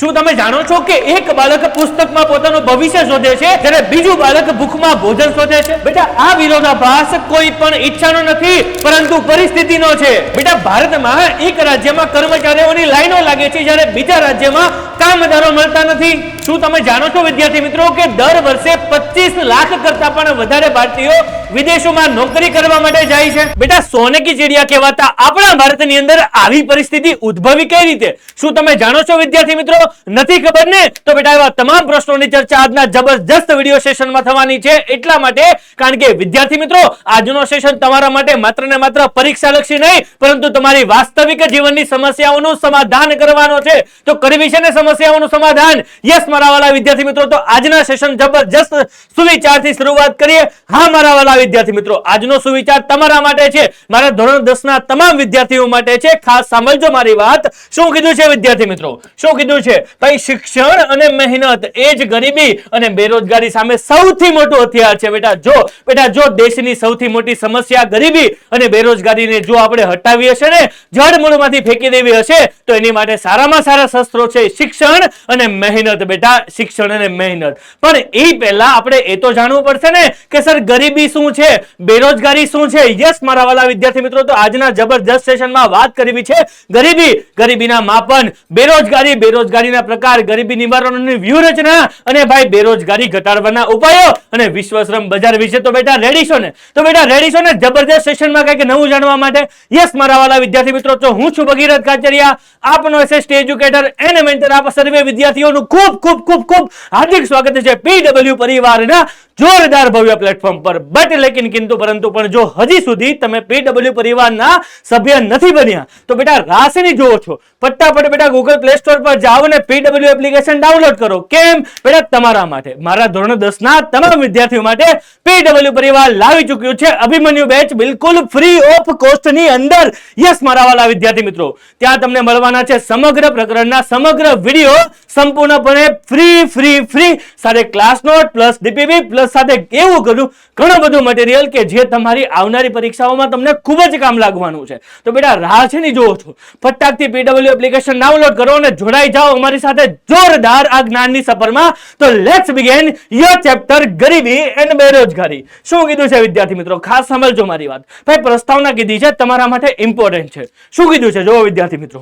શું તમે જાણો છો કે એક બાળક પુસ્તકમાં પોતાનું ભવિષ્ય શોધે છે જ્યારે બીજું બાળક ભૂખમાં ભોજન શોધે છે? બેટા, આ વિરોધાભાસ કોઈ પણ ઈચ્છાનો નથી પરંતુ પરિસ્થિતિનો છે. બેટા, ભારતમાં એક રાજ્યમાં કર્મચારીઓની લાઈનો લાગે છે જ્યારે બીજા રાજ્યમાં કામદારો મળતા નથી. શું તમે જાણો છો વિદ્યાર્થી મિત્રો કે દર વર્ષે 25 લાખ કરતા પણ વધારે ભારતીયો વિદેશોમાં નોકરી કરવા માટે જાય છે? બેટા, સોને કી ચિડિયા કહેવાતા આપણા ભારતની અંદર આવી પરિસ્થિતિ ઉદ્ભવી કઈ રીતે? શું તમે જાણો છો વિદ્યાર્થી મિત્રો? નથી ખબર ને? તો બેટા, એવા તમામ પ્રશ્નોની ચર્ચા આજના જબરજસ્ત વિડિયો સેશનમાં થવાની છે. એટલા માટે કારણ કે વિદ્યાર્થી મિત્રો, આજનો સેશન તમારા માટે માત્ર ને માત્ર પરીક્ષાલક્ષી નહીં પરંતુ તમારી વાસ્તવિક જીવનની સમસ્યાઓનું સમાધાન કરવાનો છે. તો કરવી છે ને સમસ્યાઓનું સમાધાન? યસ મારા વાલા વિદ્યાર્થી મિત્રો, તો આજના સેશન જબરજસ્ત સુવિચારથી શરૂઆત કરીએ. હા મારા વાલા વિદ્યાર્થી મિત્રો, આજનો સુવિચાર તમારા માટે છે, મારા ધોરણ 10 ના તમામ વિદ્યાર્થીઓ માટે છે. ખાસ સાંભળજો મારી વાત. શું કીધું છે વિદ્યાર્થી મિત્રો? શું કીધું છે ભાઈ? શિક્ષણ અને મહેનત એ જ ગરીબી અને બેરોજગારી સામે સૌથી મોટું હથિયાર છે. બેટા જો દેશની સૌથી મોટી સમસ્યા ગરીબી અને બેરોજગારીને જો આપણે હટાવી હશે ને, જડમૂળમાંથી ફેંકી દેવી હશે, તો એની માટે સારામાં સારા શસ્ત્રો છે શિક્ષણ અને મહેનત. બેટા, શિક્ષણ અને મહેનત. પણ એ પહેલા આપણે એ તો જાણવું પડશે ને કે સર ગરીબી શું છે, બેરોજગારી શું છે? યસ મારા વાલા વિદ્યાર્થી મિત્રો, તો આજના જબરજસ્ત સેશનમાં વાત કરવી છે ગરીબીના માપન, બેરોજગારીના પ્રકાર, ગરીબી નિવારણની વ્યૂહરચના અને ભાઈ બેરોજગારી ઘટાડવાના ઉપાયો અને વિશ્વશ્રમ બજાર વિશે. તો બેટા રેડી છો ને? તો બેટા રેડી છો ને જબરજસ્ત સેશનમાં કંઈક નવું જાણવા માટે? યસ મારા વાલા વિદ્યાર્થી મિત્રો, તો હું છું ભગીરથ કાચરિયા, આપનો એસએસટી એજ્યુકેટર એન્ડ મેન્ટર. આપ સર્વે વિદ્યાર્થીઓનું ખૂબ ખૂબ ખૂબ ખૂબ હાર્દિક સ્વાગત છે પીડબ્લ્યુ પરિવારના જોરદાર ભવ્ય પ્લેટફોર્મ પર. બટ લેકિન કિંતુ પરંતુ પણ જો હજી સુધી તમે પીડબ્લ્યુ પરિવારના સભ્ય નથી બન્યા તો બેટા રાશિની જોવો છો, ફટાફટ બેટા ગૂગલ પ્લે સ્ટોર પર જાઓ અને પીડબ્લ્યુ એપ્લિકેશન ડાઉનલોડ કરો. કેમ? બેટા તમારા માટે, મારા ધોરણ 10 ના તમામ વિદ્યાર્થીઓ માટે પીડબ્લ્યુ પરિવાર લાવી ચૂક્યું છે અભિમન્યુ બેચ બિલકુલ ફ્રી ઓફ કોસ્ટ ની અંદર. યસ મારા વાલા વિદ્યાર્થી મિત્રો, ત્યાં તમને મળવાના છે સમગ્ર પ્રકરણના સમગ્ર વિડિયો સંપૂર્ણપણે ફ્રી સાથે ક્લાસ નોટ પ્લસ ડીપીબી પ્લસ સાથે એવું ઘણું બધું મટીરીયલ કે જે તમારી આવનારી પરીક્ષાઓમાં તમને ખૂબ જ કામ લાગવાનું છે. તો બેટા રાહ છે ની જોવો છો, ફટાકથી પીડબ્લ્યુ એપ્લિકેશન ડાઉનલોડ કરો અને જોડાઈ જાઓ અમારી સાથે જોરદાર આ જ્ઞાનની સફરમાં. તો લેટ્સ બિગિન યોર ચેપ્ટર ગરીબી એન્ડ બેરોજગારી. શું કીધું છે વિદ્યાર્થી મિત્રો? ખાસ સમજો મારી વાત. ભાઈ પ્રસ્તાવના કીધી છે, તમારા માટે ઇમ્પોર્ટન્ટ છે. શું કીધું છે જો વિદ્યાર્થી મિત્રો?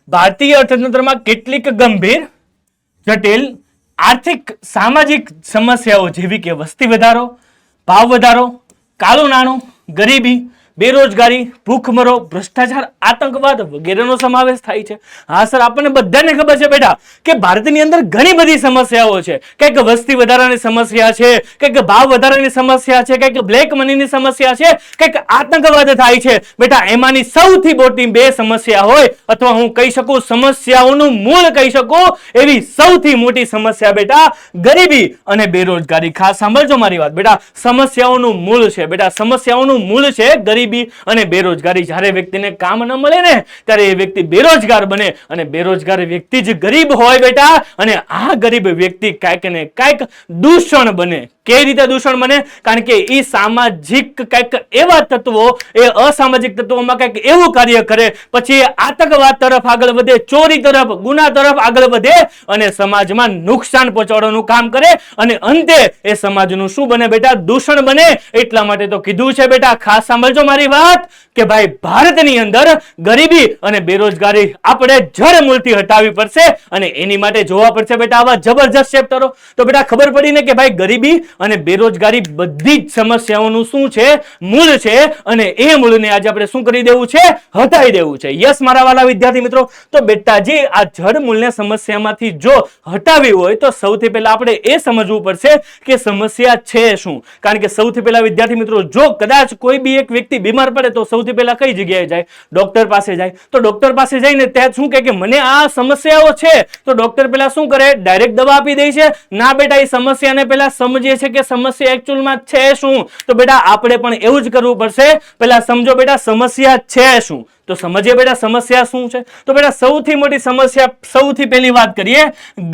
ભારતીય અર્થતંત્રમાં કેટલીક ગંભીર, જટિલ આર્થિક સામાજિક સમસ્યાઓ જેવી કે વસ્તી વધારો, ભાવ વધારો, કાળું નાણું, ગરીબી, બેરોજગારી, ભૂખમરો, ભ્રષ્ટાચાર, આતંકવાદ વગેરેનો સમાવેશ થાય છે. હા સર, આપણને બધાને ખબર છે બેટા કે ભારતની અંદર ઘણી બધી સમસ્યાઓ છે. કંઈક વસ્તી વધારાની સમસ્યા છે, કંઈક ભાવ વધારાની સમસ્યા છે, કંઈક બ્લેક મનીની સમસ્યા છે, કંઈક આતંકવાદ થાય છે. બેટા એમાંની સૌથી મોટી બે સમસ્યા હોય અથવા હું કહી શકું સમસ્યાઓનું મૂળ કહી શકું એવી સૌથી મોટી સમસ્યા બેટા ગરીબી અને બેરોજગારી. ખાસ સાંભળજો મારી વાત. બેટા સમસ્યાઓનું મૂળ છે, બેટા સમસ્યાઓનું મૂળ છે ગરીબી અને બેરોજગારી. જ્યારે વ્યક્તિને કામ ન મળે ને ત્યારે એ વ્યક્તિ બેરોજગાર બને અને બેરોજગાર વ્યક્તિ જ ગરીબ હોય બેટા. અને આ ગરીબ વ્યક્તિ કાંઈક ને કાંઈક દૂષણ બને. કેવી રીતે દૂષણ બને? કારણ કે એ સામાજિક કંઈક એવા તત્વો, એ અસામાજિક તત્વોમાં કંઈક એવું કાર્ય કરે, પછી આતંકવાદ તરફ આગળ વધે, ચોરી તરફ, ગુના તરફ આગળ વધે અને સમાજમાં નુકસાન પહોંચાડવાનું કામ કરે અને અંતે એ સમાજનું શું બને બેટા? દૂષણ બને. એટલા માટે તો કીધું છે બેટા, ખાસ સાંભળજો મારી વાત, કે ભાઈ ભારતની અંદર ગરીબી અને બેરોજગારી આપણે જડમૂળથી હટાવવી પડશે અને એની માટે જોવા પડશે બેટા આવા જબરજસ્ત ચેપ્ટરો. તો બેટા ખબર પડી ને કે ભાઈ ગરીબી અને બેરોજગારી બધી જ સમસ્યાઓનું શું છે? મૂળ છે. અને એ મૂળને આજે આપણે શું કરી દેવું છે? હટાવી દેવું છે. યસ મારા વાલા વિદ્યાર્થી મિત્રો, તો બેટાજી આ જડ મૂળને સમસ્યામાંથી જો હટાવી હોય તો સૌથી પહેલા આપણે એ સમજવું પડશે કે સમસ્યા છે શું. કારણ કે સૌથી પહેલા વિદ્યાર્થી મિત્રો, જો કદાચ કોઈ બી એક વ્યક્તિ બીમાર પડે તો સૌથી પહેલા કઈ જગ્યાએ જાય? ડોક્ટર પાસે જાય. તો ડોક્ટર પાસે જઈને ત્યાં શું કહે કે મને આ સમસ્યાઓ છે, તો ડોક્ટર પહેલા શું કરે? ડાયરેક્ટ દવા આપી દે છે? ના બેટા, એ સમસ્યાને પહેલા સમજીએ છે કે સમસ્યા એકચ્યુઅલમાં છે શું. તો બેટા આપણે પણ એવું જ કરવું પડશે. પહેલા સમજો બેટા સમસ્યા છે શું. તો સમજીએ બેટા સમસ્યા શું છે. તો બેટા સૌથી મોટી સમસ્યા, સૌથી પહેલી વાત કરીએ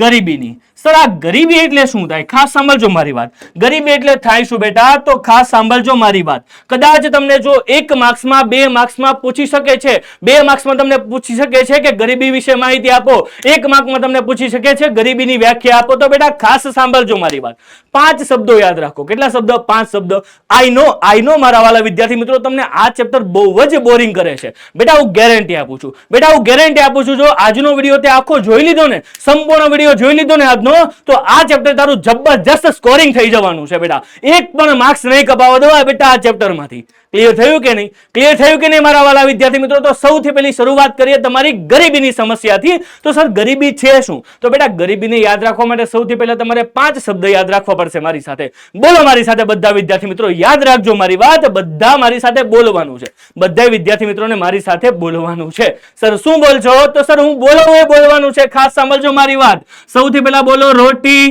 ગરીબીની. સર આ ગરીબી એટલે શું થાય? ખાસ સાંભળજો મારી વાત. ગરીબી એટલે થાય શું બેટા? તો ખાસ સાંભળજો મારી વાત. કદાચ તમને જો 1 માર્ક્સમાં 2 માર્ક્સમાં પૂછી શકે છે, 2 માર્ક્સમાં તમને પૂછી શકે છે કે ગરીબી વિશે માહિતી આપો, 1 માર્કમાં તમને પૂછી શકે છે ગરીબીની વ્યાખ્યા આપો. તો બેટા ખાસ સાંભળજો મારી વાત. 5 શબ્દો યાદ રાખો. કેટલા શબ્દો? 5 શબ્દો. આઈ નો મારા વાલા વિદ્યાર્થી મિત્રો, તમને આ ચેપ્ટર બહુ જ બોરિંગ કરે છે બેટા. હું ગેરંટી આપું છું બેટા, હું ગેરંટી આપું છું. જો આજનો વિડીયો તે આખો જોઈ લીધો ને, સંપૂર્ણ વિડીયો જોઈ લીધો ને આજનો, તો આ ચેપ્ટર તારું જબરજસ્ત સ્કોરિંગ થઈ જવાનું છે બેટા. 1 પણ માર્ક્સ નહીં કપાવવા દેવા બેટા આ ચેપ્ટરમાંથી. ક્લિયર થયું કે નહીં? ક્લિયર થયું કે નહીં મારા વાલા વિદ્યાર્થી મિત્રો? તો સૌથી પહેલી શરૂઆત કરીએ તમારી ગરીબીની સમસ્યાથી. તો સર ગરીબી છે શું? તો બેટા ગરીબીને યાદ રાખવા માટે સૌથી પહેલા તમારે 5 શબ્દ યાદ રાખવા પડશે મારી સાથે. બોલો મારી સાથે બધા વિદ્યાર્થી મિત્રો, યાદ રાખજો મારી વાત. બધા મારી સાથે બોલવાનું છે, બધા વિદ્યાર્થી મિત્રોને મારી સાથે બોલવાનું છે. સર શું બોલશો? તો સર હું બોલું એ બોલવાનું છે. ખાસ સાંભળજો મારી વાત. સૌથી પહેલા બોલો રોટી.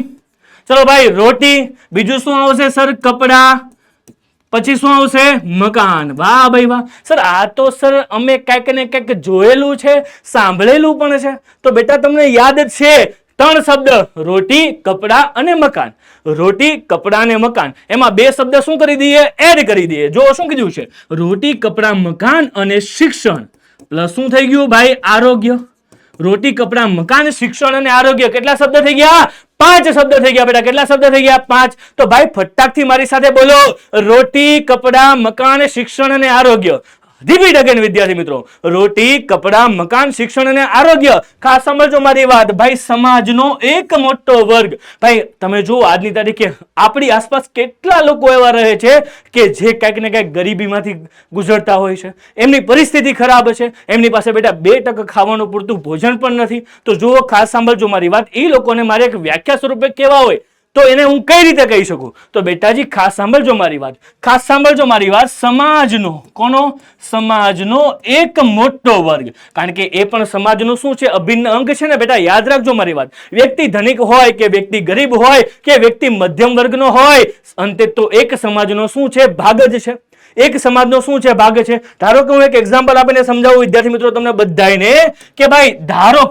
ચલો ભાઈ રોટી. બીજું શું આવશે સર? કપડા. પછી શું આવશે? મકાન. વાહ ભાઈ વાહ. સર આ તો સર અમે કંઈક ને કંઈક જોયેલું છે, સાંભળેલું પણ છે. તો બેટા તમને યાદ જ છે 3 શબ્દ: રોટી, કપડા અને મકાન. રોટી, કપડા અને મકાન. એમાં 2 શબ્દ શું કરી દઈએ? એડ કરી દઈએ. જો શું કીધું છે? રોટી, કપડા, મકાન અને શિક્ષણ પ્લસ શું થઈ ગયું ભાઈ? આરોગ્ય. રોટી, કપડા, મકાન, શિક્ષણ અને આરોગ્ય. કેટલા શબ્દ થઈ ગયા? 5 શબ્દ થઈ ગયા બેટા. કેટલા શબ્દ થઈ ગયા? 5. તો ભાઈ ફટાકથી મારી સાથે બોલો: રોટી, કપડા, મકાન, શિક્ષણ અને આરોગ્ય. રિપીટ અગેન વિદ્યાર્થી મિત્રો. રોટી, કપડા, મકાન, શિક્ષણ અને આરોગ્ય. ખાસ સમજો મારી વાત. ભાઈ સમાજનો એક મોટો વર્ગ. ભાઈ તમે જુઓ આજની તારીખે આપણી આસપાસ કેટલા લોકો એવા રહે છે કે જે કંઈક ને કંઈક ગરીબીમાંથી ગુજરતા હોય છે. એમની પરિસ્થિતિ ખરાબ છે, એમની પાસે બેટા 2 ટકા ખાવાનું પૂરતું ભોજન પણ નથી. તો જુઓ ખાસ સાંભળજો મારી વાત. એ લોકોને મારે એક વ્યાખ્યા સ્વરૂપે કહેવા હોય તો એને હું કઈ રીતે કહી શકું? તો બેટાજી ખાસ સાંભળજો મારી વાત. ખાસ સાંભળજો મારી વાત. સમાજનો, કોનો? સમાજનો એક મોટો વર્ગ. કારણ કે એ પણ સમાજનું શું છે? અભિન્ન અંગ છે ને બેટા. યાદ રાખજો મારી વાત. વ્યક્તિ ધનિક હોય કે વ્યક્તિ ગરીબ હોય કે વ્યક્તિ મધ્યમ વર્ગનો હોય, અંતે તો એક સમાજનો શું છે? ભાગ જ છે. એક સમાજનો શું છે? ભાગ છે. ધારો કે હું એક એક્ઝામ્પલ આપીને સમજાવું વિદ્યાર્થી મિત્રો તમને બધાને કે ભાઈ ધારો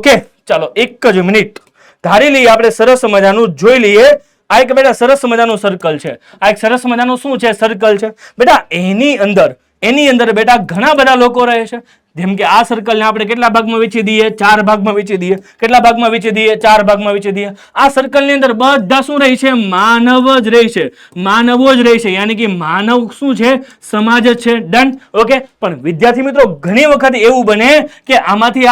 કે ચાલો એક જ મિનિટ ધારી લઈએ આપણે, સરસ મજાનું જોઈ લઈએ. આ એક બેટા સરસ મજાનું સર્કલ છે. આ એક સરસ મજાનું શું છે? સર્કલ છે બેટા. એની અંદર બેટા ઘણા બધા લોકો રહે છે. જેમ કે આ સર્કલને આપણે કેટલા ભાગમાં વેચી દઈએ? 4 ભાગમાં વેચી દઈએ. કેટલા ભાગમાં વેચી દઈએ? 4 ભાગમાં વેચી દઈએ. આ સર્કલની અંદર બધા શું રહે છે? માનવ જ રહે છે. માનવો જ રહે છે. યાની કે માનવ શું છે? સમાજ જ છે. ડન. ઓકે. પણ વિદ્યાર્થી મિત્રો ઘણી વખત એવું બને કે આમાંથી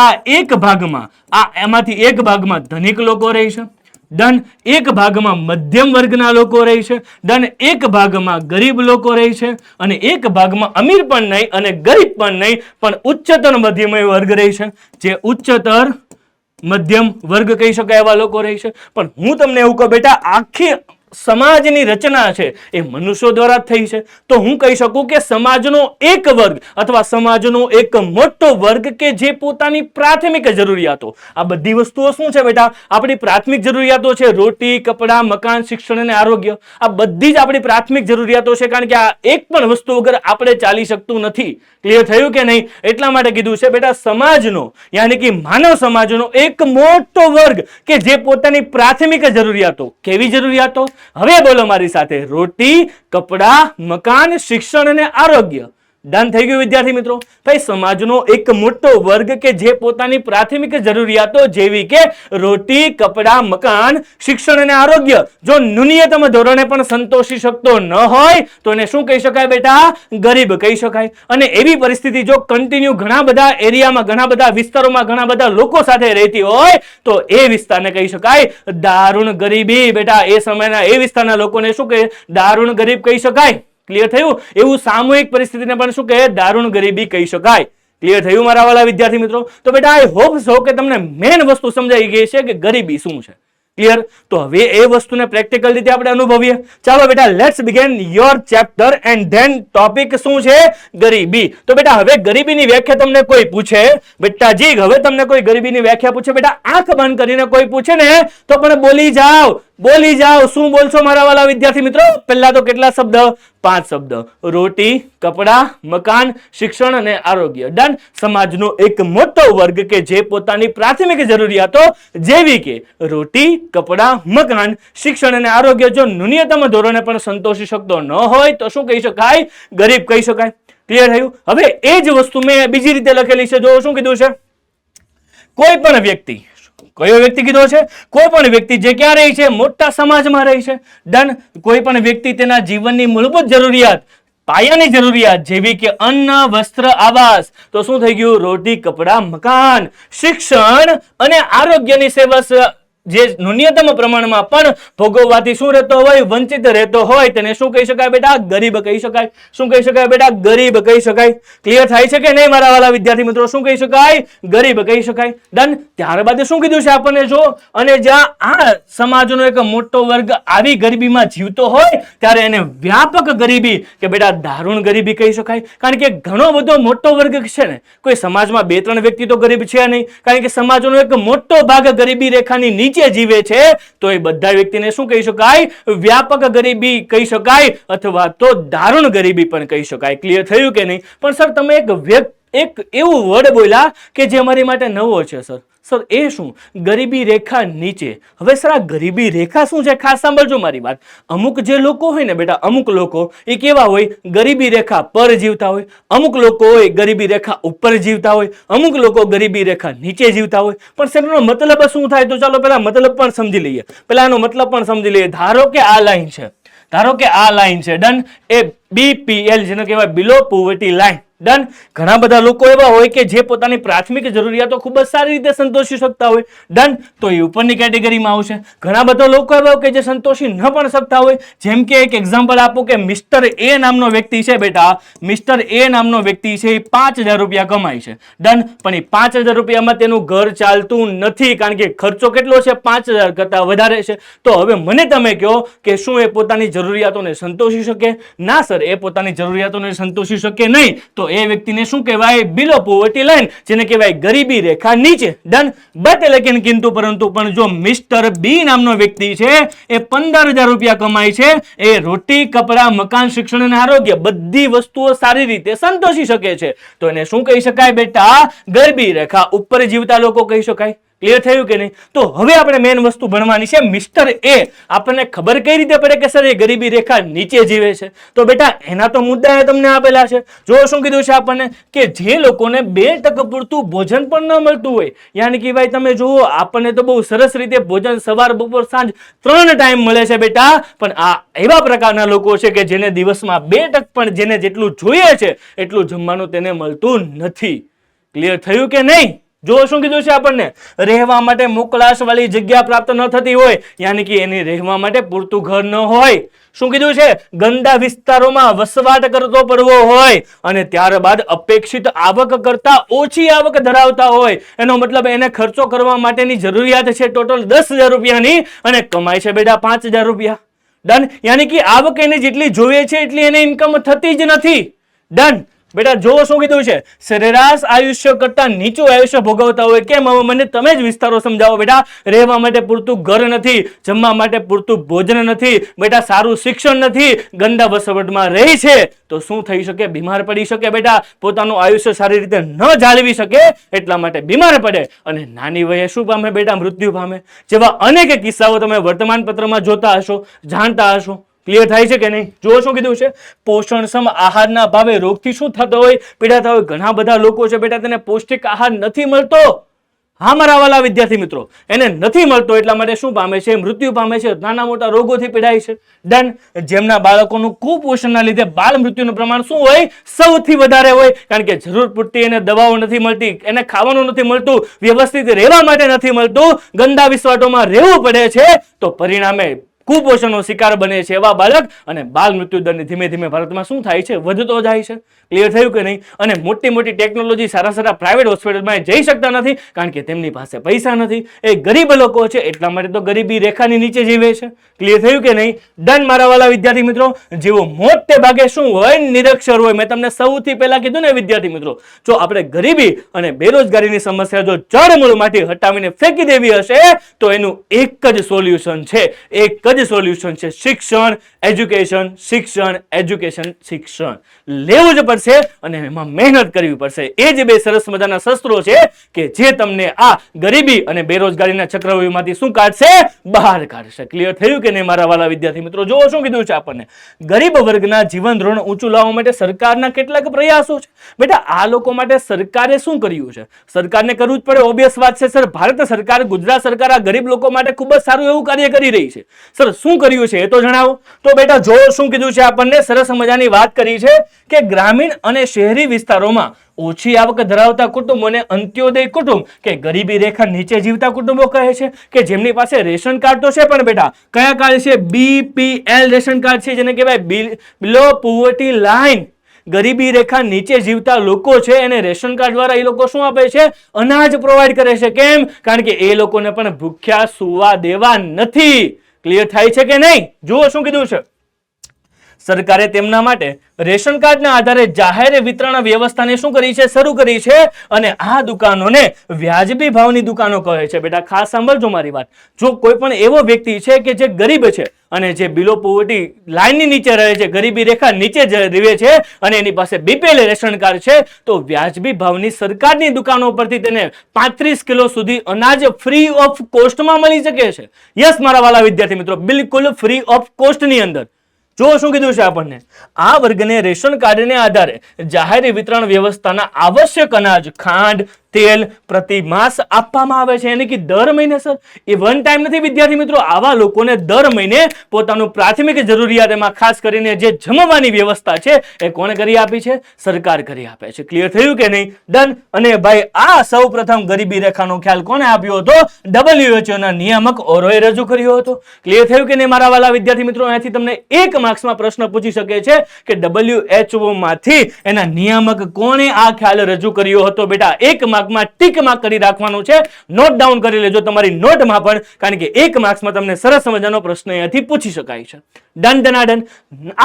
એક ભાગમાં ધનિક લોકો રહે છે. ડન. એક ભાગમાં મધ્યમ વર્ગના લોકો રહે છે. ડન. એક ભાગમાં ગરીબ લોકો રહે છે અને એક ભાગમાં અમીર પણ નહીં અને ગરીબ પણ નહીં, પણ ઉચ્ચતર મધ્યમ વર્ગ રહે છે. જે ઉચ્ચતર મધ્યમ વર્ગ કહી શકાય એવા લોકો રહે છે. પણ હું તમને એવું કહું બેટા, આખી સમાજની રચના છે એ મનુષ્યો દ્વારા થઈ છે. તો હું કહી શકું કે સમાજનો એક વર્ગ અથવા સમાજનો એક મોટો વર્ગ કે જે પોતાની પ્રાથમિક જરૂરિયાતો, આ બધી વસ્તુઓ શું છે બેટા? આપણી પ્રાથમિક જરૂરિયાતો છે. રોટી, કપડા, મકાન, શિક્ષણ અને આરોગ્ય. આ બધી જ આપણી પ્રાથમિક જરૂરિયાતો છે. કારણ કે આ એક પણ વસ્તુ વગર આપણે ચાલી શકતું નથી. ક્લિયર થયું કે નહીં? એટલા માટે કીધું છે બેટા સમાજનો, યાની કે માનવ સમાજનો એક મોટો વર્ગ કે જે પોતાની પ્રાથમિક જરૂરિયાતો, કેવી જરૂરિયાતો? હવે બોલો મારી સાથે: રોટી, કપડા, મકાન, શિક્ષણ અને આરોગ્ય. ડન થઈ ગયું વિદ્યાર્થી મિત્રો. ભાઈ સમાજનો એક મોટો વર્ગ કે જે પોતાની પ્રાથમિક જરૂરિયાતો જેવી કે રોટી, કપડા, મકાન, શિક્ષણ અને આરોગ્ય જો ન્યૂનતમ ધોરણે પણ સંતોષી શકતો ન હોય તો એને શું કહી શકાય બેટા? ગરીબ કહી શકાય. અને એવી પરિસ્થિતિ જો કન્ટિન્યુ ઘણા બધા એરિયામાં, ઘણા બધા વિસ્તારોમાં, ઘણા બધા લોકો સાથે રહેતી હોય તો એ વિસ્તારને કહી શકાય દારૂણ ગરીબી. બેટા એ સમયના એ વિસ્તારના લોકોને શું કહે? દારૂણ ગરીબ કહી શકાય. ક્લિયર થયું? એવું સામૂહિક પરિસ્થિતિને પણ શું કહે? દારૂણ ગરીબી કહી શકાય. ક્લિયર થયું મારા વાલા વિદ્યાર્થી મિત્રો? તો બેટા આઈ હોપ સો કે તમને મેઇન વસ્તુ સમજાઈ ગઈ છે કે ગરીબી શું છે. ક્લિયર? તો હવે એ વસ્તુને પ્રેક્ટિકલ રીતે આપણે અનુભવીએ. ચાલો બેટા let's begin your chapter and then topic શું છે? ગરીબી. તો બેટા હવે ગરીબીની વ્યાખ્યા તમને કોઈ પૂછે બેટાજી, હવે તમને કોઈ ગરીબીની વ્યાખ્યા પૂછે બેટા, આંખ બંધ કરીને કોઈ પૂછે ને તો પણ બોલી જાઓ બોલી જાઓ, શું બોલશો મારા વાલા વિદ્યાર્થી મિત્રો? પહેલા તો કેટલા શબ્દ? 5 શબ્દ. રોટી, કપડા, મકાન, શિક્ષણ અને આરોગ્ય. ડન. સમાજનો એક મોટો વર્ગ કે જે પોતાની પ્રાથમિક જરૂરિયાતો જેવી કે રોટી, કપડા, મકાન, શિક્ષણ અને આરોગ્ય જો ન્યૂનતમ ધોરણે પણ સંતોષી શકતો ન હોય તો શું કહી શકાય? ગરીબ કહી શકાય. ક્લિયર થયું? હવે એ જ વસ્તુ મેં બીજી રીતે લખેલી છે. જો શું કીધું છે? કોઈ પણ વ્યક્તિ, કયો વ્યક્તિ કીધો છે? કોઈ પણ વ્યક્તિ જે ક્યાં રહી છે? મોટા સમાજમાં રહી છે. ડન. કોઈ પણ વ્યક્તિ તેના જીવનની મૂળભૂત જરૂરિયાત, પાયાની જરૂરિયાત જેવી કે અન્ન, વસ્ત્ર, આવાસ, તો શું થઈ ગયું? રોટી, કપડા, મકાન, શિક્ષણ અને આરોગ્યની સેવા જે ન્યૂનતમ પ્રમાણમાં પણ ભોગવવાથી શું રહેતો હોય? વંચિત રહેતો હોય તેને શું કહી શકાય બેટા? ગરીબ કહી શકાય. શું કહી શકાય બેટા? ગરીબ કહી શકાય. ક્લિયર થાય છે કે નહીં મારા વાલા વિદ્યાર્થી મિત્રો? શું કહી શકાય? ગરીબ કહી શકાય. ડન. ત્યારબાદ શું કીધું છે આપણને? જો અને જ્યાં આ સમાજનો એક મોટો વર્ગ આવી ગરીબીમાં જીવતો હોય ત્યારે એને વ્યાપક ગરીબી કે બેટા દારૂણ ગરીબી કહી શકાય. કારણ કે ઘણો બધો મોટો વર્ગ છે ને, કોઈ સમાજમાં 2-3 વ્યક્તિ તો ગરીબ છે નહીં. કારણ કે સમાજનો એક મોટો ભાગ ગરીબી રેખાની નીચે જીવે છે, તો એ બધા વ્યક્તિને શું કહી શકાય? વ્યાપક ગરીબી કહી શકાય અથવા તો દારૂણ ગરીબી પણ કહી શકાય. ક્લિયર થયું કે નહીં? પણ સર તમે એક એવું વર્ડ બોલ્યા કે જે અમારી માટે નવો છે સર. સર એ શું? ગરીબી રેખા નીચે. હવે સર આ ગરીબી રેખા શું છે? ખાસ સાંભળજો મારી વાત. અમુક જે લોકો હોય ને બેટા, અમુક લોકો એ કેવા હોય? ગરીબી રેખા પર જીવતા હોય. અમુક લોકો હોય ગરીબી રેખા ઉપર જીવતા હોય. અમુક લોકો ગરીબી રેખા નીચે જીવતા હોય. પણ સર એનો મતલબ શું થાય? તો ચાલો પેલા મતલબ પણ સમજી લઈએ. પેલા એનો મતલબ પણ સમજી લઈએ. ધારો કે આ લાઈન છે. ધારો કે આ લાઈન છે. ડન. એ BPL જેને કહેવાય બિલો પોવર્ટી લાઈન. ડન. ઘણા બધા લોકો એવા હોય કે જે પોતાની પ્રાથમિક જરૂરિયાતો ખૂબ જ સારી રીતે સંતોષી શકતા હોય. ડન. તો એ ઉપરની કેટેગરીમાં આવશે. ઘણા બધા લોકો એવા કે જે સંતોષી ન પણ શકતા હોય. જેમ કે એક એક્ઝામ્પલ આપો કે મિસ્ટર એ નામનો વ્યક્તિ છે બેટા. મિસ્ટર એ નામનો વ્યક્તિ છે, એ 5000 રૂપિયા કમાય છે. ડન. પણ એ 5000 રૂપિયામાં તેનું ઘર ચાલતું નથી, કારણ કે ખર્ચો કેટલો છે? 5000 કરતા વધારે છે. તો હવે મને તમે કહો કે શું એ પોતાની જરૂરિયાતોને સંતોષી શકે? ના સર, એ પોતાની જરૂરિયાતોને સંતોષી શકે નહીં. તો એ વ્યક્તિને શું કહેવાય? બિલો પોવર્ટી લાઈન, જેને કહેવાય ગરીબી રેખા નીચે. ડન. બટ લેકિન કિંતુ પરંતુ પણ જો મિસ્ટર બી નામનો વ્યક્તિ છે, એ 15000 રૂપિયા કમાય છે, એ રોટી, કપડા, મકાન, શિક્ષણ અને આરોગ્ય બધી વસ્તુઓ સારી રીતે સંતોષી શકે છે, તો એને શું કહી શકાય બેટા? ગરીબી રેખા ઉપર જીવતા લોકો કહી શકાય. ક્લિયર થયું કે નહીં? તો હવે આપણે મેઇન વસ્તુ ભણવાની છે. મિસ્ટર એ આપણને ખબર કઈ રીતે પડે કે સર એ ગરીબી રેખા નીચે જીવે છે? તો બેટા એના તો મુદ્દા તમને આપેલા છે. જો શું કીધું છે આપણને કે જે લોકોને 2% પૂરતું ભોજન પણ ન મળતું હોય, યાની કે ભાઈ તમે જુઓ આપણને તો બહુ સરસ રીતે ભોજન સવાર, બપોર, સાંજ 3 ટાઈમ મળે છે બેટા, પણ આ એવા પ્રકારના લોકો છે કે જેને દિવસમાં 2% પણ જેને જેટલું જોઈએ છે એટલું જમવાનું તેને મળતું નથી. ક્લિયર થયું કે નહીં? જો શું કીધું છે આપણને? રહેવા માટે મોકળાશ વાળી જગ્યા પ્રાપ્ત ન થતી હોય, યાની કે એની રહેવા માટે પૂરતું ઘર ન હોય. શું કીધું છે? ગંદા વિસ્તારોમાં વસવાટ કરતો પડવો હોય અને ત્યારબાદ અપેક્ષિત આવક કરતા ઓછી આવક ધરાવતા હોય. એનો મતલબ એને ખર્ચો કરવા માટેની જરૂરિયાત છે ટોટલ 10000 રૂપિયાની અને કમાય છે બેટા 5000 રૂપિયા. ડન. યાની કે આવક એને જેટલી જોઈએ છે એટલી એને ઇન્કમ થતી જ નથી. ડન. બેટા જો શું કીધું છે? સરેરાશ આયુષ્ય કરતા નીચું આયુષ્ય ભોગવતા હોય. કેમ? હવે મને તમે જ વિસ્તારો સમજાવો બેટા. રહેવા માટે પૂરતું ઘર નથી, જમવા માટે પૂરતું ભોજન નથી, બેટા સારું શિક્ષણ નથી, ગંદા વસવટમાં રહી છે, તો શું થઈ શકે? બીમાર પડી શકે બેટા. પોતાનું આયુષ્ય સારી રીતે ન જાળવી શકે એટલા માટે બીમાર પડે અને નાની વયે શું પામે બેટા? મૃત્યુ પામે. જેવા અનેક કિસ્સાઓ તમે વર્તમાન પત્રમાં જોતા હશો, જાણતા હશો. ક્લિયર થાય છે કે નહીં? જો શું કીધું છે? પોષણક્ષમ આહારના અભાવે રોગથી શું થતો હોય? પીડાતા હોય. ઘણા બધા લોકો છે બેટા તેને પૌષ્ટિક આહાર નથી મળતો. હા મારા વાલા વિદ્યાર્થી મિત્રો, એને નથી મળતો એટલા માટે શું પામે છે? મૃત્યુ પામે છે, નાના મોટા રોગોથી પીડાય છે. ડન. જેમના બાળકોનું કુપોષણના લીધે બાળ મૃત્યુનું પ્રમાણ શું હોય? સૌથી વધારે હોય. કારણ કે જરૂર પૂરતી એને દવાઓ નથી મળતી, એને ખાવાનું નથી મળતું, વ્યવસ્થિત રહેવા માટે નથી મળતું, ગંદા વિસ્તારોમાં રહેવું પડે છે, તો પરિણામે કુપોષણનો શિકાર બને છે એવા બાળક અને બાલ મૃત્યુ દર ધીમે ધીમે ભારતમાં શું થાય છે, વધતો જાય છે. ક્લિયર થયું કે નહીં? અને મોટી મોટી ટેકનોલોજી સારા પ્રાઇવેટ હોસ્પિટલમાં જઈ શકતા નથી કારણ કે તેમની પાસે પૈસા નથી. એ ગરીબ લોકો છે એટલા માટે તો ગરીબી રેખાની નીચે જીવે છે. ક્લિયર થયું કે નહીં? ડન મારા વાલા વિદ્યાર્થી મિત્રો. જેવો મોટે ભાગે શું હોય, નિરક્ષર હોય. મેં તમને સૌથી પહેલા કીધું ને વિદ્યાર્થી મિત્રો, જો આપણે ગરીબી અને બેરોજગારીની સમસ્યા જો જડમૂળમાંથી હટાવીને ફેંકી દેવી હશે તો એનું એક જ સોલ્યુશન છે, શિક્ષણ, એજ્યુકેશન, શિક્ષણ, એજ્યુકેશન, શિક્ષણ. લેવું જ પડશે અને એમાં મહેનત કરવી પડશે. એ જ બે સરસ મજાના શસ્ત્રો છે કે જે તમને આ ગરીબી અને બેરોજગારીના ચક્રવ્યૂહમાંથી શું કાઢશે, બહાર કાઢશે. ક્લિયર થયું કે નહીં મારા વાલા વિદ્યાર્થી મિત્રો? જો શું કીધું છે આપણને, ગરીબ વર્ગના જીવન ધોરણ ઊંચું લાવવા માટે સરકારના કેટલાક પ્રયાસો છે. બેટા આ લોકો માટે સરકારે શું કર્યું છે? સરકારને કરવું જ પડે, ઓબ્વિયસ વાત છે સર. ભારત સરકાર, ગુજરાત સરકાર આ ગરીબ લોકો માટે ખૂબ જ સારું એવું કાર્ય કરી રહી છે. સર શું કર્યું છે એ તો જણાવો. તો બેટા જો શું કીધું છે આપણને, સરસ મજાની વાત કરી છે કે ગ્રામીણ અને શહેરી વિસ્તારોમાં ઓછી આવક ધરાવતા કુટુંબોને અંત્યોદય કુટુંબ કે ગરીબી રેખા નીચે જીવતા કુટુંબો કહે છે કે જેમની પાસે રેશન કાર્ડ તો છે પણ બેટા કયા કાર્ડ છે? BPL રેશન કાર્ડ છે, જેને કહેવાય બિલો પોવર્ટી લાઇન. ગરીબી રેખા નીચે જીવતા લોકો છે એને રેશન કાર્ડ દ્વારા એ લોકો શું આપે છે? અનાજ પ્રોવાઈડ કરે છે. કેમ? કારણ કે એ લોકોને પણ ભૂખ્યા સુવા દેવા નથી. ક્લિયર થાય છે કે નહીં? જુઓ શું કીધું છે. સરકારે તેમના માટે રેશન કાર્ડના આધારે જાહેર વિતરણ વ્યવસ્થાને શું કરી છે? શરૂ કરી છે. અને આ દુકાનોને વ્યાજબી ભાવની દુકાનો કહે છે. બેટા ખાસ સાંભળજો મારી વાત. જો કોઈ પણ એવો વ્યક્તિ છે કે જે ગરીબ છે અને જે બિલો પોવર્ટી લાઇનની નીચે રહે છે, ગરીબી રેખા નીચે રહે છે અને એની પાસે BPL રેશન કાર્ડ છે, તો વ્યાજબી ભાવની સરકારની દુકાનો પરથી તેને 35 કિલો સુધી અનાજ ફ્રી ઓફ કોસ્ટમાં મળી શકે છે. યસ મારા વાલા વિદ્યાર્થી મિત્રો, બિલકુલ ફ્રી ઓફ કોસ્ટની અંદર. જો શું કીધું છે આપણને, આ વર્ગને રેશન કાર્ડને આધારે જાહેર વિતરણ વ્યવસ્થાના આવશ્યક અનાજ, ખાંડ, તેલ પ્રતિ માસ આપવામાં આવે છે. એટલે કે દર મહિને સર, એ વન ટાઈમ નથી વિદ્યાર્થી મિત્રો. આવા લોકોને દર મહિને પોતાનું પ્રાથમિક જરૂરિયાત, એમાં ખાસ કરીને જે જમવાની વ્યવસ્થા છે એ કોણે કરી આપી છે? સરકાર કરી આપે છે. ક્લિયર થયું કે નહીં? ડન. અને ભાઈ આ સૌ પ્રથમ ગરીબી રેખાનો ખ્યાલ કોને આપ્યો હતો? WHO ના નિયામક ઓરોએ રજૂ કર્યો હતો. ક્લિયર થયું કે નહીં મારા વાલા વિદ્યાર્થી મિત્રો? અહીંયાથી તમને એક માર્ક્સમાં પ્રશ્ન પૂછી શકે છે કે WHO માંથી એના નિયામક કોણે આ ખ્યાલ રજૂ કર્યો હતો? બેટા એક માર્કમાં ટીક માર્ક કરી રાખવાનું છે. નોટ ડાઉન કરી લેજો તમારી નોટમાં પણ, કારણ કે એક માર્ક્સમાં તમને સરસ મજાનો પ્રશ્ન અહીંયાથી પૂછી શકાય છે. ડન ડનાડન.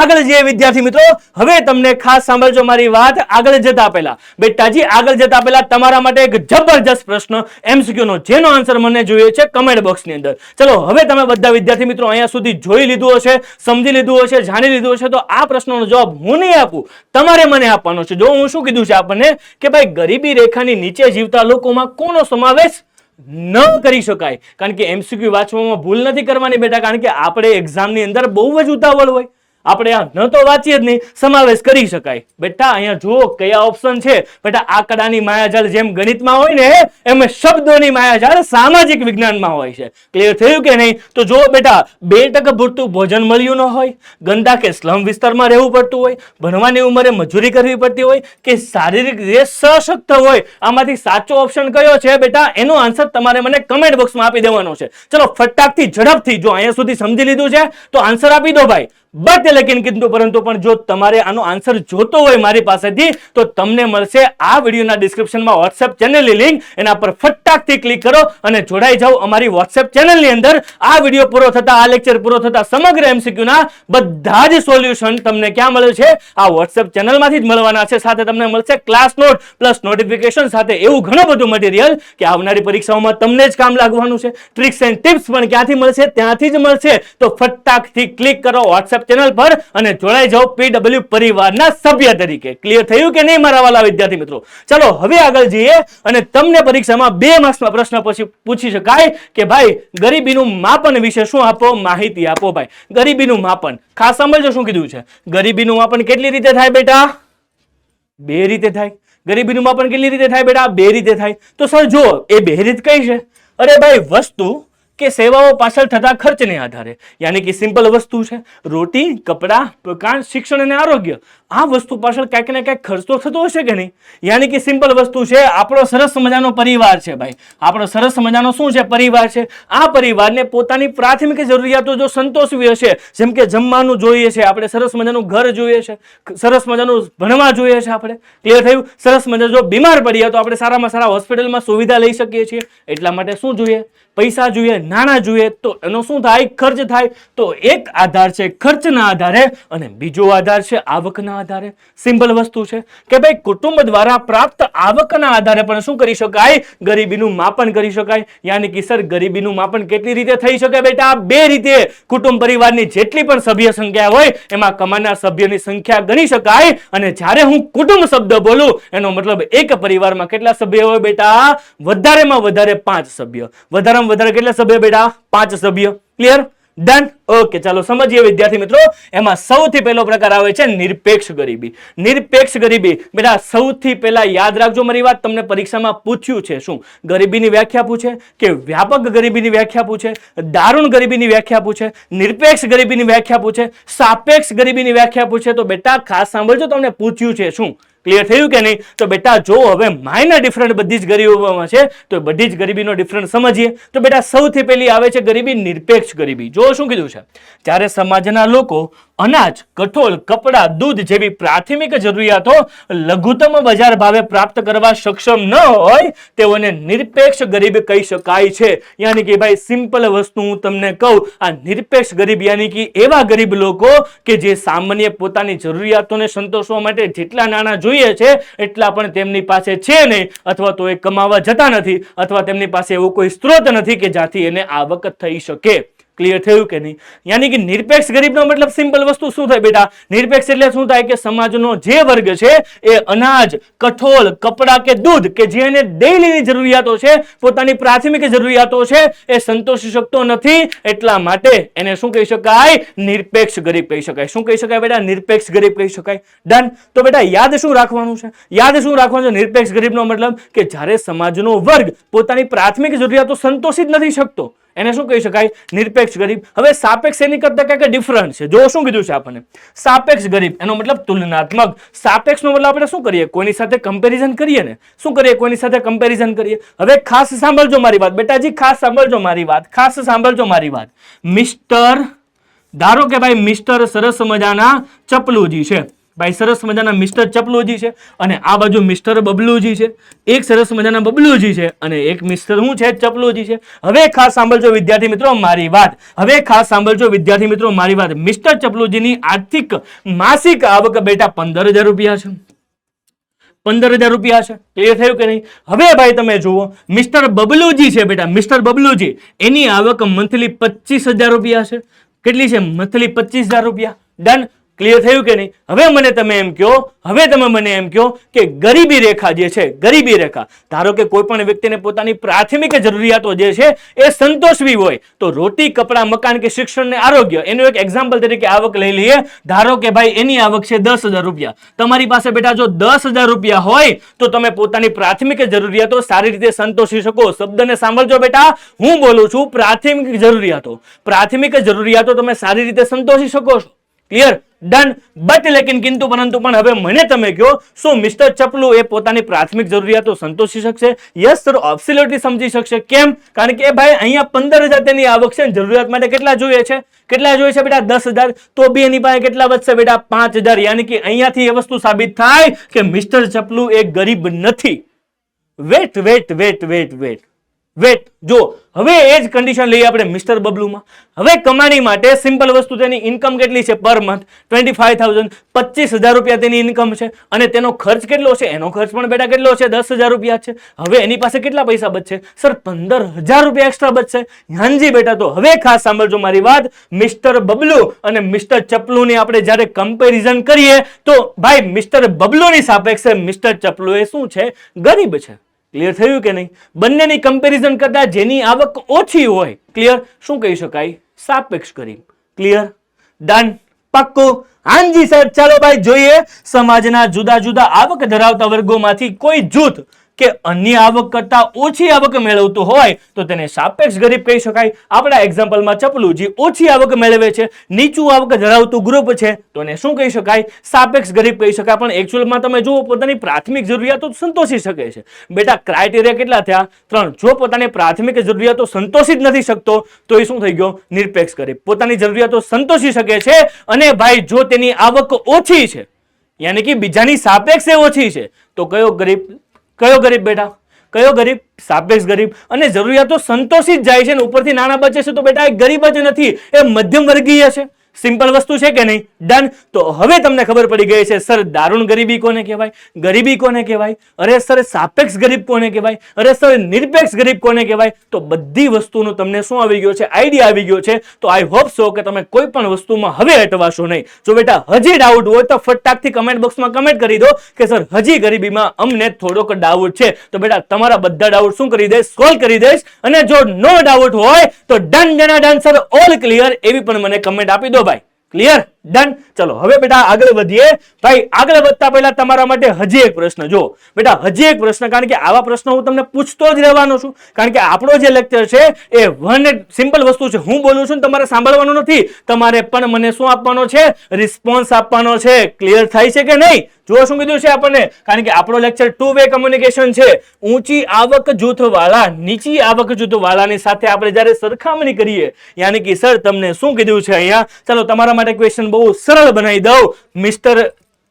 આગળ જઈએ વિદ્યાર્થી મિત્રો. હવે તમને ખાસ સાંભળજો મારી વાત. આગળ જતા પહેલા બેટાજી, આગળ જતા પહેલા તમારા માટે એક જબરજસ્ત પ્રશ્ન MCQ નો, જેનો આન્સર મને જોઈએ છે કમેન્ટ બોક્સની અંદર. ચલો હવે તમે બધા વિદ્યાર્થી મિત્રો અહીંયા સુધી જોઈ લીધું હશે, સમજી લીધું હશે, જાણી લીધું હશે, તો આ પ્રશ્નનો જવાબ હું નહીં આપું, તમારે મને આપવાનો છે. જો હું શું કીધું છે આપણને કે ભાઈ ગરીબી રેખાની નીચે જીવતા લોકોમાં કોનો સમાવેશ ન કરી શકાય? કારણ કે MCQ વાંચવામાં ભૂલ નથી કરવાની બેટા, કારણ કે આપણે એક્ઝામની અંદર બહુ જ ઉતાવળ હોય. આપણે આ ન તો વાંચીએ જ નહીં, સમાવેશ કરી શકાય. બેટા અહીંયા જુઓ કયા ઓપ્શન છે. બેટા આંકડાની માયાજાળ જેમ ગણિતમાં હોય ને, એમ શબ્દોની માયાજાળ સામાજિક વિજ્ઞાનમાં હોય છે. ક્લિયર થયું કે નહીં? તો જુઓ બેટા, 2% પૂરતું ભોજન મળ્યું ન હોય, ગંદા કે સ્લમ વિસ્તારમાં રહેવું પડતું હોય, ભણવાની ઉંમરે મજૂરી કરવી પડતી હોય, કે શારીરિક રીતે સશક્ત હોય, આમાંથી સાચો ઓપ્શન કયો છે બેટા? એનો આન્સર તમારે મને કમેન્ટ બોક્સમાં આપી દેવાનો છે. ચલો ફટાકથી ઝડપથી, જો અહીંયા સુધી સમજી લીધું છે તો આન્સર આપી દો ભાઈ. બટ લેકિન કીધું, પરંતુ પણ જો તમારે આનો આન્સર જોતો હોય મારી પાસેથી, તો તમને મળશે આ વિડીયોના ડિસ્ક્રિપ્શનમાં WhatsApp ચેનલની લિંક. એના પર ફટાકથી ક્લિક કરો અને જોડાઈ જાઓ અમારી WhatsApp ચેનલની અંદર. આ વિડીયો પૂરો થતા, આ લેક્ચર પૂરો થતા સમગ્ર MCQ ના બધા જ સોલ્યુશન તમને ક્યાં મળે છે? આ WhatsApp ચેનલમાંથી જ મળવાના છે. સાથે તમને મળશે ક્લાસ નોટ પ્લસ નોટિફિકેશન સાથે એવું ઘણું બધું મટીરિયલ કે આવનારી પરીક્ષાઓમાં તમને જ કામ લાગવાનું છે. ટ્રિક્સ એન્ડ ટિપ્સ પણ ક્યાંથી મળશે? ત્યાંથી જ મળશે. તો ફટાકથી ક્લિક કરો WhatsApp ચેનલ પર અને જોડાઈ જાઓ PW પરિવારના સભ્ય તરીકે. ક્લિયર થયું કે નહીં મારા વાલા વિદ્યાર્થી મિત્રો? ચલો હવે આગળ જઈએ. અને તમને પરીક્ષામાં 2 માર્ક્સમાં પ્રશ્ન પૂછી શકાય કે ભાઈ ગરીબીનું માપન વિશે શું આપો? માહિતી આપો ભાઈ. ગરીબીનું માપન ખાસ સાંભળજો શું કીધું છે. ગરીબીનું માપન કેટલી રીતે થાય બેટા? 2 રીતે થાય. ગરીબીનું માપન કેટલી રીતે થાય બેટા? 2 રીતે થાય. તો સર જો એ 2 રીત કઈ છે? અરે ભાઈ વસ્તુ કે સેવાઓ પાછળ થતા ખર્ચને આધારે, યાની કે સિમ્પલ વસ્તુ છે રોટી, કપડા, મકાન, શિક્ષણ અને આરોગ્ય. આ વસ્તુ પાછળ ક્યાંક ને ક્યાંક ખર્ચ તો થતો હશે કે નહીં? યાની કે સિમ્પલ વસ્તુ છે, આપણો સરસ મજાનો પરિવાર છે ભાઈ, આપણો સરસ મજાનો શું છે? પરિવાર છે. આ પરિવારને પોતાની પ્રાથમિક જરૂરિયાતો જો સંતોષવી હશે, જેમ કે જમવાનું જોઈએ છે આપણે, સરસ મજાનું ઘર જોઈએ છે, સરસ મજાનું ભણવા જોઈએ છે આપણે, ક્લિયર થયું? સરસ મજાનું જો બીમાર પડીએ તો આપણે સારામાં સારા હોસ્પિટલમાં સુવિધા લઈ શકીએ છીએ. એટલા માટે શું જોઈએ? પૈસા જોઈએ, નાણાં જોઈએ. તો એનો શું થાય? ખર્ચ થાય. તો એક આધાર છે ખર્ચના આધારે અને બીજો આધાર છે આવકના આધારે. સિમ્પલ વસ્તુ છે કે ભાઈ કુટુંબ દ્વારા પ્રાપ્ત આવકના આધારે પણ શું કરી શકાય? ગરીબીનું માપન કરી શકાય. યાની કે સર ગરીબીનું માપન કેટલી રીતે થઈ શકે બેટા? બે રીતે. કુટુંબ પરિવારની જેટલી પણ સભ્ય સંખ્યા હોય એમાં કમાનાર સભ્યની સંખ્યા ગણી શકાય. અને જ્યારે હું કુટુંબ શબ્દ બોલું એનો મતલબ એક પરિવારમાં કેટલા સભ્ય હોય બેટા? વધારેમાં વધારે 5 સભ્ય. વધારેમાં વધારે કેટલા સભ્ય બેટા? 5 સભ્ય. ક્લિયર? ડન. ઓકે, ચાલો સમજીએ વિદ્યાર્થી મિત્રો. એમાં સૌથી પહેલો પ્રકાર આવે છે નિરપેક્ષ ગરીબી. નિરપેક્ષ ગરીબી બેટા સૌથી પહેલા યાદ રાખજો મારી વાત, તમને પરીક્ષામાં પૂછ્યું છે. શું ગરીબીની વ્યાખ્યા પૂછે કે વ્યાપક ગરીબીની વ્યાખ્યા પૂછે, દારૂણ ગરીબીની વ્યાખ્યા પૂછે, નિરપેક્ષ ગરીબીની વ્યાખ્યા પૂછે, સાપેક્ષ ગરીબીની વ્યાખ્યા પૂછે? તો બેટા ખાસ સાંભળજો, તમને પૂછ્યું છે. શું ક્લિયર થયું કે નહીં? તો બેટા જો હવે માઇનર ડિફરન્ટ બધી જ ગરીબીઓમાં છે તો બધી જ ગરીબીનો ડિફરન્ટ સમજીએ. તો બેટા સૌથી પહેલી આવે છે ગરીબી નિરપેક્ષ ગરીબી. જો શું કીધું છે? જ્યારે સમાજના લોકો અનાજ, કઠોળ, કપડાં, દૂધ જેવી પ્રાથમિક જરૂરિયાતો લઘુત્તમ બજાર ભાવે પ્રાપ્ત કરવા સક્ષમ ન હોય તેઓને નિરપેક્ષ ગરીબ કહી શકાય છે. યાની કે ભાઈ સિમ્પલ વસ્તુ હું તમને કહું, આ નિરપેક્ષ ગરીબ યાની કે એવા ગરીબ લોકો કે જે સામાન્ય પોતાની જરૂરિયાતોને સંતોષવા માટે જેટલા નાણાં જોઈએ છે એટલા પણ તેમની પાસે છે નહીં, અથવા તો એ કમાવા જતા નથી, અથવા તેમની પાસે એવો કોઈ સ્ત્રોત નથી કે જ્યાંથી એને આવક થઈ શકે. ક્લિયર થયું કે નહીં? યાની કે નિરપેક્ષ ગરીબનો મતલબ સિમ્પલ વસ્તુ શું થાય બેટા? નિરપેક્ષ એટલે શું થાય કે સમાજનો જે વર્ગ છે એ અનાજ, કઠોળ, કપડાં કે દૂધ કે જે એને ડેઈલીની જરૂરિયાતો છે, પોતાની પ્રાથમિક જરૂરિયાતો છે એ સંતોષી શકતો નથી, એટલા માટે એને શું કહી શકાય? નિરપેક્ષ ગરીબ કહી શકાય. શું કહી શકાય બેટા? નિરપેક્ષ ગરીબ કહી શકાય. ડન. તો બેટા યાદ શું રાખવાનું છે? યાદ શું રાખવાનું છે નિરપેક્ષ ગરીબનો મતલબ? કે જ્યારે સમાજનો વર્ગ પોતાની પ્રાથમિક જરૂરિયાતો સંતોષી જ નથી શકતો એને શું કહી શકાય? નિરપેક્ષ ગરીબ. હવે સાપેક્ષ એની કરતા કંઈક ડિફરન્ટ છે. જો શું કીધું છે આપણને? સાપેક્ષ ગરીબ એનો મતલબ તુલનાત્મક. સાપેક્ષનો મતલબ આપણે શું કરીએ? કોઈની સાથે કમ્પેરિઝન કરીએ ને. શું કરીએ? કોઈની સાથે કમ્પેરિઝન કરીએ. હવે ખાસ સાંભળજો મારી વાત બેટાજી, ખાસ સાંભળજો મારી વાત, ખાસ સાંભળજો મારી વાત. મિસ્ટર, ધારો કે ભાઈ મિસ્ટર સરસ મજાના ચપલુજી છે ભાઈ, સરસ મજાના મિસ્ટર ચપલુજી છે અને આ બાજુ મિસ્ટર બબલુજી છે. એક સરસ મજાના બબલુજી છે અને એક મિસ્ટર શું છે? ચપલુજી છે. હવે ખાસ સાંભળજો વિદ્યાર્થી મિત્રો મારી વાત. હવે ખાસ સાંભળજો વિદ્યાર્થી મિત્રો મારી વાત. મિસ્ટર ચપલુજીની આર્થિક માસિક આવક બેટા 15,000 રૂપિયા છે. 15,000 રૂપિયા છે. ક્લિયર થયું કે નહીં? હવે ભાઈ તમે જુઓ, મિસ્ટર બબલુજી છે બેટા, મિસ્ટર બબલુજી એની આવક મંથલી 25,000 રૂપિયા છે. કેટલી છે? મંથલી 25,000 રૂપિયા. ડન. ક્લિયર થયું કે નહીં? હવે મને તમે એમ કહો, હવે તમે મને એમ કહો કે ગરીબી રેખા જે છે, ગરીબી રેખા, ધારો કે કોઈ પણ વ્યક્તિને પોતાની પ્રાથમિક જરૂરિયાતો જે છે એ સંતોષવી હોય તો રોટી, કપડાં, મકાન કે શિક્ષણ ને આરોગ્ય એનું એક એક્ઝામ્પલ તરીકે આવક લઈ લઈએ. ધારો કે ભાઈ એની આવક છે 10,000 રૂપિયા. તમારી પાસે બેટા જો 10,000 રૂપિયા હોય તો તમે પોતાની પ્રાથમિક જરૂરિયાતો સારી રીતે સંતોષી શકો. શબ્દને સાંભળજો બેટા, હું બોલું છું પ્રાથમિક જરૂરિયાતો. પ્રાથમિક જરૂરિયાતો તમે સારી રીતે સંતોષી શકો છો. ક્લિયર? ડન. બટ લેકિન કિંતુ પરંતુ પણ હવે મને તમે કહો, શું મિસ્ટર ચપલુ એ પોતાની પ્રાથમિક જરૂરિયાતો સંતોષી શકશે? યસ સર, એબ્સોલ્યુટલી સમજી શકશે. કેમ? કારણ કે ભાઈ અહીંયા 15,000 તેની આવક છે, જરૂરિયાત માટે કેટલા જોઈએ છે? કેટલા જોઈએ છે બેટા? 10,000. તો બી એની પાસે કેટલા વધશે બેટા? 5,000. યાની કે અહીંયાથી એ વસ્તુ સાબિત થાય કે મિસ્ટર ચપલુ એ ગરીબ નથી. Wait wait wait wait wait wait. જો હવે એ જ કન્ડિશન લઈએ આપણે મિસ્ટર બબલુમાં. હવે કમાણી માટે સિમ્પલ વસ્તુ, તેની ઇન્કમ કેટલી છે પર મંથ? 25,000. 25,000 રૂપિયા તેની ઇન્કમ છે અને તેનો ખર્ચ કેટલો છે? એનો ખર્ચ પણ બેટા કેટલો છે? 10,000 રૂપિયા છે. હવે એની પાસે કેટલા પૈસા બચશે? સર 15,000 રૂપિયા એક્સ્ટ્રા બચશે. હાંજી બેટા. તો હવે ખાસ સાંભળજો મારી વાત. મિસ્ટર બબલુ અને મિસ્ટર ચપલુની આપણે જ્યારે કમ્પેરિઝન કરીએ તો ભાઈ મિસ્ટર બબલુની સાપેક્ષે મિસ્ટર ચપલુ એ શું છે? ગરીબ છે. ક્લિયર થયું કે નહીં? બંનેની કમ્પેરિઝન કરતા જેની આવક ઓછી હોય, ક્લિયર, શું કહી શકાય? સાપેક્ષ ગરીબ. ક્લિયર? ડન. પાક્કું? હાજી સર. ચાલો ભાઈ જોઈએ સમાજના જુદા જુદા આવક ધરાવતા વર્ગોમાંથી કોઈ જૂથ કે અન્ય આવક કરતા ઓછી આવક મેળવતું હોય તો તેને સાપેક્ષ ગરીબ કહી શકાય. આપણા એક્ઝામ્પલમાં ચપલું જે ઓછી આવક મેળવે છે, નીચું આવક ધરાવતું ગ્રુપ છે, તો એને શું કહી શકાય? સાપેક્ષ ગરીબ કહી શકાય. પણ એકચ્યુઅલમાં તમે જુઓ પોતાની પ્રાથમિક જરૂરિયાતો સંતોષી શકે છે. બેટા ક્રાઇટેરિયા કેટલા થયા? 3. જો પોતાની પ્રાથમિક જરૂરિયાતો સંતોષી જ નથી શકતો તો એ શું થઈ ગયો? નિરપેક્ષ ગરીબ. પોતાની જરૂરિયાતો સંતોષી શકે છે અને ભાઈ જો તેની આવક ઓછી છે, યાની કે બીજાની સાપેક્ષે ઓછી છે, તો કયો ગરીબ? કયો ગરીબ બેટા? કયો ગરીબ? સાપેક્ષ ગરીબ. અને જરૂરિયાતો સંતોષી જ જાય છે ને ઉપરથી નાના બચે છે તો બેટા એ ગરીબ જ નથી, એ મધ્યમ વર્ગીય છે. સિમ્પલ વસ્તુ છે કે નહીં? ડન. તો હવે તમને ખબર પડી ગઈ છે સર દારૂણ ગરીબી કોને કહેવાય, ગરીબી કોને કહેવાય, અરે સર સાપેક્ષ ગરીબ કોને કહેવાય, અરે સર નિરપેક્ષ ગરીબ કોને કહેવાય. તો બધી વસ્તુનો તમને શું આવી ગયો છે? આઈડિયા આવી ગયો છે. તો આઈ હોપ સો કે તમે કોઈ પણ વસ્તુમાં હવે અટવાશો નહીં. જો બેટા હજી ડાઉટ હોય તો ફટાકથી કમેન્ટ બોક્સમાં કમેન્ટ કરી દો કે સર હજી ગરીબીમાં અમને થોડોક ડાઉટ છે. તો બેટા તમારા બધા ડાઉટ શું કરી દઈશ? સોલ્વ કરી દઈશ. અને જો નો ડાઉટ હોય તો done done done sir all clear એવી પણ મને કમેન્ટ આપી દો ભાઈ. ક્લિયર? ડન. ચલો હવે બેટા આગળ વધીએ. ભાઈ આગળ વધતા પહેલા તમારા માટે હજી એક પ્રશ્ન. જો બેટા હજી એક પ્રશ્ન, કારણ કે આવા પ્રશ્નો હું તમને પૂછતો જ રહેવાનો છું, કારણ કે આપણો જે લેક્ચર છે એ સિમ્પલ વસ્તુ છે. હું બોલું છું તમારે સાંભળવાનું નથી, તમારે પણ મને શું આપવાનો છે? રિસ્પોન્સ આપવાનો છે. ક્લિયર થાય છે કે નહીં? જો શું કીધું છે આપણને, કારણ કે આપણો લેક્ચર 2 વે કમ્યુનિકેશન છે. ઊંચી આવક જૂથવાળા નીચી આવક જૂથવાળાની સાથે આપણે જ્યારે સરખામણી કરીએ, યાની કે સર તમને શું કીધું છે અહીંયા? ચાલો તમારા માટે ક્વેશ્ચન બહુ સરળ બનાવી દઉં. મિસ્ટર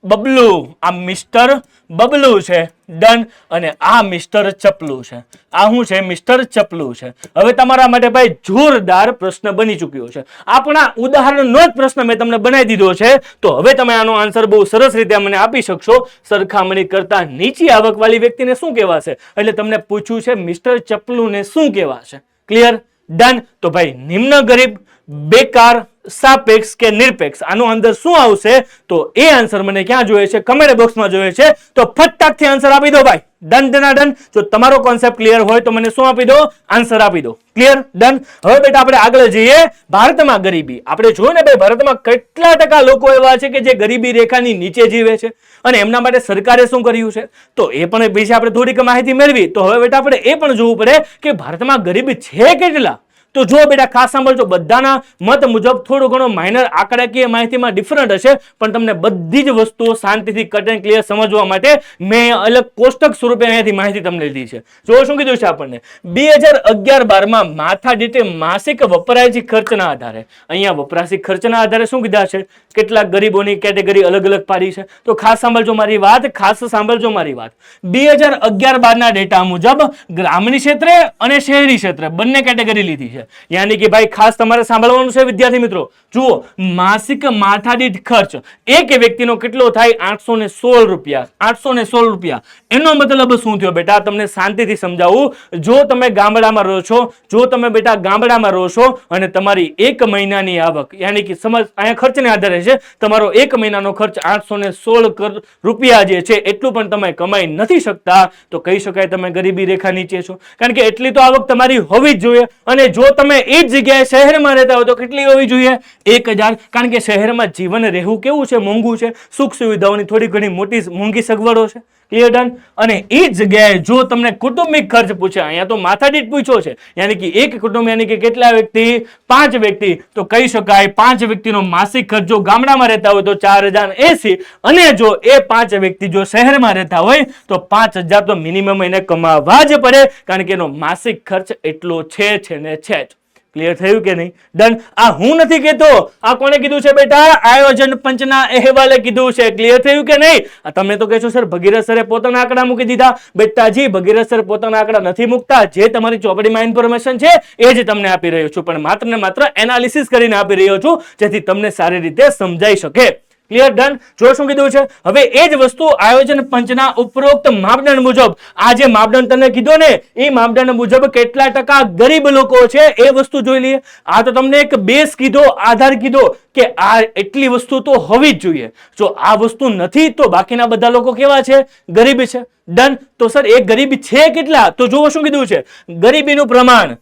બબલુ, આ મિસ્ટર બબલુ છે. ડન. અને આ મિસ્ટર ચપલું છે. આ શું છે? મિસ્ટર ચપલું છે. હવે તમારા માટે ભાઈ જોરદાર પ્રશ્ન બની ચૂક્યો છે. આપણા ઉદાહરણનો જ પ્રશ્ન મેં તમને બનાવી દીધો છે. તો હવે તમે આનો આન્સર બહુ સરસ રીતે મને આપી શકશો. સરખામણી કરતા નીચી આવક વાળી વ્યક્તિને શું કહેવાશે? એટલે તમને પૂછ્યું છે મિસ્ટર ચપલુને શું કહેવાશે? ક્લિયર? ડન. તો ભાઈ નિમ્ન ગરીબ, બેકાર, સાપેક્ષ કે નિરપેક્ષ, આનો આન્સર શું આવશે? તો એ આન્સર મને ક્યાં જોઈએ છે? કમેન્ટ બોક્સમાં જોઈએ છે. તો ફટાકથી આન્સર આપી દો ભાઈ. Done done done. જો તમારો કોન્સેપ્ટ ક્લિયર હોય તો મને શું આપી દો? આન્સર આપી દો. ક્લિયર? ડન. હવે બેટા આપણે આગળ જઈએ. ભારતમાં ગરીબી આપણે જોયું ને ભાઈ, ભારતમાં કેટલા ટકા લોકો એવા છે કે જે ગરીબી રેખાની નીચે જીવે છે અને એમના માટે સરકારે શું કર્યું છે? તો એ પણ વિશે આપણે થોડીક માહિતી મેળવી. તો હવે બેટા આપણે એ પણ જોવું પડે કે ભારતમાં ગરીબી છે કેટલા. તો જો બેટા ખાસ સાંભળજો, બધાના મત મુજબ થોડું ઘણો માઇનર આંકડાકીય માહિતીમાં ડિફરન્ટ હશે, પણ તમને બધી જ વસ્તુઓ શાંતિથી કટ એન્ડ ક્લિયર સમજવા માટે મેં અલગ કોષ્ટક સ્વરૂપે અહીંયાથી માહિતી તમને લીધી છે. જો શું કીધું છે આપણને 2011-12 માથા દીઠ માસિક વપરાશી ખર્ચના આધારે, અહીંયા વપરાશી ખર્ચના આધારે શું કીધા છે? કેટલાક ગરીબોની કેટેગરી અલગ અલગ પાડી છે. તો ખાસ સાંભળજો મારી વાત, ખાસ સાંભળજો મારી વાત. 2011-12 ના ડેટા મુજબ ગ્રામીણ ક્ષેત્રે અને શહેરી ક્ષેત્રે બંને કેટેગરી લીધી છે. યાની કે ભાઈ ખાસ તમારે સાંભળવાનું છે વિદ્યાર્થી મિત્રો. જુઓ માસિક માથાદીઠ ખર્ચ એક વ્યક્તિનો કેટલો થાય? 816 રૂપિયા. 816 રૂપિયા. એનો મતલબ શું થયો બેટા? તમને શાંતિથી સમજાવું. જો તમે ગામડામાં રહો છો, જો તમે બેટા ગામડામાં રહો છો અને તમારી એક મહિનાની આવક, યાની કે સમજ અહીંયા ખર્ચને આધારે છે, તમારો એક મહિનાનો ખર્ચ 816 રૂપિયા જે છે એટલું પણ તમે કમાઈ નથી શકતા, તો કહી શકાય તમે ગરીબી રેખા નીચે છો. કારણ કે એટલી તો આવક તમારી હોવી જ જોઈએ. અને જો તમે એ જ જગ્યાએ શહેરમાં રહેતા હોય તો કેટલી હોવી જોઈએ? 1000. કારણ કે શહેરમાં જીવન રહેવું કેવું છે? મોંઘું છે. સુખ સુવિધાઓની થોડી ઘણી મોટી મોંઘી સગવડો છે. ક્લિયર? ડન. અને એ જ જગ્યાએ જો તમને કુટુંબિક ખર્ચ પૂછે, અહીંયા તો માથાદીઠ પૂછ્યો છે, યાની કે એક કુટુંબ યાની કે કેટલા વ્યક્તિ? 5 વ્યક્તિ. તો કહી શકાય 5 વ્યક્તિનો માસિક ખર્ચ જો ગામડામાં રહેતા હોય તો 4080, અને જો એ 5 વ્યક્તિ જો શહેરમાં રહેતા હોય તો 5000 તો મિનિમમ એને કમાવા જ પડે, કારણ કે એનો માસિક ખર્ચ એટલો છે ને છે જ. ક્લિયર થયું કે નહીં? ડન. આ હું નથી કહેતો, આ કોણે કીધું છે બેટા? આયોજન પંચના અહેવાલે કીધું છે. ક્લિયર થયું કે નહીં? તમે તો કહેશો સર ભગીરથ સરે પોતાના આંકડા મૂકી દીધા. બેટાજી ભગીરથ સર પોતાના આંકડા નથી મૂકતા. જે તમારી ચોપડીમાં ઇન્ફોર્મેશન છે એ જ તમને આપી રહ્યો છું, પણ માત્ર ને માત્ર એનાલિસિસ કરીને આપી રહ્યો છું, જેથી તમને સારી રીતે સમજાઈ શકે. ક્લિયર? ડન. જો શું કીધું છે હવે એ જ વસ્તુ આયોજન પંચના ઉપરોક્ત માપદંડ મુજબ, આ જે માપદંડ તને કીધો ને એ માપદંડ મુજબ કેટલા ટકા ગરીબ લોકો છે એ વસ્તુ જોઈ લઈએ. આ તો તમને એક બેઝ કીધો, આધાર કીધો કે આ એટલી વસ્તુ તો હોવી જ જોઈએ. જો આ વસ્તુ નથી તો બાકીના બધા લોકો કેવા છે? ગરીબ છે. ડન. તો સર એ ગરીબ છે કેટલા? તો જુઓ શું કીધું છે, ગરીબીનું પ્રમાણ,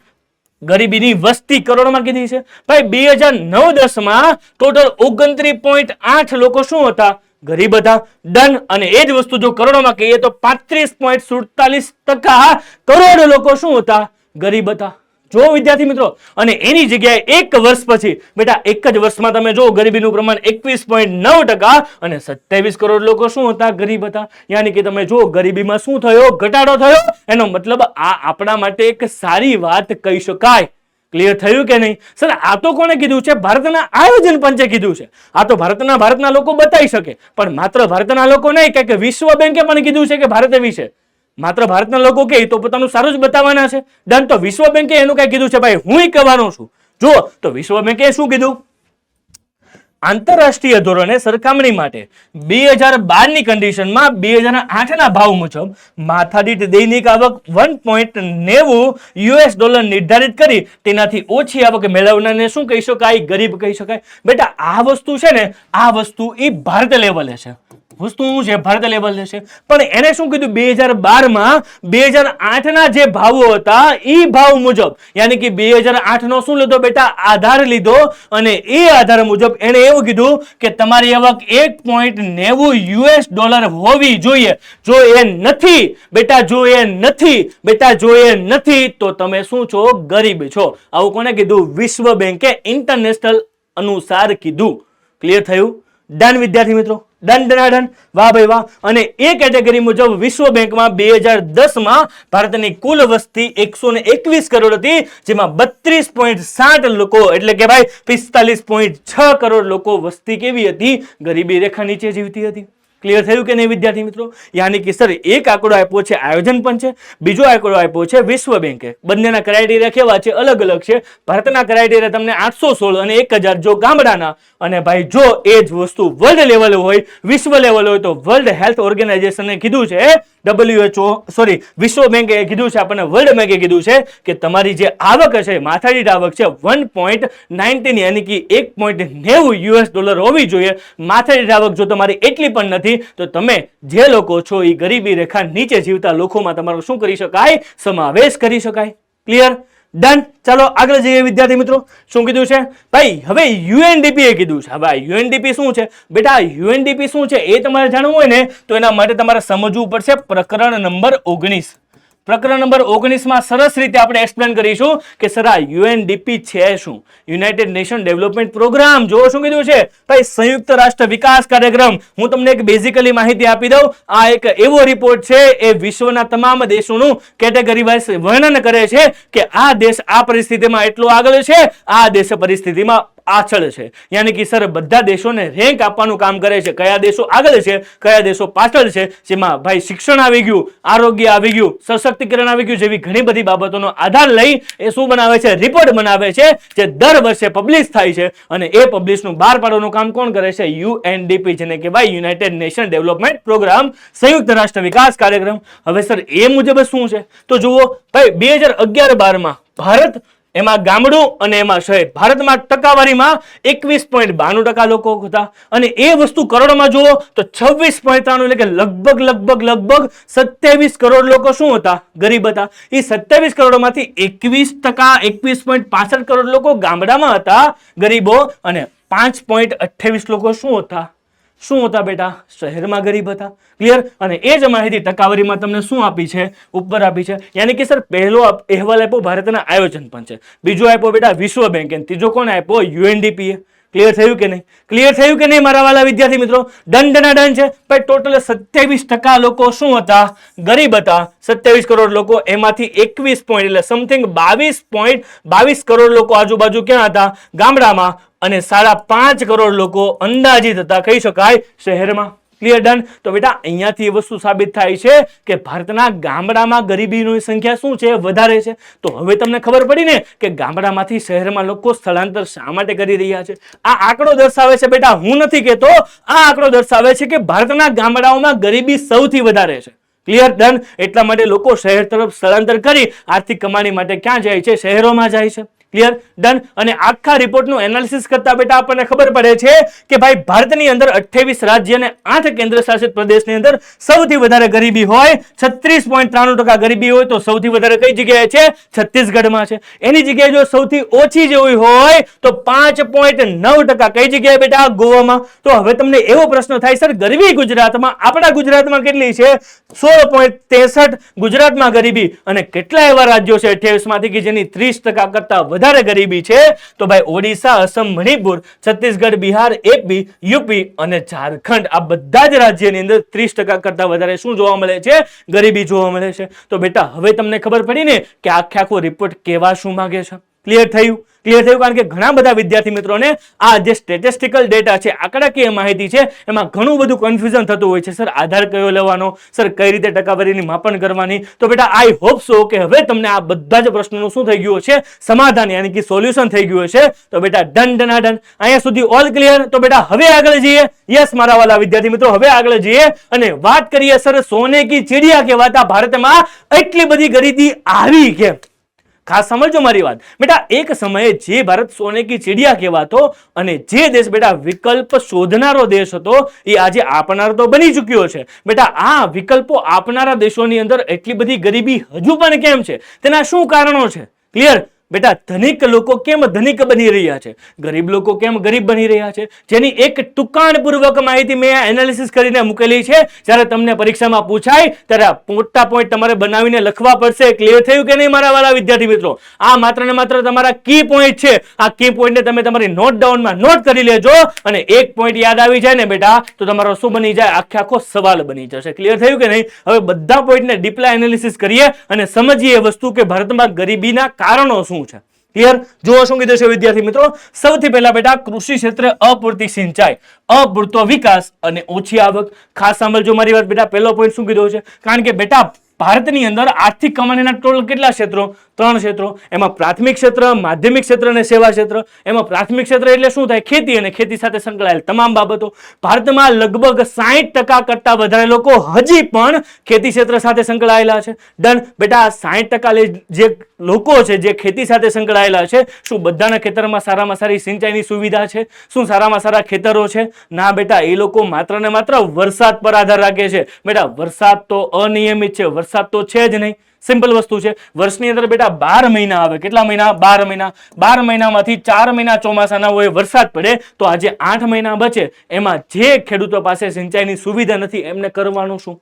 ગરીબીની વસ્તી કરોડમાં કીધી છે ભાઈ. 2009-10 માં ટોટલ 29.8 લોકો શું હતા? ગરીબ હતા. ડન. અને એ જ વસ્તુ જો કરોડોમાં કહીએ તો 35.47% કરોડ લોકો શું હતા? ગરીબ હતા. જો વિદ્યાર્થી મિત્રો, અને એની જગ્યાએ એક વર્ષ પછી બેટા એક જ વર્ષમાં તમે જો ગરીબીનું પ્રમાણ 21.9% અને 27 કરોડ લોકો શું હતા? ગરીબ હતા. યાની કે તમે જો ગરીબીમાં શું થયો? ઘટાડો થયો. એનો મતલબ આ આપણા માટે એક સારી વાત કહી શકાય. ક્લિયર થયું કે નહીં? સર આ તો કોને કીધું છે? ભારતના આયોજન પંચે કીધું છે. આ તો ભારતના લોકો બતાવી શકે, પણ માત્ર ભારતના લોકો નહીં, કે વિશ્વ બેંકે પણ કીધું છે કે ભારત વિશે માત્ર ભારતના લોકો કે તો પોતાનું સારું જ બતાવવાના છે. ડન. તો વિશ્વ બેંકે એનું કઈ કીધું છે ભાઈ, હું કહેવાનો છું. જો તો વિશ્વ બેંકે શું કીધું? આંતરરાષ્ટ્રીય ધોરણે સરખામણી માટે 2012 ની કન્ડિશનમાં 2008 ના ભાવ મુજબ માથાદીઠ દૈનિક આવક $1.90 નિર્ધારિત કરી તેનાથી ઓછી આવક મેળવનારને શું કહી શકાય? ગરીબ કહી શકાય. બેટા આ વસ્તુ છે ને, આ વસ્તુ એ ભારત લેવલે છે. વસ્તુ શું છે? ભારત લેવલ છે. પણ એને શું કીધું? 2012 માં 2008 ના જે ભાવો હતા એ ભાવ મુજબ, યાની કે 2008 નો શું લીધો બેટા? આધાર લીધો. અને એ આધાર મુજબ એને એવું કીધું કે તમારી આવક $1.90 હોવી જોઈએ. જો એ નથી બેટા, જો એ નથી તો તમે શું છો? ગરીબ છો. આવું કોને કીધું? વિશ્વ બેંકે ઇન્ટરનેશનલ અનુસાર કીધું. ક્લિયર થયું? ડન વિદ્યાર્થી મિત્રો? ડન. વાહ ભાઈ વાહ. અને એ કેટેગરી મુજબ વિશ્વ બેંકમાં 2010 માં ભારતની કુલ વસ્તી 121 કરોડ હતી, જેમાં 32.60 લોકો એટલે કે ભાઈ 45.6 કરોડ લોકો વસ્તી કેવી હતી? ગરીબી રેખા નીચે જીવતી હતી. ક્લિયર થયું કે નહીં વિદ્યાર્થી મિત્રો? યાની કે સર એક આંકડો આપ્યો છે આયોજન પંચે, બીજો આંકડો આપ્યો છે વિશ્વ બેંકે. બંનેના ક્રાઇટેરિયા કેવા છે? અલગ અલગ છે. ભારતના ક્રાઇટેરિયા તમને 816 અને 1000 જો ગામડાના, અને ભાઈ જો એ જ વસ્તુ વર્લ્ડ લેવલ હોય, વિશ્વ લેવલ હોય તો વર્લ્ડ હેલ્થ ઓર્ગેનાઇઝેશને કીધું છે, વિશ્વ બેંકે કીધું છે, આપણને વર્લ્ડ બેંકે કીધું છે કે તમારી જે આવક છે, માથાદીઠ આવક છે 1.19 યાની કે $1.90 હોવી જોઈએ. માથાદીઠ આવક જો તમારી એટલી પણ નથી તો તમે જે લોકો છો એ ગરીબી રેખા નીચે જીવતા લોકોમાં તમારો શું કરી શકાય? સમાવેશ કરી શકાય. ક્લિયર? ડન. ચાલો આગળ જઈએ વિદ્યાર્થી મિત્રો. શું કીધું છે ભાઈ? હવે યુએનડીપી એ કીધું છે. હવે યુએનડીપી શું છે બેટા? યુએનડીપી શું છે એ તમારે જાણવું હોય ને તો એના માટે તમારે સમજવું પડશે પ્રકરણ નંબર 19. પ્રકરણ નંબર 19 માં સરસ રીતે આપણે એક્સપ્લેન કરીશું કે સર આ યુએનડીપી છે શું? United Nation Development Programme. જો શું કીધું છે ભાઈ? સંયુક્ત રાષ્ટ્ર વિકાસ કાર્યક્રમ. હું તમને એક બેઝિકલી માહિતી આપી દઉં. આ એક એવો રિપોર્ટ છે, એ વિશ્વના તમામ દેશોનું કેટેગરી વાઇઝ વર્ણન કરે છે કે આ દેશ આ પરિસ્થિતિમાં એટલો આગળ છે, આ દેશ પરિસ્થિતિમાં પાછળ છે. યાની કે સર બધા દેશોને રેન્ક આપવાનું કામ કરે છે. કયા દેશો આગળ છે, કયા દેશો પાછળ છે, જેમાં ભાઈ શિક્ષણ આવી ગયું, આરોગ્ય આવી ગયું, સશક્તિકરણ આવી ગયું, જેવી ઘણી બધી બાબતોનો આધાર લઈ એ શું બનાવે છે? રિપોર્ટ બનાવે છે, જે દર વર્ષે પબ્લિશ થાય છે. અને એ પબ્લિશનું બહાર પાડવાનું કામ કોણ કરે છે? યુએનડીપી, જેને કહેવાય યુનાઇટેડ નેશન ડેવલપમેન્ટ પ્રોગ્રામ, સંયુક્ત રાષ્ટ્ર વિકાસ કાર્યક્રમ. હવે સર એ મુજબ શું છે તો જુઓ ભાઈ, 2011-12 માં ભારત, એમાં ગામડું અને એમાં શહેર, ભારતમાં ટકાવારીમાં 21.92% લોકો હતા. અને એ વસ્તુ કરોડમાં જુઓ તો 26.93 એટલે કે લગભગ 27 કરોડ લોકો શું હતા? ગરીબ હતા. એ 27 કરોડમાંથી 21% કરોડ લોકો ગામડામાં હતા ગરીબો, અને 5.28 લોકો શું હતા બેટા? શહેરમાં ગરીબ હતા. ક્લિયર? અને એ જ માહિતી ટકાવારીમાં તમને શું આપી છે? ઉપર આપી છે. યાની કે સર પહેલો અહેવાલ આપ્યો ભારતના આયોજન પંચે, બીજો આપ્યો બેટા વિશ્વ બેંકે, ત્રીજો કોને આપ્યો? યુએનડીપી. ક્લિયર થયું કે નહીં? ક્લિયર થયું કે નહીં મારા વાલા વિદ્યાર્થી મિત્રો? ડન છે ભાઈ. ટોટલ 27% લોકો શું હતા? ગરીબ હતા. 27 કરોડ લોકો, એમાંથી 21 પોઈન્ટ એટલે સમથિંગ 22 કરોડ લોકો આજુબાજુ ક્યાં હતા? ગામડામાં. અને 5.5 કરોડ લોકો અંદાજિત હતા, કહી શકાય, શહેરમાં. ક્લિયર? ડન. તો બેટા અહીંયાથી એ વસ્તુ સાબિત થાય છે કે ભારતના ગામડામાં ગરીબીની સંખ્યા શું છે? વધારે છે. તો હવે તમને ખબર પડી ને કે ગામડામાંથી શહેરમાં લોકો સ્થળાંતર શા માટે કરી રહ્યા છે. આ આંકડો દર્શાવે છે બેટા, હું નથી કહેતો, આ આંકડો દર્શાવે છે કે ભારતના ગામડાઓમાં ગરીબી સૌથી વધારે છે. ક્લિયર? ડન. એટલા માટે લોકો શહેર તરફ સ્થળાંતર કરી આર્થિક કમાણી માટે ક્યાં જાય છે? શહેરોમાં જાય છે. Clear, done. અને આખા રિપોર્ટનું એનાલિસિસ કરતા બેટા આપણને ખબર પડે છે કે ભાઈ ભારતની અંદર 28 રાજ્ય અને 8 કેન્દ્ર શાસિત પ્રદેશની અંદર સૌથી વધારે ગરીબી હોય, 36.93% ગરીબી હોય તો સૌથી વધારે કઈ જગ્યાએ છે? છત્તીસગઢમાં છે. એની જગ્યાએ જો સૌથી ઓછી જેવી હોય તો 5.9% કઈ જગ્યાએ બેટા? ગોવામાં. તો હવે તમને એવો પ્રશ્ન થાય સર ગરીબી ગુજરાતમાં, આપણા ગુજરાતમાં કેટલી છે? 16.63 ગુજરાતમાં ગરીબી. અને કેટલા એવા રાજ્યો છે 28 માંથી કે જેની 30% કરતા વધારે ગરીબી છે? તો ભાઈ ઓડિશા, અસમ, મણિપુર, છત્તીસગઢ, બિહાર, એપી, યુપી અને ઝારખંડ, આ બધા જ રાજ્યની અંદર 30% કરતા વધારે શું જોવા મળે છે? ગરીબી જોવા મળે છે. તો બેટા હવે તમને ખબર પડી ને કે આખો રિપોર્ટ કેવા શું માંગે છે. ક્લિયર થયું? ક્લિયર થયું? કારણ કે ઘણા બધા વિદ્યાર્થી મિત્રોને આ જે સ્ટેટિસ્ટિકલ ડેટા છે, આંકડાકીય માહિતી છે, એમાં ઘણું બધું કન્ફ્યુઝન થતું હોય છે. સર આધાર કયો લેવાનો, સર કઈ રીતે ટકાવારીની માપન કરવાની. તો બેટા આઈ હોપ સો કે હવે તમને આ બધા જ પ્રશ્નોનું શું થઈ ગયું છે? સમાધાન યાની કે સોલ્યુશન થઈ ગયું છે. તો બેટા ડન ડન ડન, અહીંયા સુધી ઓલ ક્લિયર. તો બેટા હવે આગળ જઈએ. યસ મારા વાલા વિદ્યાર્થી મિત્રો, હવે આગળ જઈએ અને વાત કરીએ સર સોને કી ચિડિયા કહેવાતા ભારતમાં એટલી બધી ગરીબી આવી કેમ? ખાસ સમજો મારી વાત બેટા. એક સમયે જે ભારત સોને કી ચિડિયા કહેવાતો અને જે દેશ બેટા વિકલ્પ શોધનારો દેશ હતો એ આજે આપનાર તો બની ચૂક્યો છે. બેટા આ વિકલ્પો આપનારા દેશોની અંદર એટલી બધી ગરીબી હજુ પણ કેમ છે? તેના શું કારણો છે? ક્લિયર બેટા? ધનિક લોકો કેમ ધનિક બની રહ્યા છે, ગરીબ લોકો કેમ ગરીબ બની રહ્યા છે, જેની એક ટૂંકાણપૂર્વક માહિતી મેં એનાલિસિસ કરીને મૂકેલી છે. જ્યારે તમને પરીક્ષામાં પૂછાય ત્યારે મોટા પોઈન્ટ તમારે બનાવીને લખવા પડશે. ક્લિયર થયું કે નહીં મારા વાલા વિદ્યાર્થી મિત્રો? આ માત્ર ને માત્ર તમારા કી પોઈન્ટ છે. આ કી પોઈન્ટને તમે તમારી નોટ ડાઉનમાં નોટ કરી લેજો અને એક પોઈન્ટ યાદ આવી જાય ને બેટા તો તમારો શું બની જાય? આખો સવાલ બની જશે. ક્લિયર થયું કે નહીં? હવે બધા પોઈન્ટને ડીપલા એનાલિસિસ કરીએ અને સમજીએ વસ્તુ કે ભારતમાં ગરીબીના કારણો શું છે. ક્લિયર? જુઓ શું કીધું છે વિદ્યાર્થી મિત્રો. સૌથી પહેલા બેટા કૃષિ ક્ષેત્રે અપૂરતી સિંચાઈ, અપૂરતો વિકાસ અને ઓછી આવક. ખાસ સાંભળજો મારી વાત બેટા. પહેલો પોઈન્ટ શું કીધો છે? કારણ કે બેટા ભારતની અંદર આર્થિક કમાણીના ટોટલ કેટલા ક્ષેત્રો? 3 ક્ષેત્રો. એમાં પ્રાથમિક ક્ષેત્ર, માધ્યમિક ક્ષેત્ર અને સેવા ક્ષેત્ર. એમાં પ્રાથમિક ક્ષેત્ર એટલે શું થાય? ખેતી અને ખેતી સાથે સંકળાયેલ તમામ બાબતો. ભારતમાં લગભગ 60% કરતા વધારે લોકો હજી પણ ખેતી ક્ષેત્ર સાથે સંકળાયેલા છે. ડન બેટા. 60% જે લોકો છે જે ખેતી સાથે સંકળાયેલા છે, શું બધાના ખેતરમાં સારામાં સારી સિંચાઈની સુવિધા છે? શું સારામાં સારા ખેતરો છે? ના બેટા. એ લોકો માત્ર ને માત્ર વરસાદ પર આધાર રાખે છે. બેટા વરસાદ તો અનિયમિત છે, વરસાદ તો છે જ નહીં. સિમ્પલ વસ્તુ છે. વર્ષની અંદર બેટા 12 મહિના આવે. કેટલા મહિના? 12 મહિના. 12 મહિનામાંથી 4 મહિના ચોમાસાના હોય, વરસાદ પડે, તો આજે 8 મહિના બચે. એમાં જે ખેડૂતો પાસે સિંચાઈની સુવિધા નથી એમને કરવાનું શું?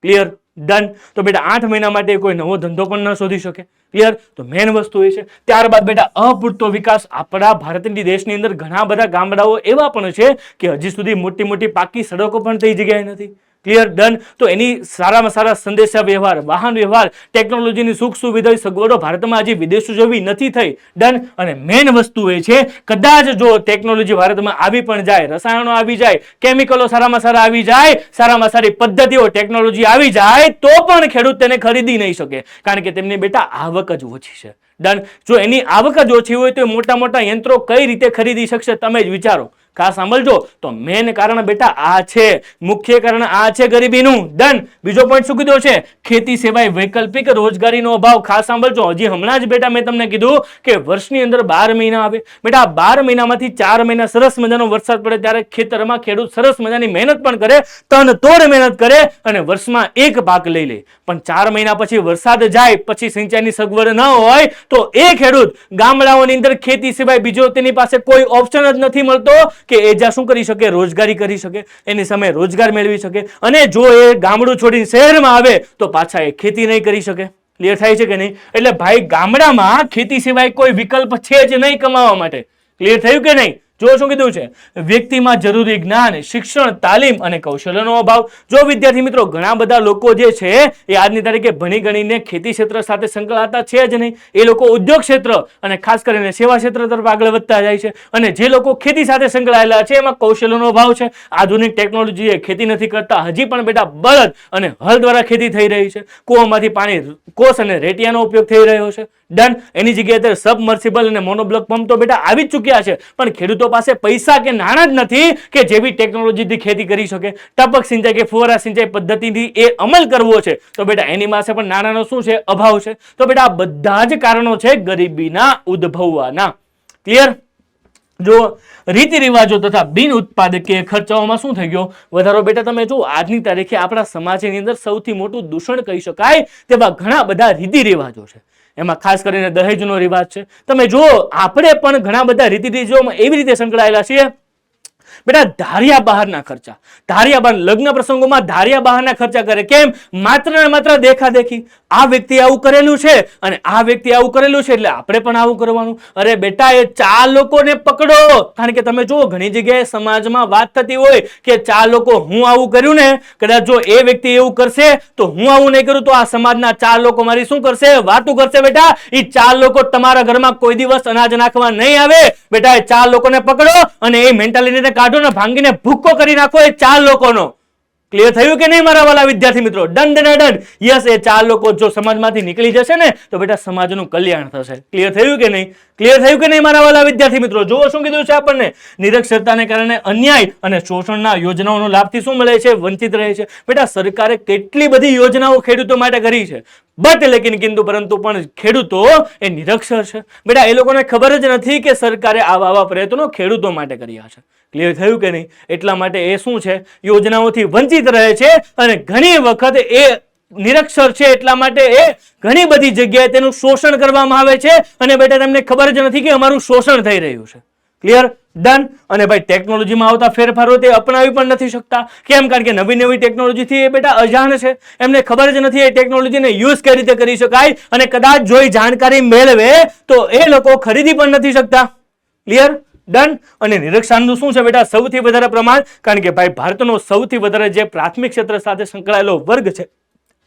ક્લિયર? ડન. તો બેટા 8 મહિના માટે કોઈ નવો ધંધો પણ ન શોધી શકે. ક્લિયર? તો મેન વસ્તુ એ છે. ત્યારબાદ બેટા અપૂરતો વિકાસ. આપણા ભારતની દેશની અંદર ઘણા બધા ગામડાઓ એવા પણ છે કે હજી સુધી મોટી મોટી પાકી સડકો પણ થઈ જગ્યાએ નથી. ક્લિયર? ડન. તો એની સારામાં સારા સંદેશા વ્યવહાર, વાહન વ્યવહાર, ટેકનોલોજીની સુખ સુવિધા, સગવડો ભારતમાં હજી વિદેશો જેવી નથી થઈ. ડન. અને મેન વસ્તુ એ છે કદાચ જો ટેકનોલોજી ભારતમાં આવી પણ જાય, રસાયણો આવી જાય, કેમિકલો સારામાં સારા આવી જાય, સારામાં સારી પદ્ધતિઓ, ટેકનોલોજી આવી જાય તો પણ ખેડૂત તેને ખરીદી નહીં શકે. કારણ કે તેમની બેટા આવક જ ઓછી છે. ડન. જો એની આવક જ ઓછી હોય તો મોટા મોટા યંત્રો કઈ રીતે ખરીદી શકશે? તમે જ વિચારો. ખાસ સાંભળજો. તો મેન કારણ બેટા આ છે, મુખ્ય કારણ આ છે ગરીબીનું. ડન. બીજો પોઈન્ટ શું કીધો છે? ખેતી સિવાય વૈકલ્પિક રોજગારીનો અભાવ. ખાસ સાંભળજો. હજી હમણાં જ બેટા મેં તમને કીધું કે વર્ષની અંદર 12 મહિના આવે. બેટા 12 મહિનામાંથી 4 મહિના સરસ મજાનો વરસાદ પડે ત્યારે ખેતરમાં ખેડૂત સરસ મજાની મહેનત પણ કરે, તન તોડ મહેનત કરે અને વર્ષમાં એક પાક લઈ લે. પણ 4 મહિના પછી વરસાદ જાય, પછી સિંચાઈની સગવડ ન હોય તો એ ખેડૂત ગામડાઓની અંદર ખેતી સિવાય બીજો તેની પાસે કોઈ ઓપ્શન જ નથી મળતો કે એ જ્યાં શું કરી શકે? રોજગારી કરી શકે, એની સામે રોજગાર મેળવી શકે. અને જો એ ગામડું છોડીને શહેરમાં આવે તો પાછા એ ખેતી નહીં કરી શકે. ક્લિયર થાય છે કે નહીં? એટલે ભાઈ ગામડામાં ખેતી સિવાય કોઈ વિકલ્પ છે જ નહીં કમાવા માટે. ક્લિયર થયું કે નહીં? જો શું કીધું છે? વ્યક્તિમાં જરૂરી જ્ઞાન, શિક્ષણ, તાલીમ અને કૌશલ્યનો અભાવ. જો વિદ્યાર્થી મિત્રો ઘણા બધા લોકો જે છે એ આજની તારીખે ભણી ગણીને ખેતી ક્ષેત્ર સાથે સંકળાતા છે જ નહીં. એ લોકો ઉદ્યોગ ક્ષેત્ર અને ખાસ કરીને સેવા ક્ષેત્ર તરફ આગળ વધતા જાય છે. અને જે લોકો ખેતી સાથે સંકળાયેલા છે એમાં કૌશલ્યનો અભાવ છે. આધુનિક ટેકનોલોજી ખેતી નથી કરતા. હજી પણ બેટા બળદ અને હળ દ્વારા ખેતી થઈ રહી છે. કૂવામાંથી પાણી, કોસ અને રેટિયાનો ઉપયોગ થઈ રહ્યો છે. ડન. એની જગ્યાએ અત્યારે સબમર્સિબલ અને મોનોબ્લોક પંપ તો બેટા આવી જ ચૂક્યા છે, પણ ખેડૂતો પાસે પૈસા કે નાણાં જ નથી કે જેવી ટેકનોલોજીથી ખેતી કરી શકે. ટપક સિંચાઈ કે ફુવારા સિંચાઈ પદ્ધતિથી એ અમલ કરવો છે તો બેટા એની પાસે પણ નાણાંનો શું છે? અભાવ છે. તો બેટા આ બધા જ કારણો છે ગરીબીના ઉદ્ભવવાના. ક્લિયર? જો રીતિ રિવાજો તથા બિન ઉત્પાદકીય ખર્ચાઓમાં શું થઈ ગયો? વધારો. બેટા તમે જો આજની તારીખે આપણા સમાજની અંદર સૌથી મોટું દૂષણ કહી શકાય તેવા ઘણા બધા રીતિ રિવાજો છે. એમાં ખાસ કરીને દહેજનો રિવાજ છે. તમે જો આપણે પણ ઘણા બધા રીતિ રિવાજોમાં એવી રીતે સંકળાયેલા છીએ બેટા, ધાર્યા બહારના ખર્ચા, ધાર્યા બહાર લગ્ન પ્રસંગોમાં ધાર્યા બહારના ખર્ચા કરે. કેમ? માત્ર ને માત્ર દેખાદેખી. આ વ્યક્તિ આવું કરેલું છે અને આ વ્યક્તિ આવું કરેલું છે એટલે આપણે પણ આવું કરવાનું. અરે બેટા એ 4 લોકોને પકડો. કારણ કે તમે જુઓ ઘણી જગ્યાએ સમાજમાં વાત થતી હોય કે 4 લોકો હું આવું કર્યું ને, કદાચ જો એ વ્યક્તિ એવું કરશે તો હું આવું નહીં કરું તો આ સમાજના 4 લોકો મારી શું કરશે? વાતું કરશે. બેટા એ 4 લોકો તમારા ઘરમાં કોઈ દિવસ અનાજ નાખવા નહીં આવે. બેટા એ 4 લોકોને પકડો અને એ મેન્ટાલિટીને કાઢો ને ભાંગીને ભૂક્કો કરી નાખો એ 4 લોકોનો. ક્લિયર થયું કે નહીં મારા વાલા વિદ્યાર્થી મિત્રો? Done done done. યસ, એ 4 લોકો જો સમાજમાંથી નીકળી જશે ને તો બેટા સમાજનું કલ્યાણ થશે. ક્લિયર થયું કે નહીં? ક્લિયર થયું કે નહીં મારા વાલા વિદ્યાર્થી મિત્રો? જુઓ શું કીધું છે આપણને, નિરક્ષરતાને કારણે અન્યાય અને શોષણના યોજનાઓનો લાભથી શું મળે છે? વંચિત રહે છે. બેટા સરકારે કેટલી બધી યોજનાઓ ખેડૂતો માટે કરી છે, બટ લેકિન કિંતુ પરંતુ પણ ખેડૂતો એ નિરક્ષર છે. બેટા એ લોકોને ખબર જ નથી કે સરકારે આવા પ્રયત્નો ખેડૂતો માટે કર્યા છે. ક્લિયર થયું કે નહીં? એટલા માટે એ શું છે? યોજનાઓથી વંચિત રહે છે અને ઘણી વખત એ નિરક્ષર છે એટલા માટે એ ઘણી બધી જગ્યાએ તેનું શોષણ કરવામાં આવે છે અને બેટા તમને ખબર જ નથી કે અમારું શોષણ થઈ રહ્યું છે. ક્લિયર? ડન. અને ભાઈ ટેકનોલોજીમાં આવતા ફેરફારો તે અપનાવી પણ નથી શકતા. કેમ? કારણ કે નવી નવી ટેકનોલોજીથી એ બેટા અજાણ છે. એમને ખબર જ નથી એ ટેકનોલોજીને યુઝ કઈ રીતે કરી શકાય અને કદાચ જો એ જાણકારી મેળવે તો એ લોકો ખરીદી પણ નથી શકતા. ક્લિયર? ડન. અને નિરક્ષરતાનું શું છે બેટા? સૌથી વધારે પ્રમાણ. કારણ કે ભાઈ ભારતનો સૌથી વધારે જે પ્રાથમિક ક્ષેત્ર સાથે સંકળાયેલો વર્ગ છે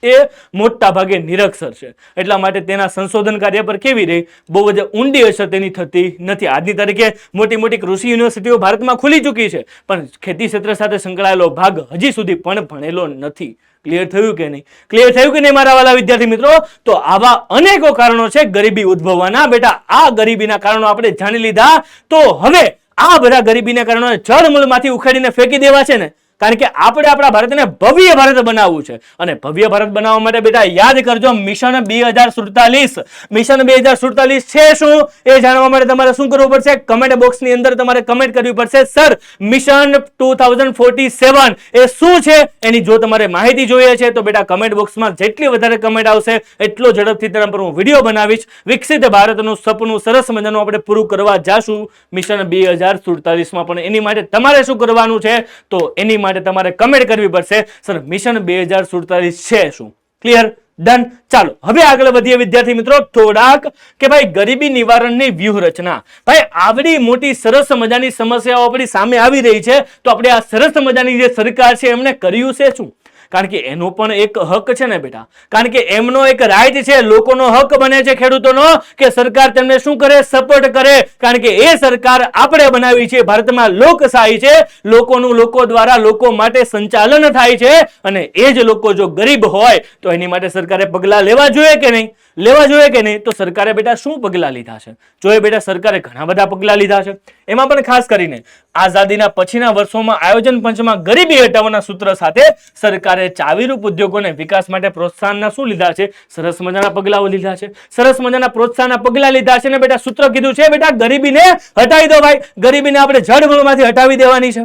એ મોટા ભાગે નિરક્ષર છે. એટલા માટે તેના સંશોધન કાર્ય પર કેવી રહી? બહુ જ ઊંડી અસર તેની થતી નથી. આજની તારીખે મોટી મોટી કૃષિ યુનિવર્સિટીઓ ભારતમાં ખુલી ચૂકી છે, પણ ખેતી ક્ષેત્ર સાથે સંકળાયેલો ભાગ હજી સુધી પણ ભણેલો નથી. ક્લિયર થયું કે નહીં? ક્લિયર થયું કે નહીં મારા વાલા વિદ્યાર્થી મિત્રો? તો આવા અનેકો કારણો છે ગરીબી ઉદ્ભવવાના. બેટા આ ગરીબીના કારણો આપણે જાણી લીધા, તો હવે આ બધા ગરીબીના કારણો જળમૂળમાંથી ઉખેડીને ફેંકી દેવા છે ને. કારણ કે આપણે આપણા ભારતને ભવ્ય ભારત બનાવવું છે અને ભવ્ય ભારત બનાવવા માટે બેટા યાદ કરજો મિશન 2047. મિશન 2047 છે શું એ જાણવા માટે તમારે શું કરવું પડશે? કમેન્ટ બોક્સની અંદર તમારે કમેન્ટ કરવી પડશે સર મિશન 2047 એ શું છે. એની જો તમારે માહિતી જોઈએ છે તો બેટા કમેન્ટ બોક્સમાં જેટલી વધારે કમેન્ટ આવશે એટલો ઝડપથી તેના પર હું વિડીયો બનાવીશ. વિકસિત ભારતનું સપનું સરસ મજાનું આપણે પૂરું કરવા જાશું મિશન 2047માં. પણ એની માટે તમારે શું કરવાનું છે? તો એની માટે તમારે કમેન્ટ કરવી પડશે સર મિશન 2047 છે શું. ક્લિયર? ડન. ચાલો હવે આગળ વધીએ વિદ્યાર્થી મિત્રો થોડાક કે ભાઈ ગરીબી નિવારણની વ્યૂહરચના. ભાઈ આવડી મોટી સરસ મજાની સમસ્યાઓ આપણી સામે આવી રહી છે તો આપણે આ સરસ મજાની જે સરકાર છે એમને કર્યું છે શું? કારણ કે એનો પણ એક હક છે ને બેટા. કારણ કે એમનો એક રાઈટ છે, લોકોનો હક બને છે ખેડૂતોનો કે સરકાર તેમને શું કરે? સપોર્ટ કરે. કારણ કે એ સરકાર આપણે બનાવી છે. ભારતમાં લોકશાહી છે, લોકોનું લોકો દ્વારા લોકો માટે સંચાલન થાય છે અને એ જ લોકો જો ગરીબ હોય તો એની માટે સરકારે પગલાં લેવા જોઈએ કે નહીં? લેવા જોઈએ કે નહીં? તો સરકારે બેટા શું પગલાં લીધા છે? જોઈએ બેટા સરકારે ઘણા બધા પગલાં લીધા છે. એમાં પણ ખાસ કરીને આઝાદીના પછીના વર્ષોમાં આયોજન પંચમાં ગરીબી હટાવવાના સૂત્ર સાથે સરકારે ચાવીરૂપ ઉદ્યોગોને વિકાસ માટે પ્રોત્સાહનના શું લીધા છે? સરસ મજાના પગલાઓ લીધા છે. સરસ મજાના પ્રોત્સાહનના પગલાં લીધા છે ને બેટા સૂત્ર કીધું છે બેટા ગરીબીને હટાવી દો. ભાઈ ગરીબીને આપણે જડમૂળમાંથી હટાવી દેવાની છે.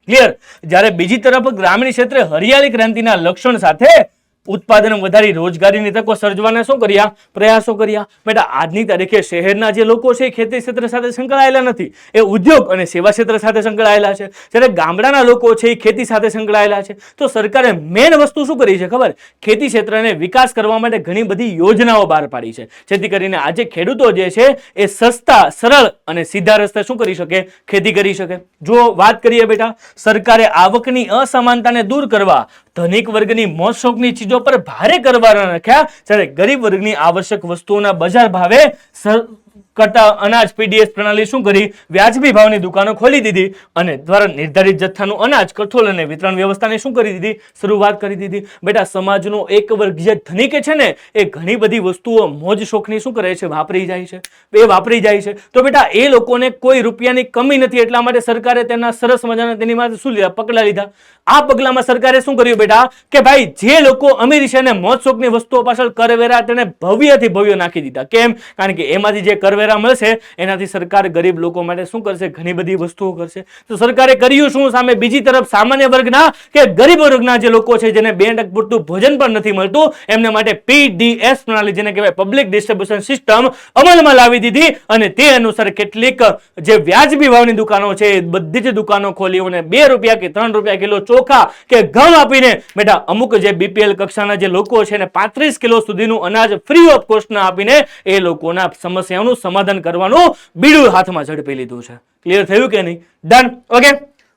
ક્લિયર? જ્યારે બીજી તરફ ગ્રામીણ ક્ષેત્રે હરિયાળી ક્રાંતિના લક્ષણ સાથે ઉત્પાદન વધારી રોજગારીની તકો સર્જવાના શું કર્યા? પ્રયાસો કર્યા. બેટા આજની તારીખે શહેરના જે લોકો છે ખેતી ક્ષેત્ર સાથે સંકળાયેલા નથી, એ ઉદ્યોગ અને સેવા ક્ષેત્ર સાથે સંકળાયેલા છે. જ્યારે ગામડાના લોકો છે એ ખેતી સાથે સંકળાયેલા છે. તો સરકારે મેઇન વસ્તુ શું કરી છે ખબર? ખેતી ક્ષેત્રને વિકાસ કરવા માટે ઘણી બધી યોજનાઓ બહાર પાડી છે, જેથી કરીને આજે ખેડૂતો જે છે એ સસ્તા, સરળ અને સીધા રસ્તે શું કરી શકે? ખેતી કરી શકે. જો વાત કરીએ બેટા સરકારે આવકની અસમાનતાને દૂર કરવા ધનિક વર્ગની મોજ શોખની ચીજો પર ભારે કરવાના રાખ્યા, જ્યારે ગરીબ વર્ગની આવશ્યક વસ્તુઓના બજાર ભાવે કરતા અનાજ પીડીએસ પ્રણાલી શું કરી? વ્યાજબી ભાવની દુકાનો ખોલી દીધી અને દ્વારા નિર્ધારિત જથ્થાનું અનાજ કઠોળ અને વિતરણ વ્યવસ્થાની શું કરી દીધી? શરૂઆત કરી દીધી. બેટા સમાજનો એક વર્ગ જે ધનિક છે ને એ ઘણી બધી વસ્તુઓ મોજ શોખની શું કરે છે? વાપરી જાય છે. એ વાપરી જાય છે. તો બેટા એ લોકોને કોઈ રૂપિયાની કમી નથી, એટલા માટે સરકારે તેના સરસ મજાના તેની માટે શું લીધા? પગલા લીધા. આ પગલામાં સરકારે શું કર્યું બેટા? કે ભાઈ જે લોકો અમીર છે ને મોજ શોખની વસ્તુઓ પાછળ કરવેરા તેને ભવ્યથી ભવ્ય નાખી દીધા. કેમ? કારણ કે એમાંથી જે કરવેરા મળશે એનાથી સરકાર ગરીબ લોકો માટે શું કરશે? ઘણી બધી વસ્તુઓ કરશે. તો સરકારે કર્યું શું સામે? બીજી તરફ સામાન્ય વર્ગના કે ગરીબ વર્ગના જે લોકો છે જેને 2 ટક પૂરતું ભોજન પણ નથી મળતું એમને માટે પીડીએસ પ્રણાલી જેને કહેવાય પબ્લિક ડિસ્ટ્રીબ્યુશન સિસ્ટમ અમલમાં લાવી દીધી અને તે અનુસાર કેટલીક જે વ્યાજબી ભાવની દુકાનો છે બધી જ દુકાનો ખોલી અને 2 રૂપિયા કે 3 રૂપિયા કિલો ચોખા કે ઘઉં આપીને બેટા અમુક જે બીપીએલ કક્ષાના જે લોકો છે ને 35 કિલો સુધીનું અનાજ ફ્રી ઓફ કોસ્ટ ના આપીને એ લોકોના સમસ્યાઓનું સમાધાન કરવાનું બીડું હાથમાં ઝડપી લીધું છે. ક્લિયર થયું કે નહીં? ડન. ઓકે.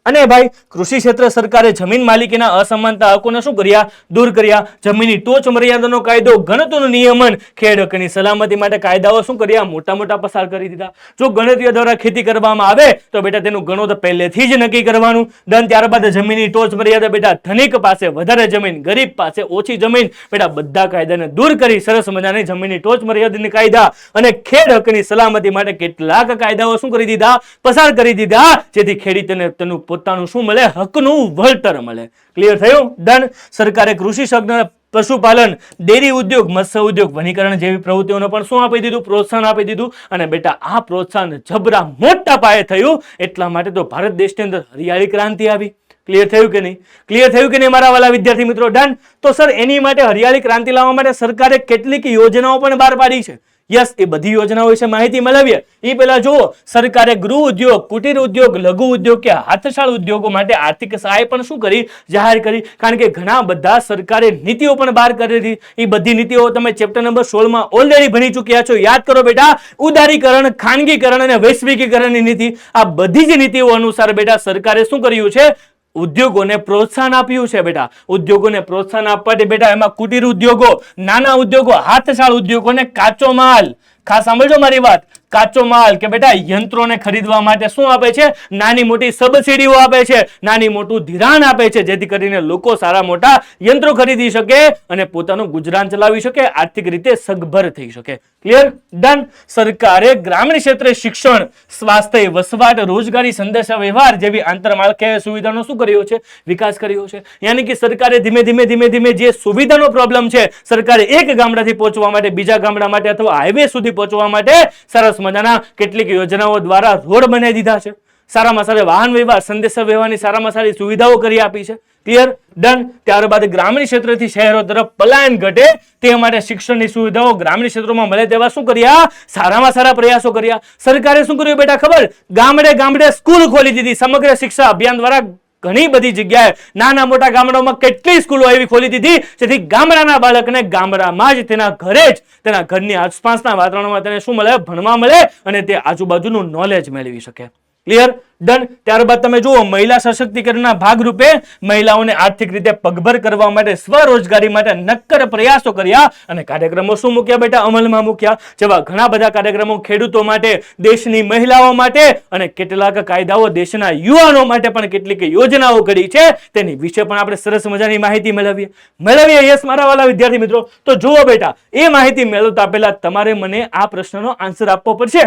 અને ભાઈ કૃષિ ક્ષેત્ર સરકારે જમીન માલિકીના અસમાનતા હકોને શું કર્યા? દૂર કર્યા. જમીનની ટોચ મર્યાદાનો કાયદો, ગણતરીનું નિયમન, ખેડ હકની સલામતી માટે કાયદાઓ શું કર્યા? મોટા મોટા પસાર કરી દીધા. જો ગણતરીઓ દ્વારા ખેતી કરવામાં આવે તો બેટા તેનું ગણોત પહેલેથી જ નક્કી કરવાનું. ડન. ત્યારબાદ જમીનની ટોચ મર્યાદા બેટા ધનિક પાસે વધારે જમીન, ગરીબ પાસે ઓછી જમીન, બેટા બધા કાયદાને દૂર કરી સરસ મજાની જમીનની ટોચ મર્યાદાની કાયદા અને ખેડ હકની સલામતી માટે કેટલાક કાયદાઓ શું કરી દીધા? પસાર કરી દીધા, જેથી ખેડૂતોને તેનું પોતાનું શું મળે? હકનું વળતર મળે. ક્લિયર થયું? ડન. સરકારે કૃષિ ક્ષેત્ર, પશુપાલન, ડેરી ઉદ્યોગ, મત્સ્ય ઉદ્યોગ, વનીકરણ જેવી પ્રવૃત્તિઓને પણ શું આપી દીધું? પ્રોત્સાહન આપી દીધું. અને બેટા આ પ્રોત્સાહન જબરા મોટા પાયે થયું એટલા માટે તો ભારત દેશની અંદર હરિયાળી ક્રાંતિ આવી. ક્લિયર થયું કે નહીં? ક્લિયર થયું કે નહીં મારા વાલા વિદ્યાર્થી મિત્રો? ડન. તો સર એની માટે હરિયાળી ક્રાંતિ લાવવા માટે સરકારે કેટલીક યોજનાઓ પણ બહાર પાડી છે. યસ, એ બધી યોજનાઓ વિશે માહિતી મેળવીએ એ પહેલા જુઓ, સરકારે ગૃહ ઉદ્યોગ, કુટીર ઉદ્યોગ, લઘુ ઉદ્યોગ કે હાથશાળ ઉદ્યોગો માટે આર્થિક સહાય પણ શું કરી? જાહેર કરી. કારણ કે ઘણા બધા સરકારે નીતિઓ પણ બહાર કરેલી. એ બધી નીતિઓ તમે ચેપ્ટર નંબર 16 માં ઓલરેડી ભણી ચૂક્યા છો. યાદ કરો બેટા, ઉદારીકરણ, ખાનગીકરણ અને વૈશ્વિકીકરણની નીતિ, આ બધી જ નીતિઓ અનુસાર બેટા સરકારે શું કર્યું છે? ઉદ્યોગોને પ્રોત્સાહન આપ્યું છે. બેટા ઉદ્યોગોને પ્રોત્સાહન આપવાથી બેટા એમાં કુટીર ઉદ્યોગો, નાના ઉદ્યોગો, હાથશાળ ઉદ્યોગોને કાચો માલ, ખાસ સાંભળજો મારી વાત, કાચો માલ કે બેટા યંત્રોને ખરીદવા માટે શું આપે છે? નાની મોટી સબસિડીઓ આપે છે, નાની મોટું ધિરાણ આપે છે, જેથી કરીને લોકો સારા મોટા યંત્રો ખરીદી શકે અને પોતાનું ગુજરાન ચલાવી શકે, આર્થિક રીતે સગભર થઈ શકે. ક્લિયર? ડન. સરકારે ગ્રામીણ ક્ષેત્રે શિક્ષણ, સ્વાસ્થ્ય, વસવાટ, રોજગારી, સંદેશા વ્યવહાર જેવી આંતરમાળખાકીય સુવિધાનો શું કર્યો છે? વિકાસ કર્યો છે. યાની કે સરકારે ધીમે ધીમે જે સુવિધાનો પ્રોબ્લેમ છે સરકારે એક ગામડાથી પહોંચવા માટે બીજા ગામડા માટે અથવા હાઈવે સુધી પહોંચવા માટે સરસ મજાના કેટલીક યોજનાઓ દ્વારા રોડ બનાવી દીધા છે. સારામાં સારા વાહન વ્યવહાર, સંદેશા વ્યવહારની સારામાં સારી સુવિધાઓ કરી આપી છે. ક્લિયર? ડન. ત્યારબાદ ગ્રામીણ ક્ષેત્રથી શહેરો તરફ પલાયન ઘટે તે માટે શિક્ષણની સુવિધાઓ ગ્રામીણ ક્ષેત્રોમાં મળે તેવા શું કર્યા? સારામાં સારા પ્રયાસો કર્યા. સરકારે શું કર્યું બેટા ખબર? ગામડે ગામડે સ્કૂલ ખોલી દીધી. સમગ્ર શિક્ષા અભિયાન દ્વારા ઘણી બધી જગ્યાએ નાના મોટા ગામડાઓમાં કેટલી સ્કૂલો એવી ખોલી દીધી જેથી ગામડાના બાળકને ગામડામાં જ તેના ઘરે જ તેના ઘરની આસપાસના વાતાવરણમાં તેને શું મળે? ભણવા મળે અને તે આજુબાજુનું નોલેજ મેળવી શકે. ક્લિયર? ડન. ત્યારબાદ તમે જુઓ, મહિલા સશક્તિકરણના ભાગરૂપે મહિલાઓને આર્થિક રીતે પગભર કરવા માટે સ્વરોજગારી માટે નક્કર પ્રયાસો કર્યા અને કાર્યક્રમો શું મૂક્યા બેટા? અમલમાં મૂક્યા. જેવા ઘણા બધા કાર્યક્રમો ખેડૂતો માટે, દેશની મહિલાઓ માટે અને કેટલાક કાયદાઓ દેશના યુવાનો માટે પણ કેટલીક યોજનાઓ કરી છે. તેની વિશે પણ આપણે સરસ મજાની માહિતી મેળવીએ. યસ મારા વાલા વિદ્યાર્થી મિત્રો. તો જુઓ બેટા, એ માહિતી મેળવતા પહેલા તમારે મને આ પ્રશ્નનો આન્સર આપવો પડશે.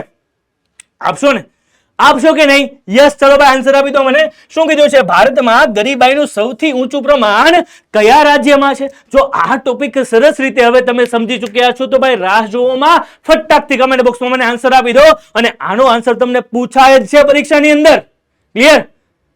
આપશો ને? આપશો કે નહીં? યસ. ચલો ભાઈ આન્સર આપી દો મને. શું કીધું છે? ભારતમાં ગરીબાઈનું સૌથી ઊંચું પ્રમાણ કયા રાજ્યમાં છે? જો આ ટોપિક સરસ રીતે હવે તમે સમજી ચૂક્યા છો તો ભાઈ રાહ જોવામાં ફટાકથી કમેન્ટ બોક્સમાં મને આન્સર આપી દો અને આનો આન્સર તમને પૂછાય જ છે પરીક્ષાની અંદર. ક્લિયર?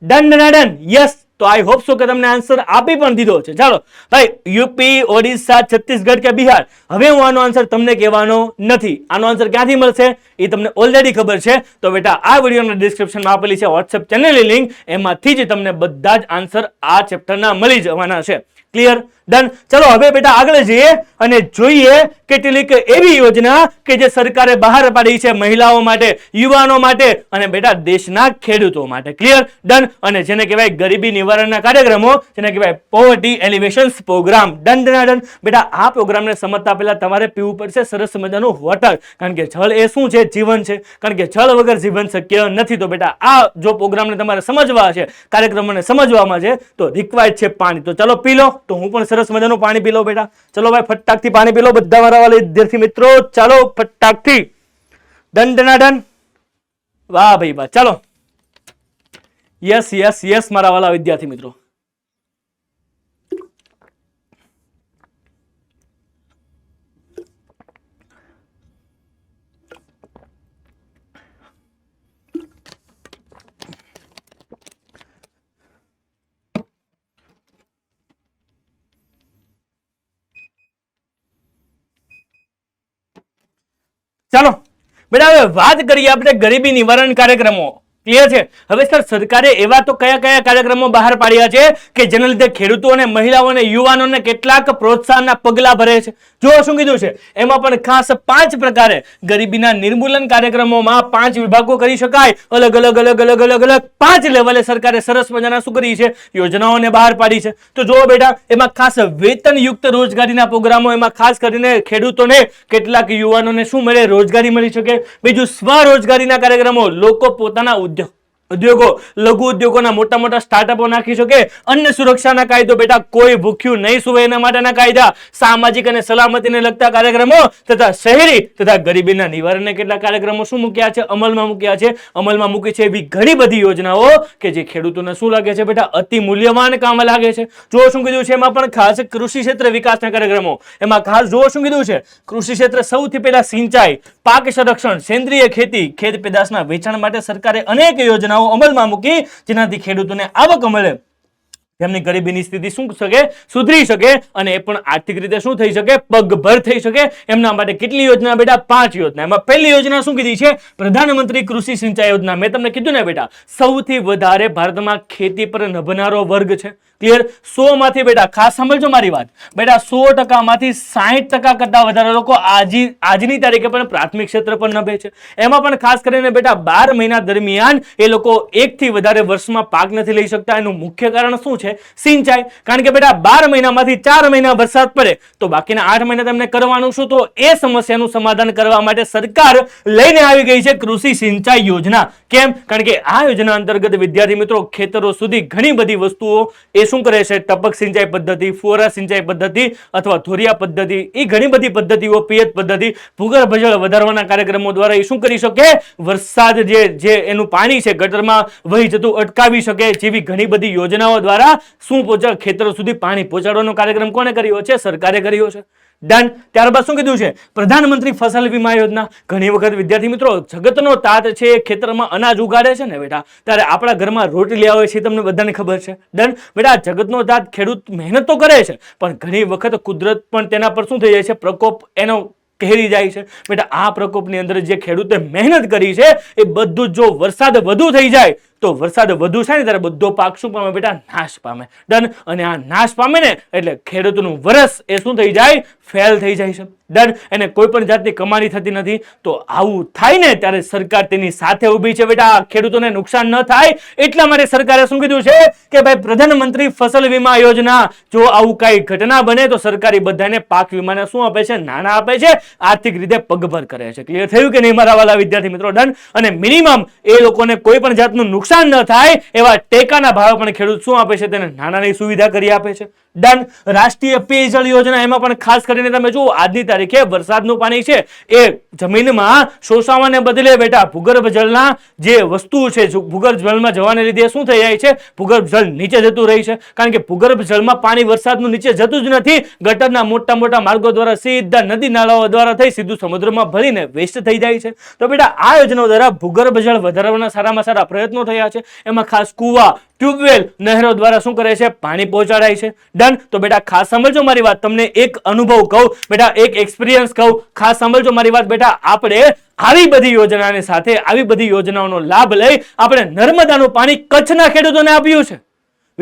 Done done. યસ. તો આઈ હોપ સો કે તમને આન્સર આપી પણ દીધો છે. ચાલો ભાઈ, યુપી, ઓડિશા, છત્તીસગઢ કે બિહાર, હવે હું આનો આન્સર તમને કહેવાનો નથી. આનો આન્સર ક્યાંથી મળશે એ તમને ઓલરેડી ખબર છે. તો બેટા આ વિડીયોના ડિસ્ક્રિપ્શનમાં આપેલી છે વોટ્સએપ ચેનલની લિંક, એમાંથી જ તમને બધા જ આન્સર આ ચેપ્ટરના મળી જવાના છે. ક્લિયર? ડન. ચલો હવે બેટા આગળ જઈએ અને જોઈએ કેટલીક એવી યોજના કે જે સરકારે બહાર પાડી છે મહિલાઓ માટે, યુવાનો માટે અને બેટા દેશના ખેડૂતો માટે. ક્લિયર? ડન. અને જેને કહેવાય ગરીબી નિવારણના કાર્યક્રમો, જેને કહેવાય poverty alleviation programme. Done done. બેટા આ પ્રોગ્રામને સમજતા પહેલા તમારે પીવું પડશે સરસ મજાનું વોટર, કારણ કે જળ એ શું છે? જીવન છે. કારણ કે જળ વગર જીવન શક્ય નથી. તો બેટા આ જો પ્રોગ્રામને તમારે સમજવા છે, કાર્યક્રમોને સમજવામાં છે, તો રિક્વાયર્ડ છે પાણી. તો ચલો પી લો. તો હું પણ સરસ મજાનું પાણી પી લો બેટા. ચલો ભાઈ ફટાકથી પાણી પી લો બધા મારા વાલા વિદ્યાર્થી મિત્રો. ચાલો ફટાકથી. Done done. વાહ ભાઈ વાહ. ચાલો યસ યસ યસ મારા વાલા વિદ્યાર્થી મિત્રો. ચાલો બેટા હવે વાત કરીએ આપણે ગરીબી નિવારણ કાર્યક્રમો. ક્લિયર છે? હવે સર સરકારે એવા તો કયા કયા કાર્યક્રમો બહાર પાડ્યા છે કે જેના લીધે ખેડૂતો અને મહિલાઓ અને યુવાનોને કેટલાક પ્રોત્સાહનના પગલા ભરે છે? જો શું કીધું છે એમાં પણ ખાસ 5 પ્રકારે ગરીબીના નિર્મૂલન કાર્યક્રમોમાં 5 વિભાગો કરી શકાય. અલગ અલગ અલગ અલગ અલગ અલગ 5 લેવલે સરકારે સરસ મજાના શું કરી છે? યોજનાઓને બહાર પાડી છે. તો જુઓ બેટા એમાં ખાસ વેતનયુક્ત રોજગારીના પ્રોગ્રામો, એમાં ખાસ કરીને ખેડૂતોને કેટલાક યુવાનોને શું મળે? રોજગારી મળી શકે. બીજું સ્વરોજગારીના કાર્યક્રમો, લોકો પોતાના ઉદ્યોગો, લઘુ ઉદ્યોગોના મોટા મોટા સ્ટાર્ટઅપો નાખી શકે. અન્ન સુરક્ષાના કાયદો, બેટા કોઈ ભૂખ્યું નહીં સુવે એના માટેના કાયદા, સામાજિક અને સલામતીને લગતા કાર્યક્રમો તથા શહેરી તથા ગરીબીના નિવારણને કેટલાક કાર્યક્રમો શું મૂક્યા છે? અમલમાં મૂક્યા છે. અમલમાં મૂકી છે એવી ઘણી બધી યોજનાઓ કે જે ખેડૂતોને શું લાગે છે બેટા? અતિ મૂલ્યવાન કામ લાગે છે. જો શું કીધું છે એમાં પણ ખાસ કૃષિ ક્ષેત્ર વિકાસના કાર્યક્રમો, એમાં ખાસ જો શું કીધું છે? કૃષિ ક્ષેત્ર સૌથી પહેલા સિંચાઈ, પાક સંરક્ષણ, સેન્દ્રિય ખેતી, ખેત પેદાશના વેચાણ માટે સરકારે અનેક યોજનાઓ અમલમાં મૂકી જેનાથી ખેડૂતોને આવક મળે, તેમની ગરીબીની સ્થિતિ શું શકે? સુધરી શકે અને એ પણ આર્થિક રીતે શું થઈ શકે? પગભર થઈ શકે. એમના માટે કેટલી યોજના બેટા? 5 યોજના. એમાં પહેલી યોજના શું કીધી છે? પ્રધાનમંત્રી કૃષિ સિંચાઈ યોજના. મેં તમને કીધું ને બેટા સૌથી વધારે ભારતમાં ખેતી પર નભનારો વર્ગ છે. ક્લિયર? 100 માંથી બેટા ખાસ સાંભળજો મારી વાત બેટા, 100% માંથી 60% કરતા વધારે લોકો આજની તારીખે પણ પ્રાથમિક ક્ષેત્ર પર નભે છે. એમાં પણ ખાસ કરીને બેટા 12 મહિના દરમિયાન એ લોકો 1 થી વધારે વર્ષમાં પાક નથી લઈ શકતા. એનું મુખ્ય કારણ શું છે? સિંચાઈ. કારણ કે બેટા 12 મહિનામાંથી 4 મહિના વરસાદ પડે તો બાકીના 8 મહિના તમને કરવાનું શું? તો એ સમસ્યાનું સમાધાન કરવા માટે સરકાર લઈને આવી ગઈ છે કૃષિ સિંચાઈ યોજના. કેમ? કારણ કે આ યોજના અંતર્ગત વિદ્યાર્થી મિત્રો ખેતરો સુધી ઘણી બધી વસ્તુઓ એ શું કરે છે? ટપક સિંચાઈ પદ્ધતિ, ફુવારા સિંચાઈ પદ્ધતિ અથવા ધોરિયા પદ્ધતિ, એ ઘણી બધી પદ્ધતિઓ, પિયત પદ્ધતિ, ભૂગર્ભ જળ વધારવાના કાર્યક્રમો દ્વારા એ શું કરી શકે? વરસાદ જે એનું પાણી છે ગટરમાં વહી જતું અટકાવી શકે. જેવી ઘણી બધી યોજનાઓ દ્વારા શું ખેતરો સુધી પાણી પહોંચાડવાનો કાર્યક્રમ કોને કર્યો છે? સરકારે કર્યો છે. ડન. ત્યારબાદ શું કીધું છે? પ્રધાનમંત્રી ફસલ વીમા યોજના. ઘણી વખત વિદ્યાર્થી મિત્રો જગતનો તાત છે ખેતરમાં અનાજ ઉગાડે છે ને બેટા, ત્યારે આપણા ઘરમાં રોટલી આવે છે, તમને બધાને ખબર છે. ડન. બેટા જગતનો તાત ખેડૂત મહેનત તો કરે છે પણ ઘણી વખત કુદરત પણ તેના પર શું થઈ જાય છે? પ્રકોપ એનો કહેરી જાય છે. બેટા આ પ્રકોપની અંદર જે ખેડૂતે મહેનત કરી છે એ બધું જો વરસાદ વધુ થઈ જાય તો વરસાદ વધુ થાય ને ત્યારે બધો પાક શું પામે બેટા? નાશ પામે. ડન. અને આ નાશ પામે ને એટલે ખેડૂતનું વરસ એ શું થઈ જાય? ફેલ થઈ જાય છે. ડન. એને કોઈ પણ જાતની કમાણી થતી નથી. તો આવું થાય ને ત્યારે સરકાર તેની સાથે ઊભી છે બેટા. ખેડૂતોને નુકસાન ન થાય એટલા માટે સરકારે શું કીધું છે કે ભાઈ પ્રધાનમંત્રી ફસલ વીમા યોજના, જો આવું કઈ ઘટના બને તો સરકારી બધાને પાક વીમાને શું આપે છે? નાણાં આપે છે, આર્થિક રીતે પગભર કરે છે. ક્લિયર થયું કે નહીં મારા વાલા વિદ્યાર્થી મિત્રો? ડન. અને મિનિમમ એ લોકોને કોઈ પણ જાતનું નુકસાન ન થાય એવા ટેકાના ભાવે પણ ખેડૂત શું આપે છે? તેને નાણાંની સુવિધા કરી આપે છે. ડન. રાષ્ટ્રીય પેયજળ યોજના. એમાં પણ ખાસ કરીને તમે જુઓ આજની તારીખે વરસાદનું પાણી છે એ જમીનમાં શોષાવાને બદલે બેટા ભૂગર્ભ જળના જે વસ્તુ છે ભૂગર્ભ જળમાં જવાને લીધે શું થઈ જાય છે? ભૂગર્ભ જળ નીચે જતું રહે છે. કારણ કે ભૂગર્ભ જળમાં પાણી વરસાદનું નીચે જતું જ નથી. ગટરના મોટા મોટા માર્ગો દ્વારા સીધા નદી નાળાઓ દ્વારા થઈ સીધું સમુદ્રમાં ભરીને વેસ્ટ થઈ જાય છે. તો બેટા આ યોજના દ્વારા ભૂગર્ભ જળ વધારવાના સારામાં સારા પ્રયત્નો થયા છે. એમાં ખાસ કુવા, ટ્યુબવેલ, નહેરો દ્વારા શું કરે છે? પાણી પહોંચાડાય છે. ડન. તો બેટા ખાસ સમજો મારી વાત, તમને એક અનુભવ કહું બેટા, એક એક્સપિરિયન્સ કહું, ખાસ સમજો મારી વાત બેટા. આપણે આવી બધી યોજનાની સાથે આવી બધી યોજનાઓનો લાભ લઈ આપણે નર્મદાનું પાણી કચ્છના ખેડૂતોને આપ્યું છે.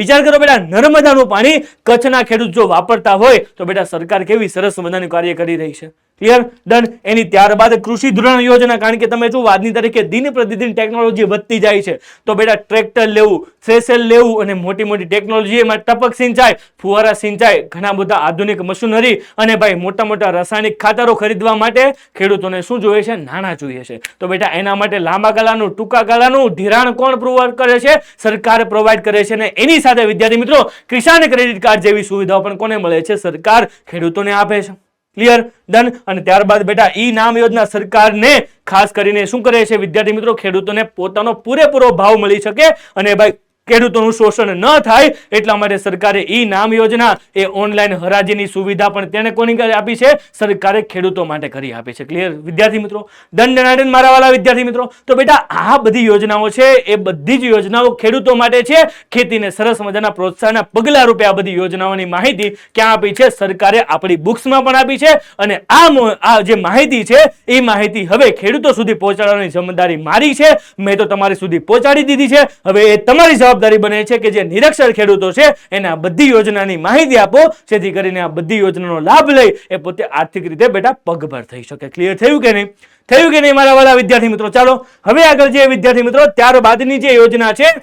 વિચાર કરો બેટા, નર્મદાનું પાણી કચ્છના ખેડૂત જો વાપરતા હોય તો બેટા સરકાર કેવી સરસ મજાનું કાર્ય કરી રહી છે. Clear, done. એની ત્યારબાદ કૃષિ ધોરણ યોજના, કારણ કે તમે જો આજની તારીખે દિન પ્રતિદિન ટેકનોલોજી વધતી જાય છે તો બેટા ટ્રેક્ટર લેવું, થ્રેશર લેવું અને મોટી મોટી ટેકનોલોજી, એમાં ટપક સિંચાઈ, ફુવારા સિંચાઈ, ઘણા બધા આધુનિક મશીનરી અને ભાઈ મોટા મોટા રાસાયણિક ખાતરો ખરીદવા માટે ખેડૂતોને શું જોઈએ છે? નાણાં જોઈએ છે. તો બેટા એના માટે લાંબા ગાળાનું, ટૂંકા ગાળાનું ધિરાણ કોણ પ્રોવાઈડ કરે છે? સરકાર પ્રોવાઈડ કરે છે. અને એની સાથે વિદ્યાર્થી મિત્રો કિસાન ક્રેડિટ કાર્ડ જેવી સુવિધાઓ પણ કોને મળે છે? સરકાર ખેડૂતોને આપે છે. Clear, done. અને ત્યારબાદ બેટા ઈ નામ યોજના સરકારને ખાસ કરીને શું કરે છે વિદ્યાર્થી મિત્રો? ખેડૂતોને પોતાનો પૂરેપૂરો ભાવ મળી શકે અને ભાઈ ખેડૂતોનું શોષણ ન થાય એટલા માટે સરકારે ઈ નામ યોજના, એ ઓનલાઈન હરાજીની સુવિધા પણ તેને કોની આપી છે? સરકારે ખેડૂતો માટે કરી આપી છે. ક્લિયર વિદ્યાર્થી મિત્રો? દંડનાટન મારા વાલા વિદ્યાર્થી મિત્રો. તો બેટા આ બધી યોજનાઓ છે એ બધી જ યોજનાઓ ખેડૂતો માટે છે. ખેતીને સરસ મજાના પ્રોત્સાહનના પગલા રૂપે આ બધી યોજનાઓની માહિતી ક્યાં આપી છે? સરકારે આપણી બુક્સમાં પણ આપી છે. અને આ જે માહિતી છે એ માહિતી હવે ખેડૂતો સુધી પહોંચાડવાની જવાબદારી મારી છે. મેં તો તમારી સુધી પહોંચાડી દીધી છે. હવે એ તમારી જવાબદારી બને છે કે જે નિરક્ષર ખેડૂતો છે એને આ બધી યોજનાની માહિતી આપો, જેથી કરીને આ બધી યોજનાનો લાભ લઈ એ પોતે આર્થિક રીતે બેટા પગભર થઈ શકે. ક્લિયર થયું કે નહીં? થયું કે નહીં મારા વાલા વિદ્યાર્થી મિત્રો? ચાલો હવે આગળ જે વિદ્યાર્થી મિત્રો ત્યારબાદની જે યોજના છે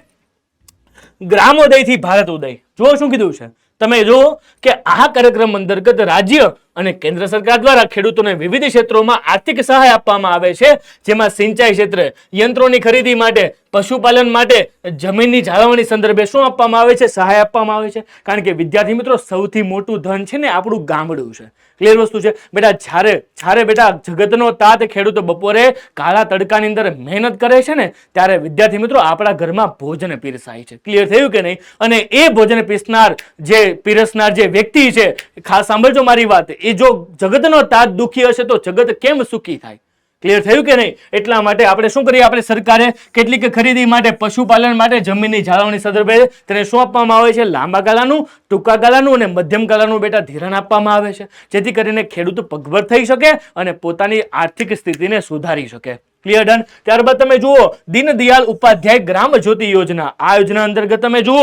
ગ્રામોદયથી ભારત ઉદય. જો શું કીધું છે તમે જુઓ કે આ કાર્યક્રમ અંતર્ગત રાજ્ય અને કેન્દ્ર સરકાર દ્વારા ખેડૂતોને વિવિધ ક્ષેત્રોમાં આર્થિક સહાય આપવામાં આવે છે, જેમાં સિંચાઈ ક્ષેત્રે યંત્રોની ખરીદી માટે, પશુપાલન માટે, જમીનની જાળવણી સંદર્ભે શું આપવામાં આવે છે? સહાય આપવામાં આવે છે. કારણ કે વિદ્યાર્થી મિત્રો સૌથી મોટું ધન છે ને આપણું ગામડું છે. ક્લિયર વસ્તુ છે બેટા? જ્યારે બેટા જગતનો તાત ખેડૂતો બપોરે કાળા તડકાની અંદર મહેનત કરે છે ને ત્યારે વિદ્યાર્થી મિત્રો આપણા ઘરમાં ભોજન પીરસાય છે. ક્લિયર થયું કે નહીં? અને એ ભોજન પીરસનાર જે વ્યક્તિ છે, ખાસ સાંભળજો મારી વાત, એ જો જગતનો તાત દુખી હશે તો જગત કેમ સુખી થાય? ક્લિયર થયું કે નહીં? એટલા માટે આપણે શું કરીએ? આપણે સરકારે કેટલીક ખરીદી માટે, પશુપાલન માટે, જમીનની જાળવણી સંદર્ભે તેને શું આપવામાં આવે છે? લાંબા ગાળાનું, ટૂંકા ગાળાનું અને મધ્યમ ગાળાનું બેટા ધિરાણ આપવામાં આવે છે, જેથી કરીને ખેડૂત પગભર થઈ શકે અને પોતાની આર્થિક સ્થિતિને સુધારી શકે. Clear, done. ત્યારબાદ તમે જુઓ દીનદયાળ ઉપાધ્યાય ગ્રામ જ્યોતિ યોજના. આ યોજના અંતર્ગત તમે જુઓ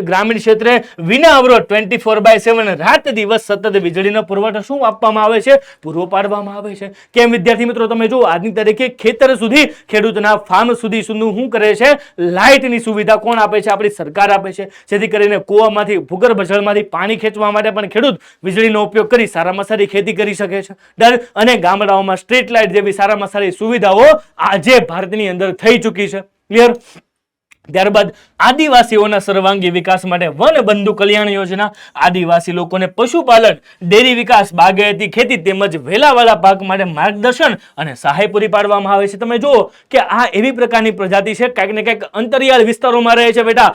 ગ્રામીણ ક્ષેત્રે વિના અવરોધ 24/7 રાત દિવસ સતત વીજળીનો પુરવઠો શું આપવામાં આવે છે? પૂરો પાડવામાં આવે છે. કેમ વિદ્યાર્થી મિત્રો? તમે જુઓ આજની તારીખે ખેતર સુધી, ખેડૂતના ફાર્મ સુધી શું કરે છે? લાઇટની સુવિધા કોણ આપે છે? આપણી સરકાર આપે છે, જેથી કરીને કૂવામાંથી, ભૂગર્ભ જળમાંથી પાણી ખેંચવા માટે પણ ખેડૂત વીજળીનો ઉપયોગ કરી સારામાં સારી ખેતી કરી શકે છે. ડન. અને ગામડાઓમાં સ્ટ્રીટ લાઇટ જેવી સારામાં સારી સુવિધાઓ આજે ભારતની અંદર થઈ ચૂકી છે. ક્લિયર? ત્યારબાદ આદિવાસીઓના સર્વાંગી વિકાસ માટે વન બંધુ કલ્યાણ યોજના. આદિવાસી લોકોને પશુપાલન, ડેરી વિકાસ, બાગાયતી ખેતી તેમજ વેલાવાળા પાક માટે માર્ગદર્શન અને સહાય પૂરી પાડવામાં આવે છે. તમે જુઓ કે આ એવી પ્રકારની પ્રજાતિ છે ક્યાંક ને ક્યાંક અંતરિયાળ વિસ્તારોમાં રહે છે બેટા,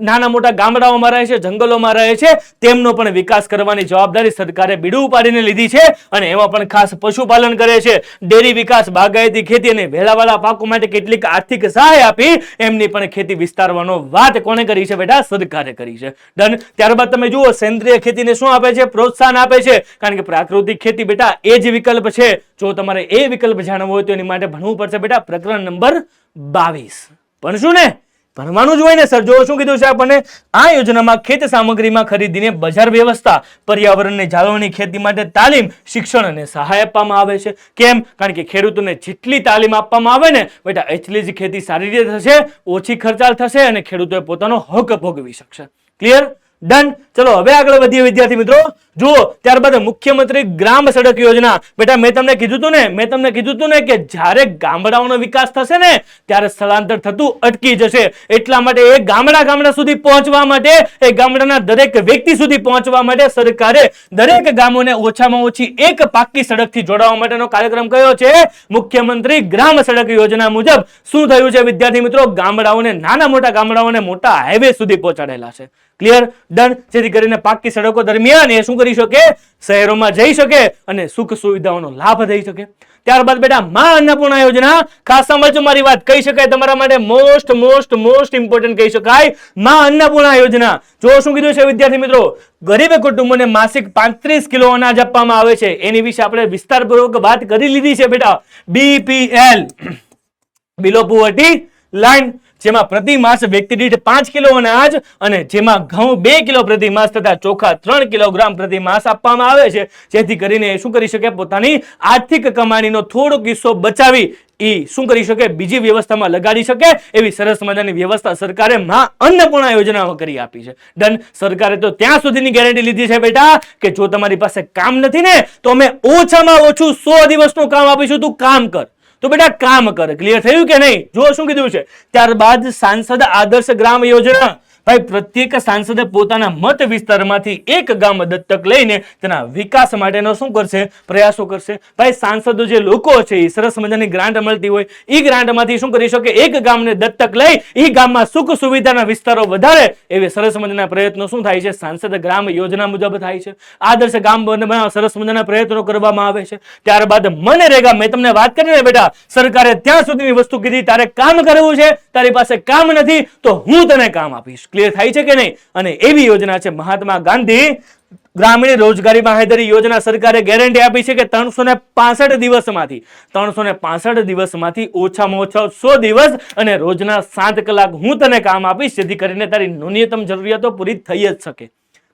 નાના મોટા ગામડાઓમાં રહે છે, જંગલોમાં રહે છે, તેમનો પણ વિકાસ કરવાની જવાબદારી સરકારે બીડું ઉપાડીને લીધી છે. અને એમાં પણ ખાસ પશુપાલન કરે છે, ડેરી વિકાસ, બાગાયતી ખેતી અને વેલાવાળા પાકો માટે કેટલીક આર્થિક સહાય આપી એમની પણ ખેતી વિસ્તારવાનો વાત કોણે કરી છે બેટા? સરકારે કરી છે. ડન. ત્યારબાદ તમે જુઓ સેન્દ્રિય ખેતીને શું આપે છે? પ્રોત્સાહન આપે છે. કારણ કે પ્રાકૃતિક ખેતી બેટા એ જ વિકલ્પ છે. જો તમારે એ વિકલ્પ જાણવો હોય તો એની માટે ભણવું પડશે બેટા પ્રકરણ નંબર 22. ભણશું ને? ભણવાનું જ હોય ને સર. જો શું કીધું છે આપણને? આ યોજનામાં ખેત સામગ્રીમાં ખરીદીને બજાર વ્યવસ્થા, પર્યાવરણની જાળવણી, ખેતી માટે તાલીમ, શિક્ષણ અને સહાય આપવામાં આવે છે. કેમ? કારણ કે ખેડૂતોને જેટલી તાલીમ આપવામાં આવે ને બેટા એટલી જ ખેતી સારી રીતે થશે, ઓછી ખર્ચાળ થશે અને ખેડૂતોએ પોતાનો હક ભોગવી શકશે. Clear, done. ચલો હવે આગળ વધીએ વિદ્યાર્થી મિત્રો. જુઓ ત્યારબાદ મુખ્યમંત્રી ગ્રામ સડક યોજના. બેટા મેં તમને કીધું હતું ને કે જ્યારે ગામડાઓનો વિકાસ થશે ને ત્યારે સ્થળાંતર થતું અટકી જશે. એટલા માટે એ ગામડા સુધી પહોંચવા માટે, એ ગામડાના દરેક વ્યક્તિ સુધી પહોંચવા માટે સરકારે દરેક ગામોને ઓછામાં ઓછી એક પાક્કી સડકથી જોડાવા માટેનો કાર્યક્રમ કયો છે? મુખ્યમંત્રી ગ્રામ સડક યોજના મુજબ શું થયું છે વિદ્યાર્થી મિત્રો? ગામડાઓને, નાના મોટા ગામડાઓને મોટા હાઈવે સુધી પહોંચાડેલા છે. Clear, done. જેથી કરીને પાક્કી સડકો દરમિયાન એ શું કરી શકે? શહેરોમાં જઈ શકે અને સુખ સુવિધાઓનો લાભ થઈ શકે. ત્યારબાદ બેટા મા અન્નપૂર્ણા યોજના. ખાસ સમજો મારી વાત, કહી શકાય તમારા માટે મોસ્ટ ઇમ્પોર્ટન્ટ કહી શકાય મા અન્નપૂર્ણા યોજના. જો શું કીધું છે વિદ્યાર્થી મિત્રો? ગરીબ કુટુંબોને માસિક 35 કિલો અનાજ આપવામાં આવે છે. એની વિશે આપણે વિસ્તારપૂર્વક વાત કરી લીધી છે બેટા. BPL, બિલો પોવર્ટી લાઈન. જેમાં પ્રતિ માસ વ્યક્તિ દીઠ 5 કિલો અનાજ અને જેમાં ઘઉં 2 કિલો પ્રતિ માસ તથા ચોખા 3 કિલોગ્રામ પ્રતિ માસ આપવામાં આવે છે, જેથી કરીને શું કરી શકે, પોતાની આર્થિક કમાણીનો થોડો કિસ્સો બચાવી એ શું કરી શકે, બીજી વ્યવસ્થામાં લગાડી શકે એવી સરસ મજાની વ્યવસ્થા સરકારે માં અન્નપૂર્ણા યોજનામાં કરી આપી છે. ડન. સરકારે તો ત્યાં સુધીની ગેરંટી લીધી છે બેટા કે જો તમારી પાસે કામ નથી ને તો અમે ઓછામાં ઓછું 100 દિવસનું કામ આપીશું, તું કામ કર. તો બેટા કામ કર. ક્લિયર થયું કે નહીં? જો શું કીધું છે. ત્યારબાદ સાંસદ આદર્શ ગ્રામ યોજના. ભાઈ પ્રત્યેક સાંસદે પોતાના મત વિસ્તારમાંથી એક ગામ દત્તક લઈને તેના વિકાસ માટેનો શું કરશે, પ્રયાસો કરશે. ભાઈ સાંસદો જે લોકો છે એ સરસ મજાની ગ્રાન્ટ મળતી હોય એ ગ્રાન્ટમાંથી શું કરી શકે, એક ગામને દત્તક લઈ એ ગામમાં સુખ સુવિધાના વિસ્તારો વધારે એવી સરસ મજાના પ્રયત્નો શું થાય છે, સાંસદ ગ્રામ યોજના મુજબ થાય છે. આદર્શ ગામ બનાવવા સરસ મજાના પ્રયત્નો કરવામાં આવે છે. ત્યારબાદ મનરેગા, મેં તમને વાત કરી ને બેટા, સરકારે ત્યાં સુધીની વસ્તુ કીધી તારે કામ કરવું છે, તારી પાસે કામ નથી તો હું તને કામ આપીશ. ક્લિયર થાય છે કે નહીં? અને એવી યોજના છે મહાત્મા ગાંધી ગ્રામીણ રોજગારી બાંહેધરી યોજના. સરકારે ગેરંટી આપી છે કે 365 દિવસમાંથી ઓછામાં ઓછા 100 દિવસ અને રોજના 7 કલાક હું તને કામ આપીશ, જેથી કરીને તારી ન્યૂનતમ જરૂરિયાતો પૂરી થઈ જ શકે.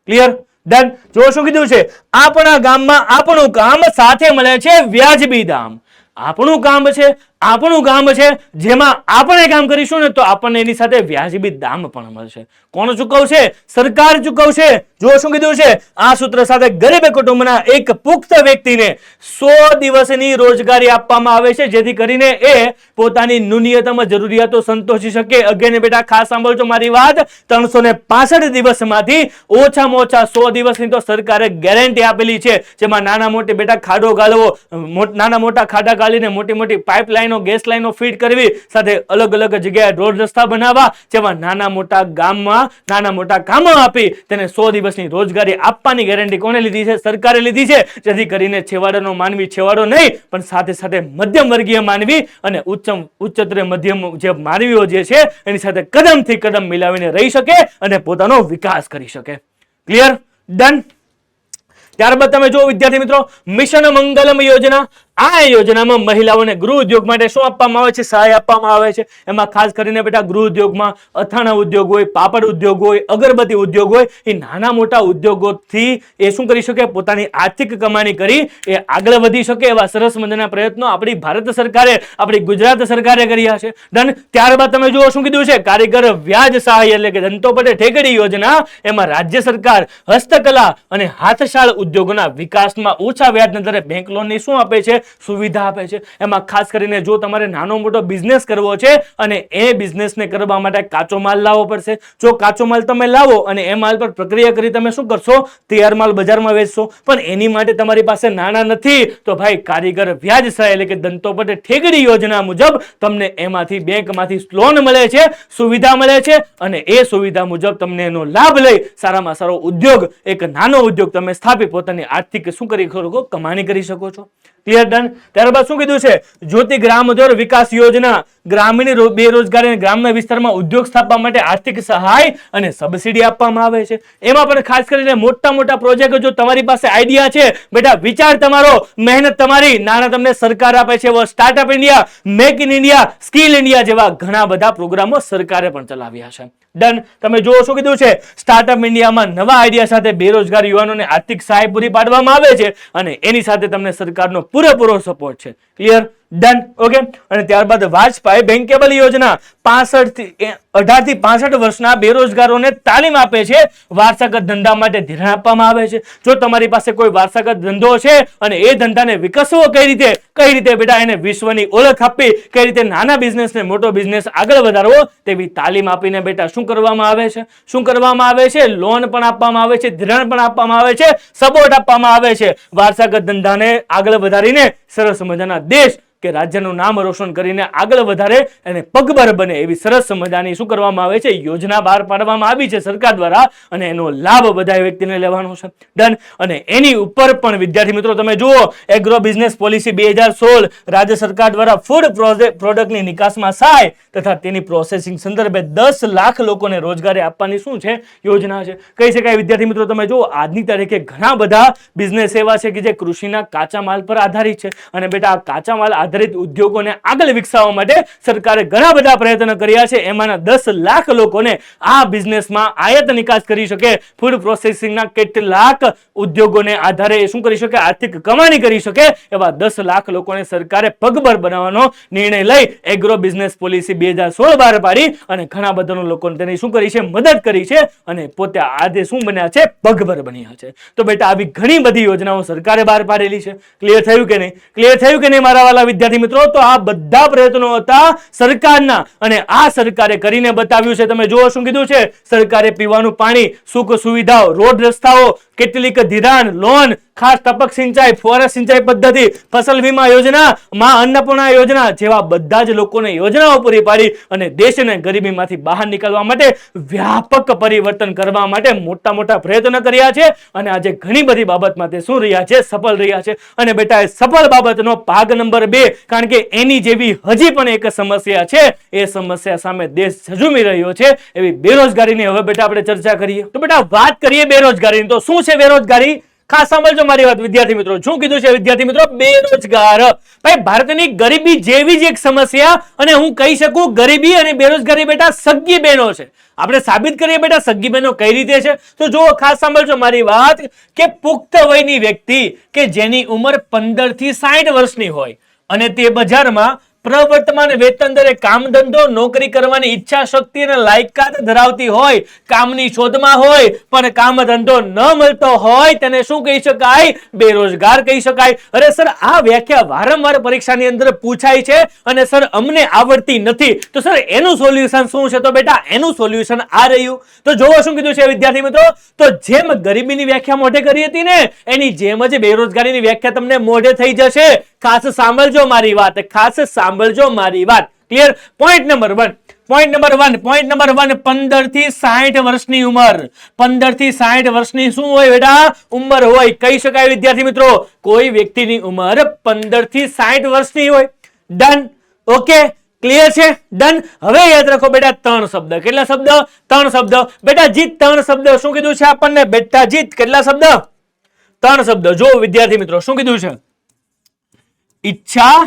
ક્લિયર? ડન. જો શું કીધું છે, આપણા ગામમાં આપણું કામ સાથે મળે છે વ્યાજબી દામ. આપણું કામ છે, આપણું કામ છે, જેમાં આપણે કામ કરીશું ને તો આપણને એની સાથે વ્યાજબી દામ પણ મળશે. કોણ ચૂકવશે? સરકાર ચૂકવશે. જો શું કીધું છે, આ સૂત્ર સાથે ગરીબ કુટુંબના એક પુખ્ત વ્યક્તિને 100 દિવસની રોજગારી આપવામાં આવે છે, જેથી કરીને એ પોતાની ન્યૂનતમ જરૂરિયાતો સંતોષી શકે. અગેન બેટા ખાસ સાંભળજો મારી વાત, 365 દિવસમાંથી ઓછામાં ઓછા 100 દિવસની તો સરકારે ગેરંટી આપેલી છે, જેમાં નાના મોટી બેટા ખાડો ગાળવો, નાના મોટા ખાડા ગાળીને મોટી મોટી પાઇપલાઇનો, ગેસ લાઈનો ફીટ કરવી, સાથે અલગ અલગ જગ્યાએ રોડ રસ્તા બનાવવા, જેમાં નાના મોટા ગામમાં નાના મોટા કામો આપી તેને 100 દિવસની રોજગારી આપવાની ગેરંટી કોને લીધી છે? સરકારે લીધી છે. જેથી કરીને છેવાડાનો માનવી છેવાડો નહીં પણ સાથે સાથે મધ્યમ વર્ગીય માનવી અને ઉચ્ચતર મધ્યમ જે માનવીઓ જે છે એની સાથે કદમથી કદમ મિલાવીને રહી શકે અને પોતાનો વિકાસ કરી શકે. ક્લિયર? ડન. ત્યારબાદ તમે જો વિદ્યાર્થી મિત્રો, મિશન મંગલમ યોજના. આ યોજનામાં મહિલાઓને ગૃહ ઉદ્યોગ માટે શું આપવામાં આવે છે? સહાય આપવામાં આવે છે. એમાં ખાસ કરીને બેટા ગૃહ ઉદ્યોગમાં અથાણા ઉદ્યોગ હોય, પાપડ ઉદ્યોગ હોય, અગરબત્તી ઉદ્યોગ હોય, એ નાના મોટા ઉદ્યોગોથી એ શું કરી શકે, પોતાની આર્થિક કમાણી કરી એ આગળ વધી શકે એવા સરસ મજાના પ્રયત્નો આપણી ભારત સરકારે, આપણી ગુજરાત સરકારે કર્યા છે. ડન. ત્યારબાદ તમે જુઓ શું કીધું છે, કારીગર વ્યાજ સહાય એટલે કે ધંતોપટે ઠેકડી યોજના. એમાં રાજ્ય સરકાર હસ્તકલા અને હાથશાળ ઉદ્યોગોના વિકાસમાં ઓછા વ્યાજના દરે બેંક લોનની શું આપે છે, સુવિધા આપે છે. એમાં ખાસ કરીને જો તમારે નાનો મોટો બિઝનેસ કરવો છે અને એ બિઝનેસને કરવા માટે કાચો માલ લાવવો પડશે. જો કાચો માલ તમે લાવો અને એ માલ પર પ્રક્રિયા કરી તમે શું કરશો, તૈયાર માલ બજારમાં વેચશો, પણ એની માટે તમારી પાસે નાણાં નથી તો ભાઈ કારીગર વ્યાજ સહાય એટલે કે ધંતોપટે ઠેકડી યોજના મુજબ તમને એમાંથી બેંકમાંથી લોન મળે છે, સુવિધા મળે છે અને એ સુવિધા મુજબ તમને એનો લાભ લઈ સારામાં સારો ઉદ્યોગ, એક નાનો ઉદ્યોગ તમે સ્થાપી પોતાની આર્થિક શું કરી શકો, કમાણી કરી શકો છો. ક્લિયર? ડન. ત્યારબાદ શું કીધું છે, જ્યોતિ ગ્રામોદ્યોગ વિકાસ યોજના. ગ્રામીણ બેરોજગારી અને ગ્રામ્ય વિસ્તારમાં ઉદ્યોગ સ્થાપવા માટે આર્થિક સહાય અને સબસિડી આપવામાં આવે છે. એમાં પણ ખાસ કરીને મોટા મોટા પ્રોજેક્ટ, જો તમારી પાસે આઈડિયા છે બેટા, વિચાર તમારો, મહેનત તમારી, નાણાં તમને સરકાર આપે છે. Startup India, make in India, skill India જેવા ઘણા બધા પ્રોગ્રામો સરકારે પણ ચલાવ્યા છે. ડન. તમે જુઓ શું કીધું છે, સ્ટાર્ટઅપ ઇન્ડિયામાં નવા આઈડિયા સાથે બેરોજગાર યુવાનોને આર્થિક સહાય પૂરી પાડવામાં આવે છે અને એની સાથે તમને સરકારનો પૂરેપૂરો સપોર્ટ છે. ક્લિયર? ડન. ઓકે. અને ત્યારબાદ વાજપાઈ બેંકેબલ યોજના. 18 થી 65 વર્ષના બેરોજગારોને તાલીમ આપે છે. વારસાગત ધંધા માટે ધિરાણ આપવામાં આવે છે. જો તમારી પાસે કોઈ વારસાગત ધંધો છે અને એ ધંધાને વિકસવો કઈ રીતે બેટા, એને વિશ્વની ઓળખ આપવી, કઈ રીતે નાના બિઝનેસને મોટો બિઝનેસ આગળ વધારવો, તેવી તાલીમ આપીને બેટા શું કરવામાં આવે છે, શું કરવામાં આવે છે, લોન પણ આપવામાં આવે છે, ધિરાણ પણ આપવામાં આવે છે, સપોર્ટ આપવામાં આવે છે. વારસાગત ધંધાને આગળ વધારીને સરસ મજાના દેશ કે રાજ્યનું નામ રોશન કરીને આગળ વધારે અને પગભર બને એવી સરસ મજાની શું કરવામાં આવે છે, યોજના બહાર પાડવામાં આવી છે સરકાર દ્વારા અને એનો લાભ બધા વ્યક્તિને લેવાનો છે. ડન. અને એની ઉપર પણ વિદ્યાર્થી મિત્રો તમે જુઓ, એગ્રો બિઝનેસ પોલિસી 2016 રાજ્ય સરકાર દ્વારા ફૂડ પ્રોડક્ટની નિકાસમાં સહાય તથા તેની પ્રોસેસિંગ સંદર્ભે 10 લાખ લોકોને રોજગારી આપવાની શું છે, યોજના છે. કહી શકાય વિદ્યાર્થી મિત્રો તમે જુઓ, આજની તારીખે ઘણા બધા બિઝનેસ એવા છે કે જે કૃષિના કાચા માલ પર આધારિત છે અને બેટા આ કાચા માલ આધારિત ઉદ્યોગોને આગળ વિકસાવવા માટે સરકારે ઘણા બધા પ્રયત્નો કર્યા છે. એમાંના 10 લાખ લોકોને આ બિઝનેસમાં આયાત નિકાસ કરી શકે, ફૂડ પ્રોસેસિંગના કેટલાક ઉદ્યોગોને આધારે શું કરી શકે, આર્થિક કમાણી કરી શકે એવા 10 લાખ લોકોને સરકારે પગભર બનાવવાનો નિર્ણય લઈ એગ્રો બિઝનેસ પોલિસી 2016 બહાર પાડી અને ઘણા બધા લોકોને તેની શું કરી છે, મદદ કરી છે અને પોતે આજે શું બન્યા છે, પગભર બન્યા છે. તો બેટા આવી ઘણી બધી યોજનાઓ સરકારે બહાર પાડેલી છે. ક્લિયર થયું કે નહીં? ક્લિયર થયું કે નહીં મારા વાલા વિદ્યાર્થી મિત્રો? તો આ બધા પ્રયત્નો હતા સરકારના અને આ સરકારે કરીને બતાવ્યું છે. તમે જુઓ શું કીધું છે, સરકારે પીવાનું પાણી, સુખ સુવિધાઓ, રોડ રસ્તાઓ, કેટલીક ધિરાણ, લોન, ખાસ ટપક સિંચાઈ, ફુવારા સિંચાઈ પદ્ધતિ, ફસલ વીમા યોજના, માં અન્નપૂર્ણા યોજના જેવા બધા જ લોકોને યોજનાઓ પૂરી પાડી અને દેશને ગરીબીમાંથી બહાર નીકળવા માટે વ્યાપક પરિવર્તન કરવા માટે મોટા મોટા પ્રયત્નો કર્યા છે અને આજે ઘણી બધી બાબતમાં તે શું રહ્યા છે, સફળ રહ્યા છે. અને બેટા એ સફળ બાબતનો ભાગ નંબર 2, કારણ કે એની જેવી હજી પણ એક સમસ્યા છે, એ સમસ્યા સામે દેશ ઝઝૂમી રહ્યો છે, એવી બેરોજગારીની હવે બેટા આપણે ચર્ચા કરીએ. તો બેટા વાત કરીએ બેરોજગારીની. તો શું છે બેરોજગારી? ખાસ સાંભળજો મારી વાત વિદ્યાર્થી મિત્રો. શું કીધું છે વિદ્યાર્થી મિત્રો? બેરોજગાર. ભાઈ ભારતની ગરીબી જેવી જ એક સમસ્યા, અને હું કહી શકું ગરીબી અને બેરોજગારી બેટા સગી બહેનો છે. આપણે સાબિત કરીએ બેટા સગી બહેનો કઈ રીતે છે. તો જો ખાસ સાંભળજો મારી વાત કે પુખ્ત વયની વ્યક્તિ કે જેની ઉંમર 15 થી 60 વર્ષની હોય અને તે બજારમાં પ્રવર્તમાન વેતન દરે કામ ધંધો નોકરી કરવાની ઈચ્છા શક્તિ અને લાયકાત ધરાવતી હોય, કામની શોધમાં હોય પણ કામ ધંધો ન મળતો હોય, તેને શું કહી શકાય? બેરોજગાર કહી શકાય. અરે સર આ વ્યાખ્યા વારંવાર પરીક્ષાની અંદર પૂછાય છે અને સર અમને આવડતી નથી. તો સર એનું સોલ્યુશન શું છે? તો બેટા એનું સોલ્યુશન આ રહ્યું. તો જોવો શું કીધું છે વિદ્યાર્થી મિત્રો? તો જેમ ગરીબીની વ્યાખ્યા મોઢે કરી હતી ને, એની જેમ જ બેરોજગારીની વ્યાખ્યા તમને મોઢે થઈ જશે. ખાસ સાંભળજો મારી વાત, ખાસ સાંભળજો મારી વાત. Clear? Point number 1, point number 1, 15 થી 60 વર્ષની ઉંમર. 15 થી 60 વર્ષની શું હોય બેટા? ઉંમર હોય. કહી શકાય વિદ્યાર્થી મિત્રો કોઈ વ્યક્તિની ઉંમર 15 થી 60 વર્ષની હોય. ડન? ઓકે, ક્લિયર છે? ડન. હવે યાદ રાખો બેટા 3 શબ્દ. કેટલા શબ્દ? 3 શબ્દ. બેટા જીત 3 શબ્દ. શું કીધું છે આપણને બેટા જીત? કેટલા શબ્દ? 3 શબ્દ. જો વિદ્યાર્થી મિત્રો શું કીધું છે? ઈચ્છા,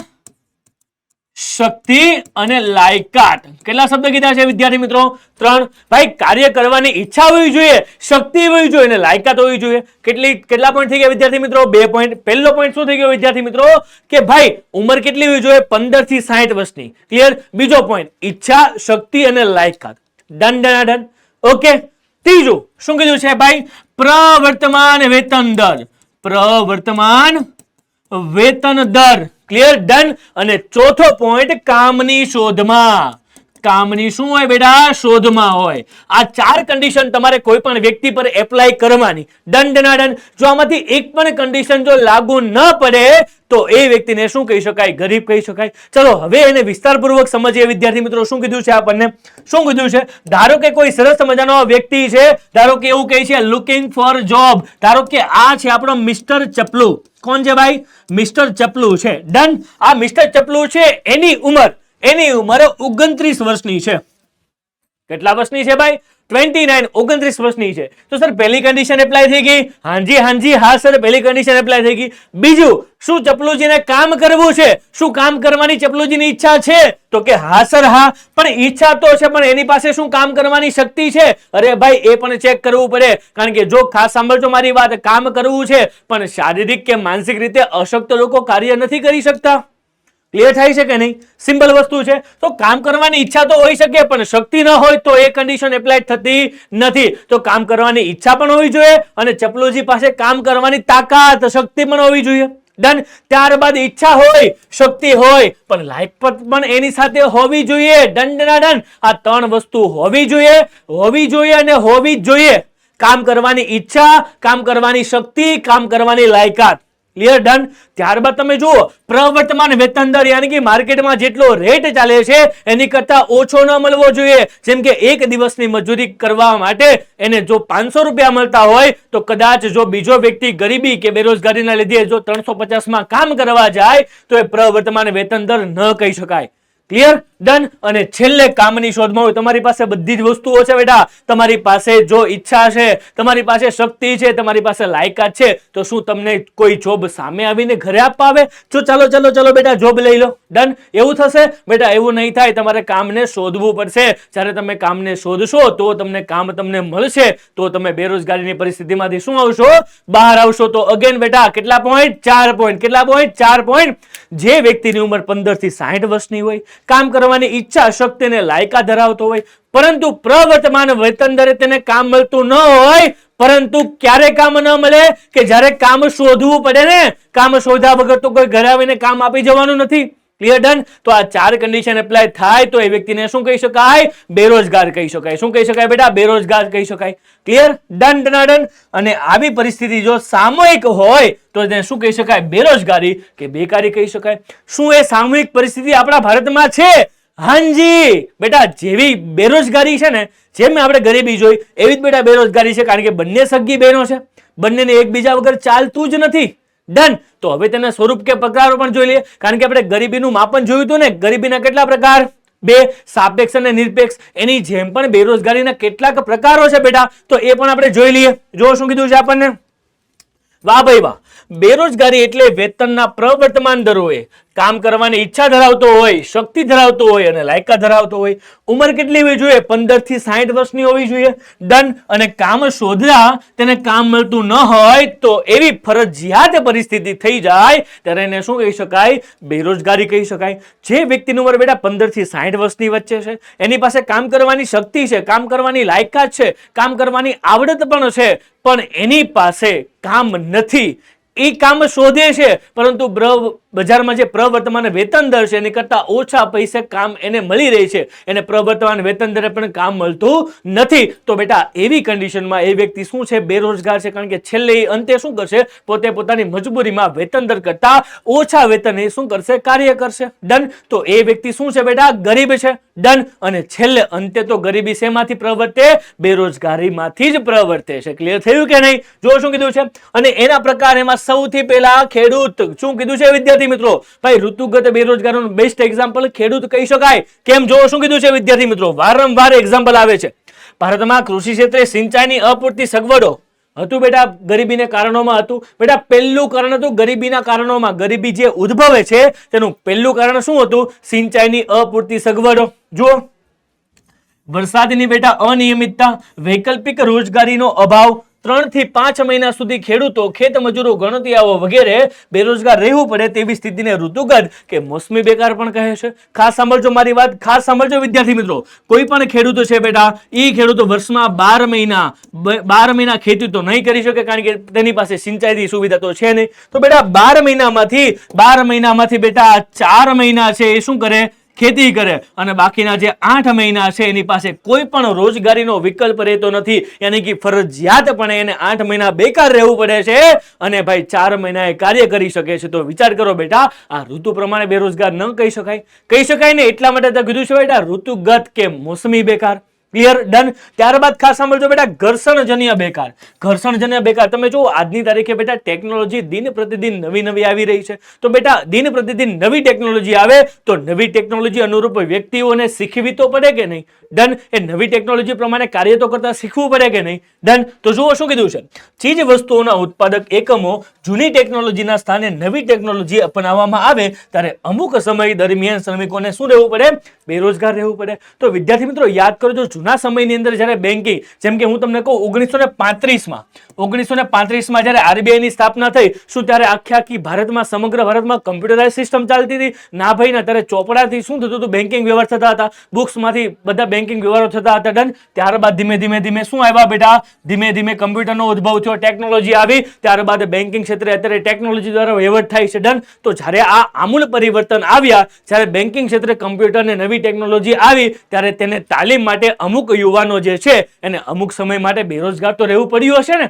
શક્તિ અને લાયકાત. કેટલા શબ્દ કીધા છે વિદ્યાર્થી મિત્રો? 3. ભાઈ કાર્ય કરવાની ઈચ્છા હોવી જોઈએ, શક્તિ હોવી જોઈએ અને લાયકાત હોવી જોઈએ. કેટલા પોઈન્ટ થઈ ગયા વિદ્યાર્થી મિત્રો? 2 પોઈન્ટ. પહેલો પોઈન્ટ શું થઈ ગયો વિદ્યાર્થી મિત્રો? કે ભાઈ ઉંમર કેટલી હોવી જોઈએ? 15 થી 60 વર્ષની. ક્લિયર? બીજો પોઈન્ટ ઈચ્છા, શક્તિ અને લાયકાત. Done done done. ઓકે. ત્રીજું શું કીધું છે ભાઈ? પ્રવર્તમાન વેતન દર. પ્રવર્તમાન વેતન દર. ક્લિયર? ડન. અને ચોથો પોઈન્ટ કામની શોધમાં. કામની શું હોય બેટા? શોધમાં હોય. આ 4 કન્ડિશન તમારે કોઈ પણ વ્યક્તિ પર એપ્લાય કરવાની. Done done. જો આમાંથી એક પણ કન્ડિશન જો લાગુ ન પડે તો એ વ્યક્તિને શું કહી શકાય? ગરીબ કહી શકાય. ચલો હવે એને વિસ્તારપૂર્વક સમજીએ વિદ્યાર્થી મિત્રો. શું કીધું છે આપણને? શું કીધું છે? ધારો કે કોઈ સરસ મજાનો વ્યક્તિ છે, ધારો કે એવું કહે છે લુકિંગ ફોર જોબ. ધારો કે આ છે આપણો મિસ્ટર ચપલુ. કોણ છે ભાઈ? મિસ્ટર ચપલુ છે. ડન. આ મિસ્ટર ચપલુ છે, એની ઉંમર 29 વર્ષની છે. કેટલા વર્ષની છે ભાઈ? 29 વર્ષની છે. તો સર પહેલી કન્ડિશન એપ્લાય થઈ ગઈ. હાજી હા સર પહેલી કન્ડિશન એપ્લાય થઈ ગઈ. બીજું શું ચપલુજીને કામ કરવું છે? શું કામ કરવાની ચપલુજીની ઈચ્છા છે? તો કે હા સર હા. પણ ઈચ્છા તો છે પણ એની પાસે શું કામ કરવાની શક્તિ છે? અરે ભાઈ એ પણ ચેક કરવું પડે. કારણ કે જો ખાસ સાંભળજો મારી વાત, કામ કરવું છે પણ શારીરિક કે માનસિક રીતે અશક્ત લોકો કાર્ય નથી કરી શકતા. ક્લિયર થાય છે કે નહીં? સિમ્પલ વસ્તુ છે. તો કામ કરવાની ઈચ્છા તો હોઈ શકે પણ શક્તિ ન હોય તો એ કન્ડિશન એપ્લાય થતી નથી. તો કામ કરવાની ઈચ્છા પણ હોવી જોઈએ અને ચપલુજી પાસે કામ કરવાની તાકાત, શક્તિ પણ હોવી જોઈએ. ડન. ત્યારબાદ ઈચ્છા હોય, શક્તિ હોય પણ લાયકાત પણ એની સાથે હોવી જોઈએ. Done done done. આ 3 વસ્તુ હોવી જોઈએ અને હોવી જ જોઈએ. કામ કરવાની ઈચ્છા, કામ કરવાની શક્તિ, કામ કરવાની લાયકાત. ક્લિયર? ડન. ત્યારબાદ તમે જુઓ પ્રવર્તમાન વેતન દર, યાની કે માર્કેટમાં જેટલો રેટ ચાલે છે એની કરતા ઓછો ન મળવો જોઈએ. જેમ કે એક દિવસની મજૂરી કરવા માટે એને જો 500 રૂપિયા મળતા હોય તો કદાચ જો બીજો વ્યક્તિ ગરીબી કે બેરોજગારીના લીધે જો 350 માં કામ કરવા જાય તો એ પ્રવર્તમાન વેતન દર ન કહી શકાય. ક્લિયર? ડન. અને છેલ્લે કામની શોધમાં હોય. તમારી પાસે બધી જ વસ્તુઓ છે બેટા. તમારી પાસે જો ઈચ્છા છે, તમારી પાસે શક્તિ છે, તમારી પાસે લાયકાત છે, તો શું તમને કોઈ જોબ સામે આવીને ઘરે આપવા આવે? જો ચાલો ચાલો ચાલો બેટા જોબ લઈ લો. ડન. એવું થશે બેટા? એવું નહીં થાય. તમારે કામને શોધવું પડશે. જ્યારે તમે કામને શોધશો તો તમને મળશે, તો તમે બેરોજગારીની પરિસ્થિતિમાંથી શું આવશો? બહાર આવશો. તો અગેન બેટા કેટલા પોઈન્ટ? 4 પોઈન્ટ. કેટલા પોઈન્ટ? 4 પોઈન્ટ. જે વ્યક્તિની ઉંમર 15 થી 60 વર્ષની હોય, કામ કરવાની ઈચ્છા, શક્તિ અને લાયકાત ધરાવતો હોય, પરંતુ પ્રવર્તમાન વેતન દરે તેને કામ મળતું ન હોય, પરંતુ ક્યારે કામ ન મળે? કે જ્યારે કામ શોધવું પડે ને. કામ શોધ્યા વગર તો કોઈ ઘરે આવીને કામ આપી જવાનું નથી. ક્લિયર? ડન. તો આ 4 કન્ડિશન એપ્લાય થાય તો એ વ્યક્તિને શું કહી શકાય? બેરોજગાર કહી શકાય. શું કહી શકાય બેટા? બેરોજગાર કહી શકાય. ક્લિયર? ડન. ડન. અને આવી પરિસ્થિતિ જો સામૂહિક હોય તો તેને શું કહી શકાય? બેરોજગારી કે બેકારી કહી શકાય. શું એ સામૂહિક પરિસ્થિતિ આપણા ભારતમાં છે? હાજી બેટા. જેવી બેરોજગારી છે ને, જેમ આપણે ગરીબી જોઈ, એવી જ બેટા બેરોજગારી છે. કારણ કે બંને સગી બહેનો છે, બંનેને એકબીજા વગર ચાલતું જ નથી. ડન. તો હવે તેના સ્વરૂપ કે પ્રકારો પણ જોઈ લઈએ. કારણ કે આપણે ગરીબીનું માપન જોયું હતું ને. ગરીબીના કેટલા પ્રકાર? 2, સાપેક્ષ અને નિરપેક્ષ. એની જેમ પણ બેરોજગારીના કેટલાક પ્રકારો છે બેટા, તો એ પણ આપણે જોઈ લઈએ. જો શું કીધું છે આપણને? વાહ ભાઈ વાહ. બેરોજગારી એટલે વેતનના પ્રવર્તમાન દરોએ કામ કરવાની ઈચ્છા ધરાવતો હોય, શક્તિ ધરાવતો હોય અને લાયકાત ધરાવતો હોય. ઉંમર કેટલી હોવી જોઈએ? 15 થી 60 વર્ષની હોવી જોઈએ. ડન. અને કામ શોધતા તેને કામ મળતું ન હોય તો એવી ફરજિયાત પરિસ્થિતિ થઈ જાય ત્યારે એને શું કહી શકાય? બેરોજગારી કહી શકાય. જે વ્યક્તિની ઉંમર બેટા 15 થી 60 વર્ષની વચ્ચે છે, એની પાસે કામ કરવાની શક્તિ છે, કામ કરવાની લાયકાત છે, કામ કરવાની આવડત પણ છે, પણ એની પાસે કામ નથી. એ કામ શોધે છે, પરંતુ બજારમાં જે પ્રવર્તમાન વેતન દર છે એની કરતા ઓછા પૈસે કામ એને મળી રહી છે. એને પ્રવર્તમાન વેતન દરે પણ કામ મળતું નથી. તો બેટા એવી કન્ડિશનમાં એ વ્યક્તિ શું છે? બેરોજગાર છે. કારણ કે છેલ્લે અંતે શું કરશે? પોતે પોતાની મજબૂરીમાં વેતન દર કરતા ઓછા વેતન એ શું કરશે? કાર્ય કરશે. ડન. તો એ વ્યક્તિ શું છે બેટા? ગરીબ છે. ડન. અને છેલ્લે અંતે તો ગરીબી શેમાંથી પ્રવર્તે? બેરોજગારીમાંથી જ પ્રવર્તે છે. ક્લિયર થયું કે નહીં? જો શું કીધું છે? અને એના પ્રકાર એમાં સૌથી પહેલા ખેડૂત. શું કીધું છે વિદ્યાર્થી મિત્રો? ભાઈ ઋતુગત બેરોજગારીનું બેસ્ટ એક્ઝામ્પલ ખેડૂત કહી શકાય. કેમ? જો શું કીધું છે વિદ્યાર્થી મિત્રો? વારંવાર એક્ઝામ્પલ આવે છે. ભારતમાં કૃષિ ક્ષેત્રે સિંચાઈની અપૂરતી સગવડો હતું બેટા. ગરીબીને કારણોમાં હતું બેટા. પહેલું કારણ હતું ગરીબીના કારણોમાં. ગરીબી જે ઉદ્ભવે છે તેનું પહેલું કારણ શું હતું? સિંચાઈની અપૂરતી સગવડો. જુઓ, વરસાદની બેટા અનિયમિતતા, વૈકલ્પિક રોજગારીનો અભાવ, 3 થી 5 મહિના સુધી ખેડૂતો, ખેત મજૂરો, ગણતિયાઓ વગેરે બેરોજગાર રહેવું પડે તેવી સ્થિતિને ઋતુગત કે મોસમી બેકાર પણ કહે છે. ખાસ સાંભળજો મારી વાત, ખાસ સાંભળજો વિદ્યાર્થી મિત્રો. કોઈ પણ ખેડૂતો છે બેટા, એ ખેડૂતો વર્ષમાં 12 મહિના ખેતી તો નહીં કરી શકે, કારણ કે તેની પાસે સિંચાઈની સુવિધા તો છે નહીં. તો બેટા 12 મહિનામાંથી બેટા 4 મહિના છે એ શું કરે? ખેતી કરે. અને બાકીના જે 8 મહિના છે એની પાસે કોઈ પણ રોજગારીનો વિકલ્પ રહેતો નથી. યાની કે ફરજિયાતપણે એને 8 મહિના બેકાર રહેવું પડે છે અને ભાઈ 4 મહિના એ કાર્ય કરી શકે છે. તો વિચાર કરો બેટા, આ ઋતુ પ્રમાણે બેરોજગાર ન કહી શકાય? કહી શકાય ને. એટલા માટે તો કીધું છે બેટા ઋતુગત કે મોસમી બેકાર. ક્લિયર? ડન. ત્યારબાદ ખાસ સાંભળજો બેટા, ઘર્ષણજન્ય બેકાર. ઘર્ષણજન્ય બેકાર તમે જુઓ, આજની તારીખે બેટા ટેકનોલોજી દિન પ્રતિદિન નવી આવી રહી છે. તો બેટા દિન પ્રતિદિન નવી ટેકનોલોજી આવે તો નવી ટેકનોલોજી અનુરૂપ વ્યક્તિઓને શીખવી તો પડે કે નહીં? ડન. એ નવી ટેકનોલોજી પ્રમાણે કાર્ય તો કરતા શીખવું પડે કે નહીં? ડન. તો જુઓ શું કીધું છે? ચીજ વસ્તુઓના ઉત્પાદક એકમો જૂની ટેકનોલોજીના સ્થાને નવી ટેકનોલોજી અપનાવવામાં આવે ત્યારે અમુક સમય દરમિયાન શ્રમિકોને શું રહેવું પડે? બેરોજગાર રહેવું પડે. તો વિદ્યાર્થી મિત્રો યાદ કરજો, જૂના સમયની અંદર જ્યારે બેન્કિંગ, જેમ કે હું તમને કહું 1935માં જ્યારે આરબીઆઈ ની સ્થાપના થઈ, શું ત્યારે આખી ભારતમાં, સમગ્ર ભારતમાં કમ્પ્યુટરાઇઝ સિસ્ટમ ચાલતી હતી? ના ભાઈ ના. ત્યારે ચોપડાથી શું થતું હતું? બેન્કિંગ વ્યવહાર થતા હતા. બુક્સમાંથી બધા બેન્કિંગ વ્યવહારો થતા હતા. ડન. ત્યારબાદ ધીમે શું આવ્યા બેટા? ધીમે ધીમે કમ્પ્યુટરનો ઉદ્ભવ થયો, ટેકનોલોજી આવી, ત્યારબાદ બેન્કિંગ ક્ષેત્રે અત્યારે ટેકનોલોજી દ્વારા વહીવટ થાય છે. ડન. તો જ્યારે આ આમૂલ પરિવર્તન આવ્યા, જ્યારે બેન્કિંગ ક્ષેત્રે કમ્પ્યુટર ને નવી ટેકનોલોજી આવી, ત્યારે તેને તાલીમ માટે અમુક યુવાનો જે છે એને અમુક સમય માટે બેરોજગાર તો રહેવું પડ્યું હશે ને.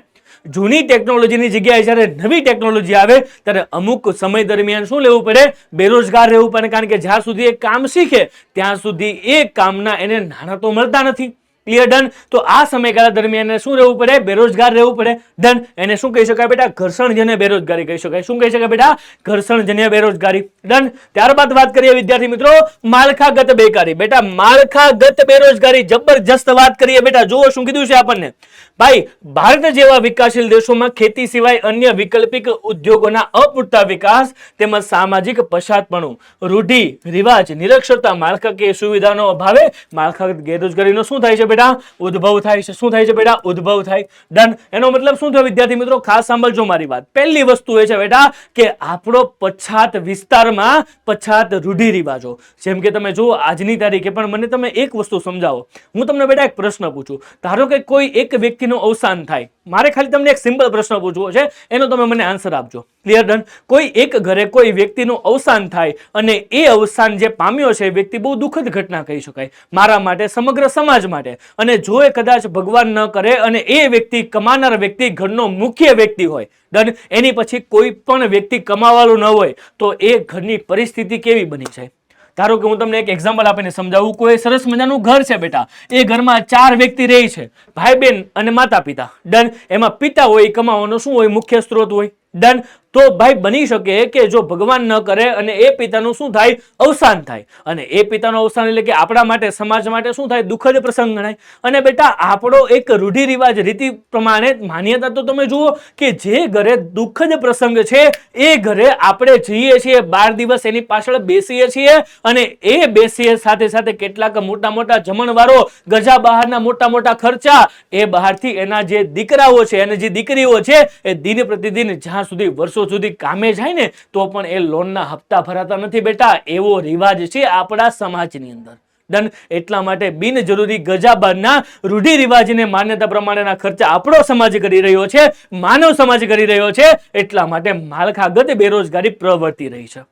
જૂની ટેકનોલોજીની જગ્યાએ જ્યારે નવી ટેકનોલોજી આવે ત્યારે અમુક સમય દરમિયાન શું લેવું પડે? બેરોજગાર રહેવું પડે. કારણ કે જ્યાં સુધી એ કામ શીખે ત્યાં સુધી એ કામના એને નાણાં તો મળતા નથી. Clear, done. તો આ સમયગાળા દરમિયાન એને શું રહેવું પડે? બેરોજગાર રહેવું પડે. ડન. એને શું કહી શકાય બેટા? ઘર્ષણજન્ય બેરોજગારી કહી શકાય. શું કહી શકાય બેટા? ઘર્ષણજન્ય બેરોજગારી. ડન. ત્યારબાદ વાત કરીએ વિદ્યાર્થી મિત્રો માળખાગત બેકારી. બેટા માળખાગત બેરોજગારી જબરજસ્ત વાત કરીએ બેટા. જુઓ શું કીધું છે આપણને. ભાઈ ભારત જેવા વિકાસશીલ દેશોમાં ખેતી સિવાય અન્ય વૈકલ્પિક ઉદ્યોગોના અપૂરતા વિકાસ તેમજ સામાજિક પછાતપણું, રૂઢિ રિવાજ, નિરક્ષરતા, માળખાકીય સુવિધાનો અભાવે માળખાગત બેરોજગારીનો શું થાય છે બેટા? ઉદ્ભવ થાય છે. શું થાય છે બેટા? ઉદ્ભવ થાય. ડન. એનો મતલબ શું થયો વિદ્યાર્થી મિત્રો? ખાસ સાંભળજો મારી વાત. પહેલી વસ્તુ એ છે બેટા કે આપણો પછાત વિસ્તારમાં પછાત રૂઢિ રિવાજો, જેમ કે તમે જુઓ આજની તારીખે પણ મને તમે એક વસ્તુ સમજાવો. હું તમને બેટા એક પ્રશ્ન પૂછું. ધારો કે કોઈ એક વ્યક્તિનું અવસાન થાય, મારે ખાલી તમને એક સિમ્પલ પ્રશ્ન પૂછવો છે, એનો તમે મને આન્સર આપજો. Clear, done. કોઈ એક ઘરે કોઈ વ્યક્તિનું અવસાન થાય અને એ અવસાન જે પામ્યો છે વ્યક્તિ બહુ દુઃખદ ઘટના કહી શકાય મારા માટે, સમગ્ર સમાજ માટે. અને જો એ કદાચ ભગવાન ન કરે અને એ વ્યક્તિ કમાનાર વ્યક્તિ ઘરનો મુખ્ય વ્યક્તિ હોય, ડન, એની પછી કોઈ પણ વ્યક્તિ કમાવાળું ન હોય તો એ ઘરની પરિસ્થિતિ કેવી બની જાય? ધારો કે હું તમને એક એક્ઝામ્પલ આપીને સમજાવું. કોઈ સરસ મજાનું ઘર છે બેટા, એ ઘરમાં 4 વ્યક્તિ રહે છે, ભાઈ બહેન અને માતા પિતા. ડન. એમાં પિતા હોય એ કમાવાનો શું હોય? મુખ્ય સ્ત્રોત હોય. ડન. તો ભાઈ બની શકે કે જો ભગવાન ન કરે અને એ પિતાનું શું થાય? અવસાન થાય. અને એ પિતાનું અવસાન એટલે કે આપણા માટે, સમાજ માટે શું થાય? દુઃખદ પ્રસંગ ગણાય. અને બેટા આપણો એક રૂઢિ રિવાજ રીતિ પ્રમાણે માન્યતા તો તમે જુઓ કે જે ઘરે દુઃખદ પ્રસંગ છે એ ઘરે આપણે જઈએ છીએ, 12 દિવસ એની પાછળ બેસીએ છીએ અને એ બેસીએ સાથે સાથે કેટલાક મોટા મોટા જમણવારો, ગજા બહારના મોટા મોટા ખર્ચા, એ બહારથી એના જે દીકરાઓ છે અને જે દીકરીઓ છે એ દિન પ્રતિદિન જ્યાં સુધી વર્ષો સુધી કામે જાય ને તો પણ એ લોનના હપ્તા ભરાતા નથી બેટા. એવો રિવાજ છે આપણા સમાજની અંદર. ડન. એટલા માટે બિનજરૂરી ગજાબારના રૂઢિ રિવાજને માન્યતા પ્રમાણેના ખર્ચા આપણો સમાજ કરી રહ્યો છે, માનવ સમાજ કરી રહ્યો છે. એટલા માટે માળખાગત બેરોજગારી પ્રવર્તી રહી છે.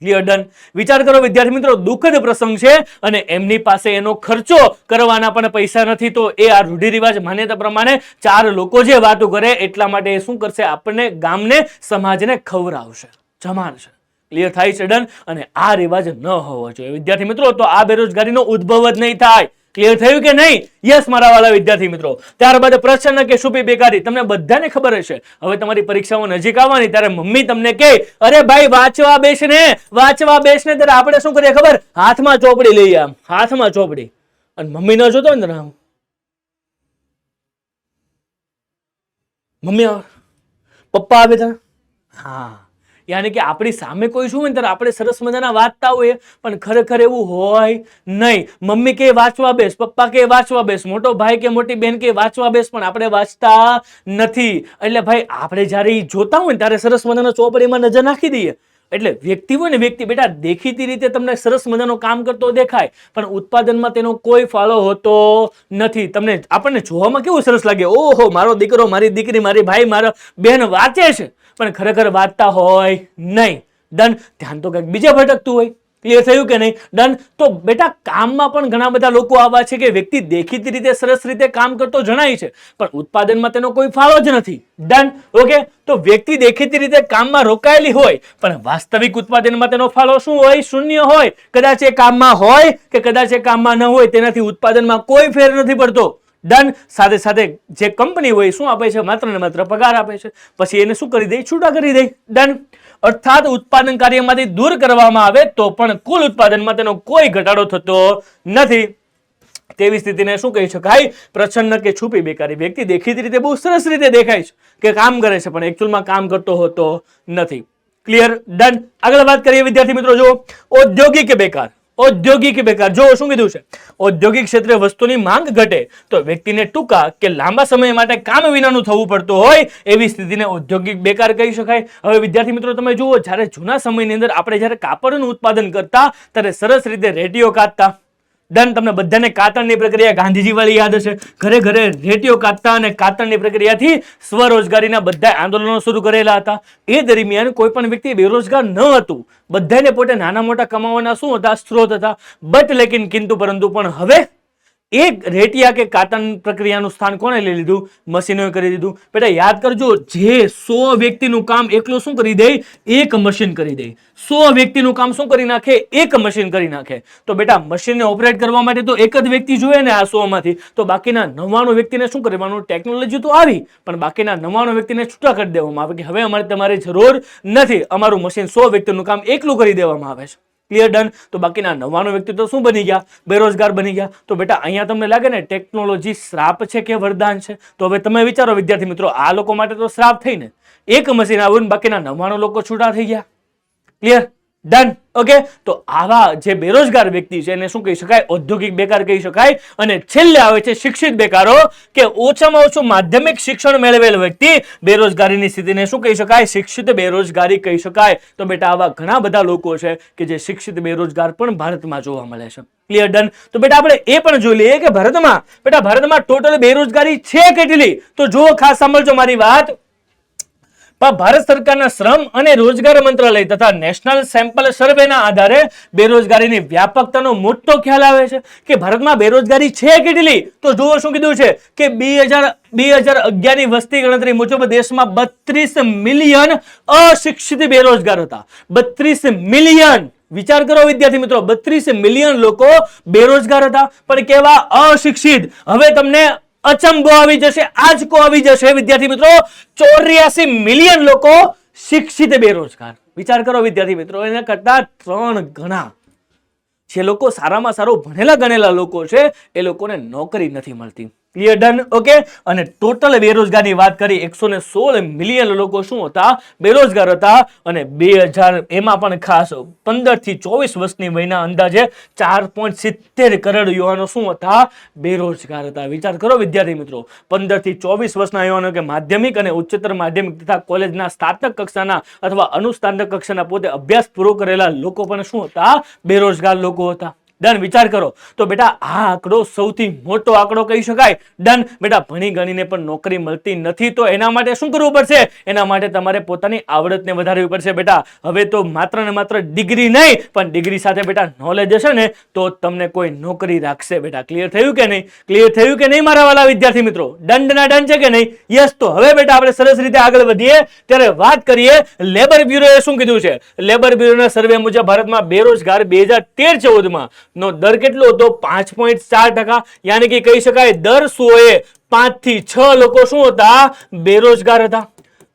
Clear, done. વિચાર કરો વિદ્યાર્થી મિત્રો, દુઃખદ પ્રસંગ છે અને એમની પાસે એનો ખર્ચો કરવાના પણ પૈસા નથી, તો એ આ રૂઢિ રિવાજ માન્યતા પ્રમાણે 4 લોકો જે વાતો કરે એટલા માટે એ શું કરશે? આપણને, ગામને, સમાજને ખવડાવશે, જમાડશે. ક્લિયર થાય છે? ડન. અને આ રિવાજ ન હોવો જોઈએ વિદ્યાર્થી મિત્રો, તો આ બેરોજગારીનો ઉદ્ભવ જ નહીં થાય. ક્લિયર થયું કે નહીં? યસ મારા વાલા વિદ્યાર્થી મિત્રો. ત્યારબાદ પ્રચ્છન્ન કે છુપી બેકારી. તમને બધાને ખબર હશે હવે તમારી પરીક્ષાઓ નજીક આવવાની ત્યારે મમ્મી તમને કહે, અરે ભાઈ વાંચવા બેસ ને, વાંચવા બેસ ને. ત્યારે આપણે શું કરીએ ખબર? હાથમાં ચોપડી લઈએ, આમ હાથમાં ચોપડી. અને મમ્મી ન જોતો ને મમ્મી પપ્પા આવે ત્યારે, હા, યાની કે આપણી સામે કોઈ શું હોય ત્યારે આપણે સરસ મજાના વાંચતા હોઈએ પણ ખરેખર એવું હોય નહીં. મમ્મી કે વાંચવા બેસ, પપ્પા કે વાંચવા બેસ, મોટો ભાઈ કે મોટી બેન કે વાંચવા બેસ, પણ આપણે વાંચતા નથી. એટલે ભાઈ આપણે જ્યારે જોતા હોય ત્યારે સરસ મજાના ચોપડીમાં નજર નાખી દઈએ. એટલે વ્યક્તિ હોય ને, વ્યક્તિ બેટા દેખીતી રીતે તમને સરસ મજાનો કામ કરતો દેખાય પણ ઉત્પાદનમાં તેનો કોઈ ફાળો હોતો નથી. તમને આપણને જોવામાં કેવું સરસ લાગે, ઓહો મારો દીકરો, મારી દીકરી, મારી ભાઈ, મારો બેન વાંચે છે, પણ ખરેખર વાંચતા હોય નહીં. ડન. ધ્યાન તો કંઈક બીજે ભટકતું હોય. ક્લિયર થયું કે નહીં? ડન. તો બેટા કામમાં પણ ઘણા બધા લોકો આવા છે કે વ્યક્તિ દેખીતી રીતે સરસ રીતે કામ કરતો જણાય છે પણ ઉત્પાદનમાં તેનો કોઈ ફાળો જ નથી. ડન. ઓકે. તો વ્યક્તિ દેખીતી રીતે કામમાં રોકાયેલી હોય પણ વાસ્તવિક ઉત્પાદનમાં તેનો ફાળો શું હોય? શૂન્ય હોય. કદાચ એ કામમાં હોય કે કદાચ એ કામમાં ન હોય, તેનાથી ઉત્પાદનમાં કોઈ ફેર નથી પડતો. ડન. સાથે સાથે જે કંપની હોય શું આપે છે? માત્ર ને માત્ર પગાર આપે છે. પછી એને શું કરી દે? છૂટા કરી દે. ડન. અર્થાત ઉત્પાદન કાર્યમાંથી દૂર કરવામાં આવે તો પણ કુલ ઉત્પાદનમાં તેનો કોઈ ઘટાડો થતો નથી. તેવી સ્થિતિને શું કહી શકાય? પ્રચ્છન્ન કે છુપી બેકારી. વ્યક્તિ દેખીતી રીતે બહુ સરસ રીતે દેખાય છે કે કામ કરે છે પણ એકચ્યુઅલમાં કામ કરતો હોતો નથી. ક્લિયર? ડન. આગળ વાત કરીએ વિદ્યાર્થી મિત્રો. જો ઔદ્યોગિક બેકાર. ઔદ્યોગિક બેકાર. જો શું કીધું છે? ઔદ્યોગિક ક્ષેત્રે વસ્તુની માંગ ઘટે તો વ્યક્તિને ટૂંકા કે લાંબા સમય માટે કામ વિનાનું થવું પડતું હોય એવી સ્થિતિને ઔદ્યોગિક બેકાર કહી શકાય. હવે વિદ્યાર્થી મિત્રો તમે જુઓ, જ્યારે જૂના સમયની અંદર આપણે જ્યારે કાપડનું ઉત્પાદન કરતા ત્યારે સરસ રીતે રેટીઓ કાતતા. ડન. તમને બધાને કાતરની પ્રક્રિયા ગાંધીજી વાળી યાદ હશે. ઘરે ઘરે રેટીઓ કાતતા અને કાતરની પ્રક્રિયાથી સ્વરોજગારીના બધા આંદોલનો શરૂ કરેલા હતા. એ દરમિયાન કોઈ પણ વ્યક્તિ બેરોજગાર ન હતું. બધાને પોતે નાના મોટા કમાવાના શું હતા? સ્ત્રોત હતા. બટ લેકિન કિંતુ પરંતુ પણ હવે એક રેટિયા કે કાતન પ્રક્રિયાનું સ્થાન કોણે લઈ લીધું? મશીનોએ કરી દીધું. બેટા યાદ કરજો, જે 100 વ્યક્તિનું કામ એકલું શું કરી દે? એક મશીન કરી દે. 100 વ્યક્તિનું કામ શું કરી નાખે? એક મશીન કરી નાખે. તો બેટા મશીનને ઓપરેટ કરવા માટે તો એક જ વ્યક્તિ જોઈએ ને આ 100 માંથી. તો બાકીના 99 વ્યક્તિને શું કરવાનું? ટેકનોલોજી તો આવી, પણ બાકીના 99 વ્યક્તિને છૂટા કરી દેવામાં આવે કે હવે અમારે તમારી જરૂર નથી, અમારું મશીન 100 વ્યક્તિનું કામ એકલું કરી દેવામાં આવે છે. Clear, done. તો બાકીના 99 વ્યક્તિ તો શું બની ગયા? બેરોજગાર બની ગયા. તો બેટા અહીંયા તમને લાગે ને ટેકનોલોજી શ્રાપ છે કે વરદાન છે? તો હવે તમે વિચારો વિદ્યાર્થી મિત્રો, આ લોકો માટે તો શ્રાપ થઈને એક મશીન આવ્યું ને બાકીના 99 લોકો છૂટા થઈ ગયા. Clear, done. ઓકે, તો આવા જે બેરોજગાર વ્યક્તિ છે એને શું કહી શકાય? ઔદ્યોગિક બેકાર કહી શકાય. અને છેલ્લે આવે છે શિક્ષિત બેકારો, કે ઓછામાં ઓછું માધ્યમિક શિક્ષણ મેળવેલ વ્યક્તિ બેરોજગારીની સ્થિતિને શું કહી શકાય? શિક્ષિત બેરોજગારી કહી શકાય. તો બેટા આવા ઘણા બધા લોકો છે કે જે શિક્ષિત બેરોજગાર પણ ભારતમાં જોવા મળે છે. Clear, done. તો બેટા આપણે એ પણ જોઈ લઈએ કે ભારતમાં ટોટલ બેરોજગારી છે કેટલી? તો જુઓ, ખાસ સાંભળજો મારી વાત. ભારત સરકારના શ્રમ અને રોજગાર મંત્રાલય તથા નેશનલ સેમ્પલ સર્વેના આધારે બેરોજગારીની વ્યાપકતાનો મોટો ખ્યાલ આવે છે કે ભારતમાં બેરોજગારી છે કેટલી? તો જુઓ શું કીધું છે કે 2011 ની વસ્તી ગણતરી મુજબ દેશમાં 32 મિલિયન અશિક્ષિત બેરોજગાર હતા. 32 મિલિયન. વિચાર કરો વિદ્યાર્થી મિત્રો, 32 મિલિયન લોકો બેરોજગાર હતા, પણ કેવા? અશિક્ષિત. હવે તમને અચંબો આવી જશે, આંચકો આવી જશે વિદ્યાર્થી મિત્રો, 84 મિલિયન લોકો શિક્ષિત બેરોજગાર. વિચાર કરો વિદ્યાર્થી મિત્રો, એના કરતા 3 ગણા. જે લોકો સારામાં સારું ભણેલા ગણેલા લોકો છે એ લોકોને નોકરી નથી મળતી. Clear, done. ઓકે, અને ટોટલ બેરોજગારની વાત કરી, 116 મિલિયન લોકો શું હતા? બેરોજગાર હતા. અને 2000 એમાં પણ ખાસ 15 થી 24 વર્ષની વયના અંદાજે 4.70 કરોડ યુવાનો શું હતા? બેરોજગાર હતા. વિચાર કરો વિદ્યાર્થી મિત્રો, 15 થી 24 વર્ષના યુવાનો કે માધ્યમિક અને ઉચ્ચતર માધ્યમિક તથા કોલેજના સ્નાતક કક્ષાના અથવા અનુસ્નાતક કક્ષાના પોતે અભ્યાસ પૂરો કરેલા લોકો પણ શું હતા? બેરોજગાર લોકો હતા. ડન. વિચાર કરો. તો બેટા આ આંકડો સૌથી મોટો આંકડો કહી શકાય. ડન. બેટા ભણી ગણીને પણ નોકરી મળતી નથી, તો એના માટે શું કરવું પડશે? એના માટે તમારે પોતાની આવડતને વધારવી પડશે. બેટા હવે તો માત્ર ને માત્ર ડિગ્રી નહીં, પણ ડિગ્રી સાથે બેટા નોલેજ હશે ને તો તમને કોઈ નોકરી રાખશે. બેટા ક્લિયર થયું કે નહીં? ક્લિયર થયું કે નહીં મારા વાલા વિદ્યાર્થી મિત્રો? દંડના દંડ છે કે નહીં? યસ. તો હવે બેટા આપણે સરસ રીતે આગળ વધીએ ત્યારે વાત કરીએ લેબર બ્યુરોએ શું કીધું છે. લેબર બ્યુરોના સર્વે મુજબ ભારતમાં બેરોજગાર 2013-14 નો દર કેટલો હતો? 5.4%. યાની કે કહી શકાય દર 100 5 થી 6 લોકો શું હતા? બેરોજગાર હતા.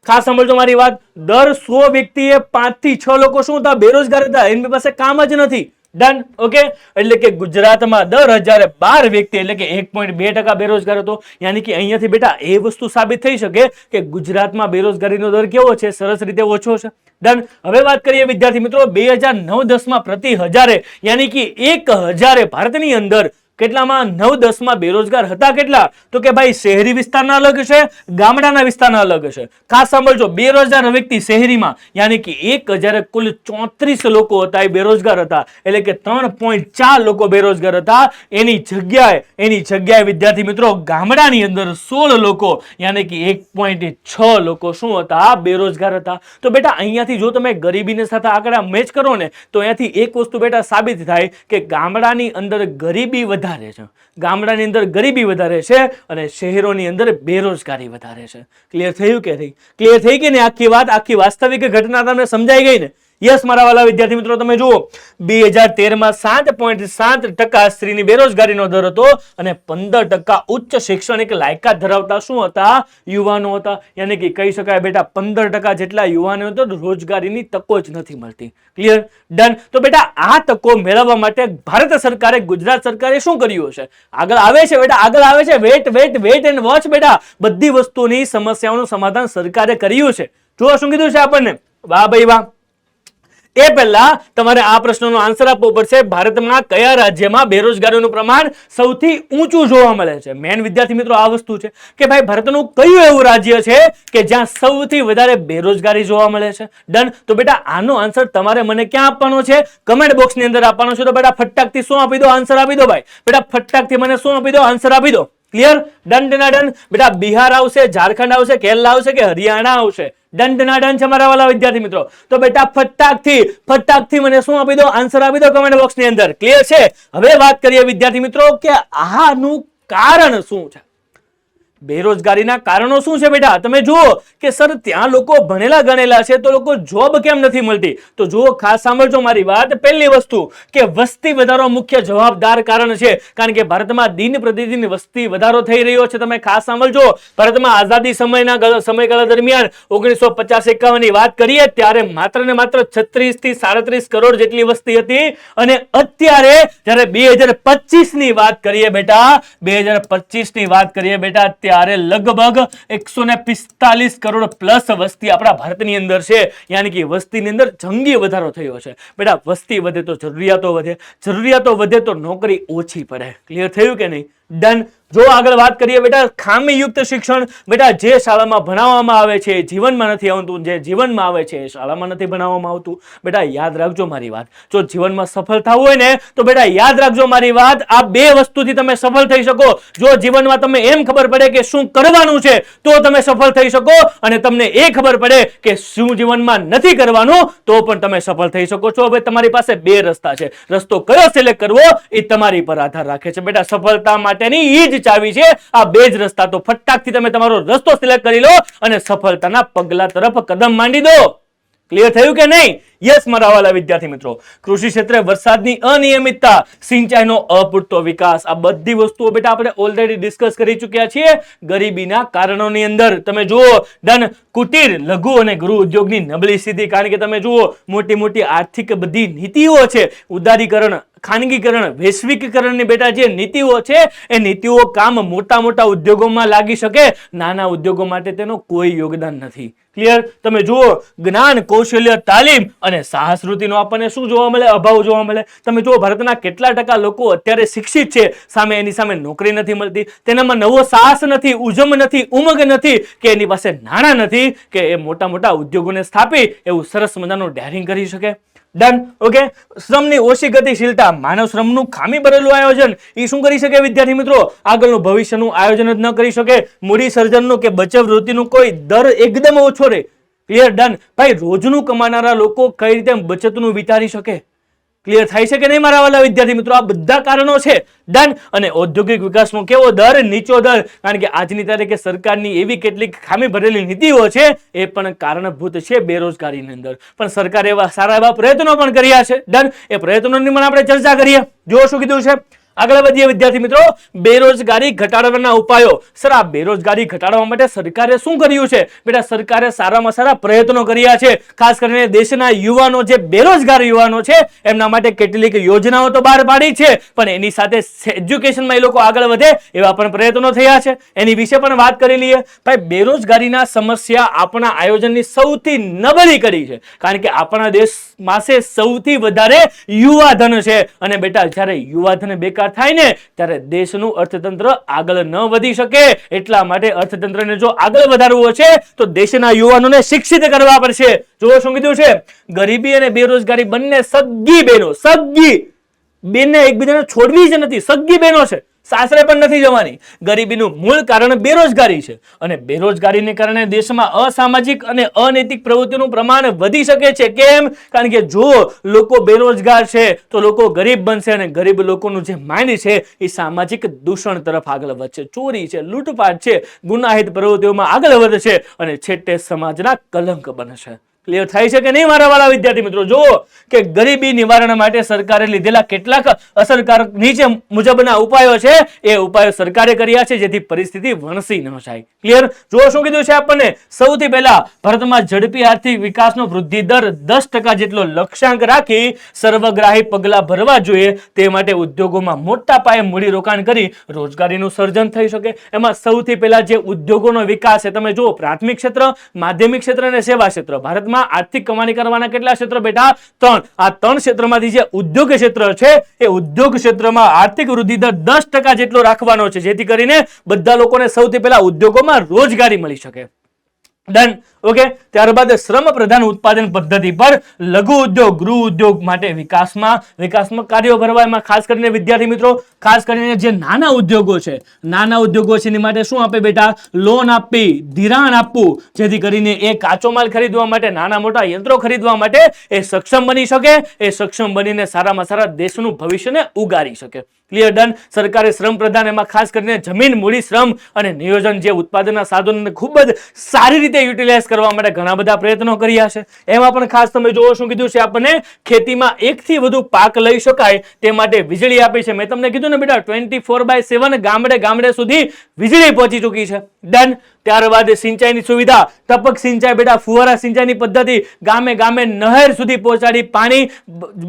ખાસ સમજો મારી વાત, દર 100 વ્યક્તિએ 5 થી 6 લોકો શું હતા? બેરોજગાર હતા. એમની પાસે કામ જ નથી. ડન. ઓકે, એટલે કે ગુજરાતમાં 10,012 વ્યક્તિ એટલે કે 1.2% બેરોજગાર હતો. યાની કે અહીંયાથી બેટા એ વસ્તુ સાબિત થઈ શકે કે ગુજરાતમાં બેરોજગારીનો દર કેવો છે? સરસ રીતે ઓછો છે. ડન. હવે વાત કરીએ વિદ્યાર્થી મિત્રો, 2009-10 પ્રતિ હજારે યાની કે 1000 ભારતની અંદર કેટલામાં? 9-10 બેરોજગાર હતા. કેટલા? તો કે ભાઈ શહેરી વિસ્તારના અલગ છે, ગામડાના વિસ્તારના અલગ છે. ખાસ સાંભળજો, બેરોજગાર વ્યક્તિ શહેરીમાં યાની કે 1000 કુલ 34 લોકો હતા એ બેરોજગાર હતા. એટલે કે 3.4 લોકો બેરોજગાર હતા. એની જગ્યાએ વિદ્યાર્થી મિત્રો ગામડાની અંદર 16 લોકો યાની કે 1.6 લોકો શું હતા? બેરોજગાર હતા. તો બેટા અહીંયાથી જો તમે ગરીબીની સાથે આંકડા મેચ કરો ને તો અહીંયાથી એક વસ્તુ બેટા સાબિત થાય કે ગામડાની અંદર ગરીબી વધારે છે. ગામડાની અંદર ગરીબી વધારે છે અને શહેરોની અંદર બેરોજગારી વધારે છે. ક્લિયર થયું કે નહીં? ક્લિયર થઈ ગઈ ને આખી વાત? આખી વાસ્તવિક ઘટના તમને સમજાઈ ગઈ ને? યસ મારા વાલા વિદ્યાર્થી મિત્રો, તમે જુઓ 2013માં 7.7% સ્ત્રીની બેરોજગારીનો દર હતો અને 15% ઉચ્ચ શૈક્ષણિક લાયકાત ધરાવતા શું હતા? યુવાનો હતા. યાની કે કહી શકાય બેટા 15% જેટલા યુવાનો તો રોજગારીની તકો જ નથી મળતી. Clear, done. તો બેટા આ તકો મેળવવા માટે ભારત સરકારે, ગુજરાત સરકારે શું કર્યું છે? આગળ આવે છે બેટા, આગળ આવે છે. વેટ એન્ડ વોચ બેટા. બધી વસ્તુની સમસ્યાઓનું સમાધાન સરકારે કર્યું છે. જુઓ શું કીધું છે આપણને. વાહ ભાઈ વાહ. એ પહેલા તમારે આ પ્રશ્નનો આન્સર આપવો પડશે. ભારતમાં કયા રાજ્યમાં બેરોજગારીનું પ્રમાણ સૌથી ઊંચું જોવા મળે છે? મેન વિદ્યાર્થી મિત્રો આ વસ્તુ છે કે ભાઈ ભારતનું કયું એવું રાજ્ય છે કે જ્યાં સૌથી વધારે બેરોજગારી જોવા મળે છે? ડન. તો બેટા આનો આન્સર તમારે મને ક્યાં આપવાનો છે? કમેન્ટ બોક્સની અંદર આપવાનો છે. તો બેટા ફટાકથી શું આપી દો? આન્સર આપી દો ભાઈ. બેટા ફટાકથી મને શું આપી દો? આન્સર આપી દો. ક્લિયર? ડન ડનાડન. બેટા બિહાર આવશે, ઝારખંડ આવશે, કેરલા આવશે કે હરિયાણા આવશે? ડન ડનાડન છે મારા વાલા વિદ્યાર્થી મિત્રો. તો બેટા ફટાકથી મને શું આપી દો? આન્સર આપી દો કમેન્ટ બોક્સ ની અંદર. ક્લિયર છે? હવે વાત કરીએ વિદ્યાર્થી મિત્રો કે આનું કારણ શું છે. બેરોજગારીના કારણો શું છે બેટા? તમે જુઓ કે સર ત્યાં લોકો ભણેલા ગણેલા છે તો લોકો જોબ કેમ નથી મળતી? તો જુઓ, ખાસ સાંભળજો મારી વાત. પહેલી વસ્તુ કે વસ્તી વધારો મુખ્ય જવાબદાર કારણ છે, કારણ કે ભારતમાં દિન પ્રતિદિન વસ્તી વધારો થઈ રહ્યો છે. તમે ખાસ સાંભળજો, ભારતમાં આઝાદી સમયગાળા દરમિયાન 1950-51 ની વાત કરીએ ત્યારે માત્ર ને માત્ર 36 થી 37 કરોડ જેટલી વસ્તી હતી, અને અત્યારે જ્યારે 2025 ની વાત કરીએ બેટા, 2025 ની વાત કરીએ બેટા, ત્યારે લગભગ 145 કરોડ પ્લસ વસ્તી આપણા ભારતની અંદર છે. યાની કે વસ્તીની અંદર જંગી વધારો થયો છે. બેટા વસ્તી વધે તો જરૂરિયાતો વધે તો નોકરી ઓછી પડે. ક્લિયર થયું કે નહીં? ડન. જો આગળ વાત કરીએ બેટા, ખામીયુક્ત શિક્ષણ. બેટા જે શાળામાં ભણાવવામાં આવે છે એ જીવનમાં નથી આવતું, જે જીવનમાં આવે છે એ શાળામાં નથી ભણાવવામાં આવતું. બેટા યાદ રાખજો મારી વાત. જો જીવનમાં સફળ થવું હોય ને તો બેટા યાદ રાખજો મારી વાત, આ બે વસ્તુથી તમે સફળ થઈ શકો. જો જીવનમાં તમે એમ ખબર પડે કે શું કરવાનું છે તો તમે સફળ થઈ શકો, અને તમને એ ખબર પડે કે શું જીવનમાં નથી કરવાનું તો પણ તમે સફળ થઈ શકો છો. હવે તમારી પાસે બે રસ્તા છે. રસ્તો કયો સિલેક્ટ કરવો એ તમારી પર આધાર રાખે છે. બેટા સફળતા માટેની ઈ જ ચાવી છે આ બે જ રસ્તા. તો ફટાકથી તમે તમારો રસ્તો સિલેક્ટ કરી લો અને સફળતાના પગલા તરફ કદમ માંડી દો. ક્લિયર થયું કે નહીં? યસ મારા વાલા વિદ્યાર્થી મિત્રો. કૃષિ ક્ષેત્રે વરસાદની અનિયમિતતા, સિંચાઈનો અપૂરતો વિકાસ, આ બધી વસ્તુઓ બેટા આપણે ઓલરેડી ડિસ્કસ કરી ચૂક્યા છીએ. ગરીબીના કારણોની અંદર તમે જુઓ, ડન, કુટીર, લઘુ અને ગૃહ ઉદ્યોગની નબળી સ્થિતિ. કારણ કે તમે જુઓ મોટી આર્થિક બધી નીતિઓ છે, ઉદારીકરણ, ખાનગીકરણ, વૈશ્વિકીકરણની બેટા જે નીતિઓ છે એ નીતિઓ કામ મોટા ઉદ્યોગોમાં લાગી શકે, નાના ઉદ્યોગો માટે તેનો કોઈ યોગદાન નથી. ક્લિયર? તમે જુઓ જ્ઞાન, કૌશલ્ય, તાલીમ અને સાહસ વૃત્તિનો આપણને શું જોવા મળે? અભાવ જોવા મળે. તમે જુઓ ભારતના કેટલા ટકા લોકો અત્યારે શિક્ષિત છે, એની સામે નોકરી નથી મળતી, તેનામાં નવો સાહસ નથી, ઉજમ નથી, ઉમંગ નથી, કે એની પાસે નાણાં નથી કે એ મોટા ઉદ્યોગોને સ્થાપી એવું સરસ મજાનું ડેરિંગ કરી શકે. ડન. ઓકે. શ્રમની ઓછી ગતિશીલતા, માનવ શ્રમનું ખામી ભરેલું આયોજન, એ શું કરી શકે વિદ્યાર્થી મિત્રો? આગળનું ભવિષ્યનું આયોજન જ ન કરી શકે. મૂડી સર્જનનું કે બચત વૃત્તિનું કોઈ દર એકદમ ઓછો રહે. ક્લિયર? ડન. ભાઈ રોજનું કમાનારા લોકો કઈ રીતે બચતનું વિચારી શકે? ક્લિયર થાય છે કે નહીં મારા વાલા વિદ્યાર્થી મિત્રો? આ બધા કારણો છે. ડન. અને ઔદ્યોગિક વિકાસનો કેવો દર? નીચો દર. કારણ કે આજની તારીખે સરકારની એવી કેટલીક ખામી ભરેલી નીતિઓ છે એ પણ કારણભૂત છે બેરોજગારીની અંદર. પણ સરકારે સારા એવા પ્રયત્નો પણ કર્યા છે. ડન. એ પ્રયત્નોની પણ આપણે ચર્ચા કરીએ. જો શું કીધું છે? આગળ વધીએ વિદ્યાર્થી મિત્રો. બેરોજગારી ઘટાડવાના ઉપાયો. સર આ બેરોજગારી ઘટાડવા માટે સરકારે શું કર્યું છે? બેટા સરકારે સારામાં સારા પ્રયત્નો કર્યા છે. ખાસ કરીને દેશના યુવાનો, જે બેરોજગાર યુવાનો છે એમના માટે કેટલીક યોજનાઓ તો બહાર પાડી છે, પણ એની સાથે એજ્યુકેશનમાં એ લોકો આગળ વધે એવા પણ પ્રયત્નો થયા છે. એની વિશે પણ વાત કરી લઈએ. ભાઈ બેરોજગારીના સમસ્યા આપણા આયોજનની સૌથી નબળી કરી છે, કારણ કે આપણા દેશમાં સૌથી વધારે યુવાધન છે, અને બેટા જ્યારે યુવાધન બેકાર થાય ને ત્યારે દેશનું અર્થતંત્ર આગળ ન વધી શકે. એટલા માટે અર્થતંત્રને જો આગળ વધારવું છે તો દેશના યુવાનોને શિક્ષિત કરવા પડશે. જો શું કીધું છે? ગરીબી અને બેરોજગારી બંને સગી બહેનો, બેનને એકબીજાને છોડવી જ નથી. સગી બહેનો છે, સાસરે પણ નથી જવાની. ગરીબીનું મૂળ કારણ બેરોજગારી છે, અને બેરોજગારીને કારણે દેશમાં અસામાજિક અને અનૈતિક પ્રવૃત્તિઓનું પ્રમાણ વધી શકે છે. કેમ? કારણ કે જો લોકો બેરોજગાર છે તો લોકો ગરીબ બનશે, અને ગરીબ લોકોનું જે માઇન્ડ છે એ સામાજિક દૂષણ તરફ આગળ વધશે. ચોરી છે, લૂંટફાટ છે, ગુનાહિત પ્રવૃત્તિઓમાં આગળ વધશે, અને છેલ્લે સમાજના કલંક બનશે. ક્લિયર થાય છે કે નહીં મારા વાલા વિદ્યાર્થી મિત્રો? જુઓ કે ગરીબી નિવારણ માટે સરકારે લીધેલા કેટલાક અસરકારક નીચે મુજબના ઉપાયો છે. એ ઉપાયો સરકારે કર્યા છે જેથી પરિસ્થિતિ વણસી ન જાય. ક્લિયર? જુઓ શું કીધું છે આપણને? સૌથી પહેલા ભારતમાં ઝડપી આર્થિક વિકાસનો વૃદ્ધિ દર 10% જેટલો લક્ષ્યાંક રાખી સર્વગ્રાહી પગલા ભરવા જોઈએ. તે માટે ઉદ્યોગોમાં મોટા પાયે મૂડીરોકાણ કરી રોજગારીનું સર્જન થઈ શકે. એમાં સૌથી પહેલા જે ઉદ્યોગોનો વિકાસ છે, તમે જુઓ પ્રાથમિક ક્ષેત્ર, માધ્યમિક ક્ષેત્ર અને સેવા ક્ષેત્ર. ભારતમાં આર્થિક કમાણી કરવાના કેટલા ક્ષેત્ર બેટા? 3. આ 3 ક્ષેત્રમાંથી જે ઉદ્યોગ ક્ષેત્ર છે એ ઉદ્યોગ ક્ષેત્રમાં આર્થિક વૃદ્ધિ દર 10% જેટલો રાખવાનો છે, જેથી કરીને બધા લોકોને સૌથી પહેલા ઉદ્યોગોમાં રોજગારી મળી શકે. ડન. ઓકે, ત્યારબાદ શ્રમ પ્રધાન ઉત્પાદન પદ્ધતિ પર લઘુ ઉદ્યોગ, ગૃહ ઉદ્યોગ માટે વિકાસમાં કાર્યો કરવા. એમાં ખાસ કરીને વિદ્યાર્થી મિત્રો, ખાસ કરીને જે નાના ઉદ્યોગો છે એની માટે શું આપે બેટા? લોન આપવી, ધિરાણ આપવું, જેથી કરીને એ કાચો માલ ખરીદવા માટે, નાના મોટા યંત્રો ખરીદવા માટે એ સક્ષમ બની શકે, એ સક્ષમ બનીને સારામાં સારા દેશનું ભવિષ્યને ઉગારી શકે. Clear, done. સરકારે શ્રમ પ્રધાન, એમાં ખાસ કરીને જમીન, મૂડી, શ્રમ અને નિયોજન જે ઉત્પાદનના સાધનોને ખૂબ જ સારી રીતે યુટિલાઇઝ કરવા માટે ઘણા બધા પ્રયત્નો કર્યા છે. એમાં પણ ખાસ તમે જોવો શું કીધું છે આપણને? ખેતીમાં એકથી વધુ પાક લઈ શકાય તે માટે વીજળી આપી છે. મેં તમને કીધું ને બેટા, 24/7 ગામડે સુધી વીજળી પહોંચી ચૂકી છે. ડન. ત્યારબાદ સિંચાઈની સુવિધા, ટપક સિંચાઈ બેટા, ફુવારા સિંચાઈની પદ્ધતિ, ગામે ગામે નહેર સુધી પહોંચાડી પાણી,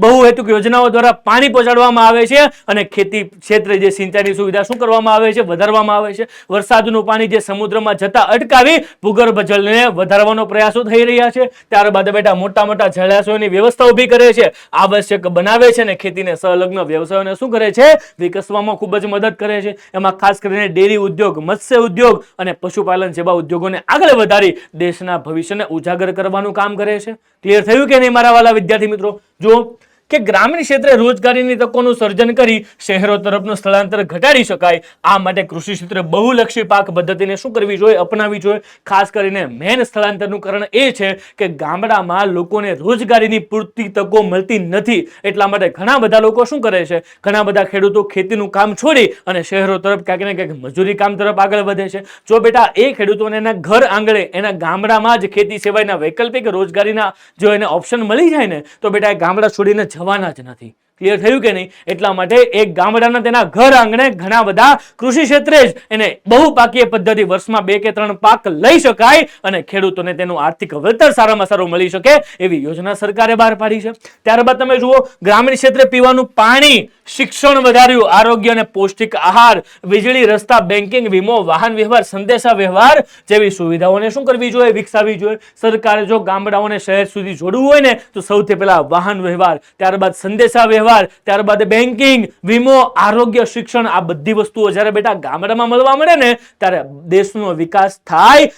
બહુહેતુક યોજનાઓ દ્વારા પાણી પહોંચાડવામાં આવે છે. અને ખેતી ક્ષેત્રે જે સિંચાઈની સુવિધા શું કરવામાં આવે છે? વધારવામાં આવે છે. વરસાદનું પાણી જે સમુદ્રમાં જતા અટકાવી ભૂગર્ભ જળને વધારવાનો પ્રયાસો થઈ રહ્યા છે. ત્યારબાદ બેટા મોટા મોટા જળાશયોની વ્યવસ્થા ઊભી કરે છે, આવશ્યક બનાવે છે અને ખેતીને સંલગ્ન વ્યવસાયોને શું કરે છે? વિકસવામાં ખૂબ જ મદદ કરે છે. એમાં ખાસ કરીને ડેરી ઉદ્યોગ, મત્સ્ય ઉદ્યોગ અને પશુપાલન જેવા ઉદ્યોગોને આગળ વધારી દેશના ભવિષ્યને ઉજાગર કરવાનું કામ કરે છે. ક્લિયર થયું કે નહીં મારા વાલા વિદ્યાર્થી મિત્રો? જો કે ગ્રામીણ ક્ષેત્રે રોજગારીની તકોનું સર્જન કરી શહેરો તરફનું સ્થળાંતર ઘટાડી શકાય, આ માટે કૃષિ ક્ષેત્રે બહુલક્ષી પાક પદ્ધતિને શું કરવી જોઈએ? અપનાવવી જોઈએ. ખાસ કરીને મેન સ્થળાંતરનું કારણ એ છે કે ગામડામાં લોકોને રોજગારીની પૂરતી તકો મળતી નથી. એટલા માટે ઘણા બધા લોકો શું કરે છે? ઘણા બધા ખેડૂતો ખેતીનું કામ છોડી અને શહેરો તરફ ક્યાંક ને ક્યાંક મજૂરી કામ તરફ આગળ વધે છે. જો બેટા એ ખેડૂતોને એના ઘર આંગણે, એના ગામડામાં જ ખેતી સિવાયના વૈકલ્પિક રોજગારીના જો એને ઓપ્શન મળી જાય ને, તો બેટા એ ગામડા છોડીને જવાના જ નથી. ક્લિયર થયું કે નહીં? એટલા માટે એક ગામડાના તેના ઘર આંગણે ઘણા બધા કૃષિ ક્ષેત્રે જ એને બહુપાકીય પદ્ધતિ વર્ષમાં 2 કે 3 પાક લઈ શકાય અને ખેડૂતોને તેનું આર્થિક વળતર સારામાં સારું મળી શકે એવી યોજના સરકારે બહાર પાડી છે. ત્યારબાદ તમે જુઓ, ગ્રામીણ ક્ષેત્રે પીવાનું પાણી, શિક્ષણ વધાર્યું, આરોગ્ય અને પૌષ્ટિક આહાર, વીજળી, રસ્તા, બેન્કિંગ, વીમો, વાહન વ્યવહાર, સંદેશા વ્યવહાર જેવી સુવિધાઓને શું કરવી જોઈએ? વિકસાવવી જોઈએ. સરકારે જો ગામડાઓને શહેર સુધી જોડવું હોય ને, તો સૌથી પહેલા વાહન વ્યવહાર, ત્યારબાદ સંદેશા વ્યવહાર, ત્યારબાદ બેન્કિંગ, વીમો, આરોગ્ય, શિક્ષણ, આ બધી વસ્તુઓ જ્યારે બેટા ગામડામાં મળવા મળે ને, ત્યારે દેશનો વિકાસ થાય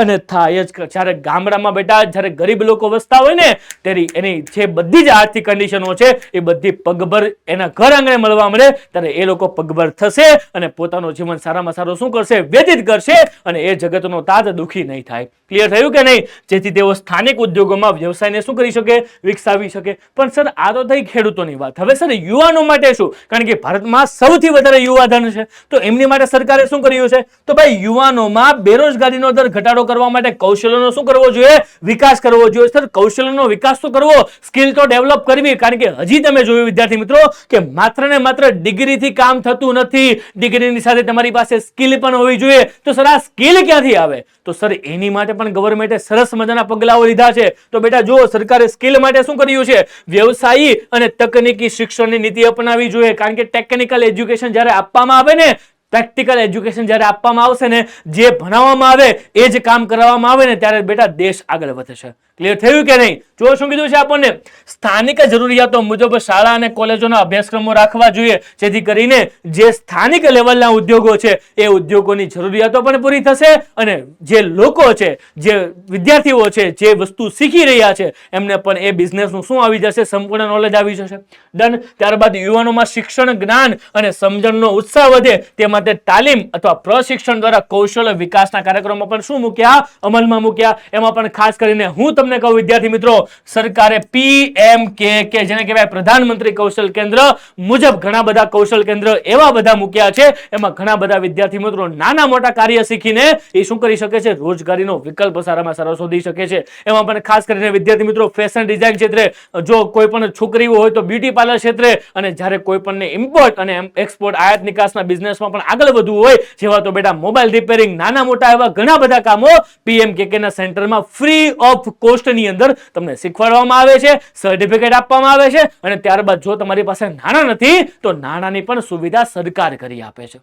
અને થાય જ. જ્યારે ગામડામાં બેટા જ્યારે ગરીબ લોકો વસતા હોય ને, ત્યારે એની જે બધી જ આર્થિક કન્ડિશનો છે એ બધી પગભર એના ઘર આંગણે મળવા મળે, ત્યારે એ લોકો પગભર થશે અને પોતાનું જીવન સારામાં સારું શું કરશે? વ્યતીત કરશે અને એ જગતનો તાત દુખી નહીં થાય. ક્લિયર થયું કે નહીં? જેથી તેઓ સ્થાનિક ઉદ્યોગોમાં વ્યવસાયને શું કરી શકે? વિકસાવી શકે. પણ સર આ તો થઈ ખેડૂતોની વાત. હવે સર યુવાનો માટે શું? કારણ કે ભારતમાં સૌથી વધારે યુવાધન છે, તો એમની માટે સરકારે શું કર્યું છે? તો ભાઈ યુવાનોમાં બેરોજગારીનો દર ઘટાડો કરવા માટે કૌશલ્યનો શું કરવો જોઈએ? વિકાસ કરવો જોઈએ. સર કૌશલ્યનો વિકાસ તો કરવો, સ્કિલ તો ડેવલપ કરવી. કારણ કે હજી તમે જોયું વિદ્યાર્થી મિત્રો કે માત્ર ને માત્ર ડિગ્રીથી કામ થતું નથી, ડિગ્રીની સાથે તમારી પાસે સ્કિલ પણ હોવી જોઈએ. તો સર આ સ્કિલ ક્યાંથી આવે? તો સર એની માટે પણ ગવર્મેન્ટે સરસ મજાના પગલાઓ લીધા છે. તો બેટા જો સરકારે સ્કિલ માટે શું કર્યું છે? વ્યવસાયી અને તકનીકી શિક્ષણની નીતિ અપનાવી જોઈએ. કારણ કે ટેકનિકલ એજ્યુકેશન જ્યારે આપવામાં આવે ને, પ્રેક્ટિકલ એજ્યુકેશન જ્યારે આપવામાં આવશે ને, જે ભણાવવામાં આવે એ જ કામ કરવામાં આવે ને, ત્યારે બેટા દેશ આગળ વધશે. ક્લિયર થયું કે નહીં? જો શું કીધું છે આપણને? સ્થાનિક જરૂરિયાતો મુજબ શાળા અને કોલેજોના અભ્યાસક્રમો રાખવા જોઈએ, જેથી કરીને જે સ્થાનિક લેવલના ઉદ્યોગો છે એ ઉદ્યોગોની જરૂરિયાતો પણ પૂરી થશે અને જે લોકો છે, જે વિદ્યાર્થીઓ છે, જે વસ્તુ શીખી રહ્યા છે, એમને પણ એ બિઝનેસનું શું આવી જશે? સંપૂર્ણ નોલેજ આવી જશે. ડન. ત્યારબાદ યુવાનોમાં શિક્ષણ, જ્ઞાન અને સમજણનો ઉત્સાહ વધે તે માટે તાલીમ અથવા પ્રશિક્ષણ દ્વારા કૌશલ્ય વિકાસના કાર્યક્રમો પણ શું મૂક્યા? અમલમાં મૂક્યા. એમાં પણ ખાસ કરીને હું તમને કહું વિદ્યાર્થી મિત્રો, સરકારે PMKK જેને કહેવાય પ્રધાનમંત્રી કૌશલ કેન્દ્ર મુજબ ઘણા બધા કૌશલ કેન્દ્ર એવા બધા મૂક્યા છે. એમાં ઘણા બધા વિદ્યાર્થી મિત્રો નાના મોટા કાર્ય શીખીને એ શું કરી શકે છે? રોજગારીનો વિકલ્પ સારામાં સારો શોધી શકે છે. એમાં પણ ખાસ કરીને વિદ્યાર્થી મિત્રો ફેશન ડિઝાઇન ક્ષેત્રે, જો કોઈ પણ છોકરીઓ હોય તો બ્યુટી પાર્લર ક્ષેત્રે, અને જ્યારે કોઈ પણ ઇમ્પોર્ટ અને એક્સપોર્ટ આયાત નિકાસના બિઝનેસમાં પણ આગળ વધવું હોય, જેવા તો બેટા મોબાઈલ રિપેરિંગ, નાના મોટા એવા ઘણા બધા કામો PMKK ના સેન્ટરમાં ફ્રી ઓફ કોસ્ટ ની અંદર તમને શીખવાડવામાં આવે છે, સર્ટિફિકેટ આપવામાં આવે છે અને ત્યારબાદ જો તમારી પાસે નાણાં નથી તો નાણાંની પણ સુવિધા સરકાર કરી આપે છે.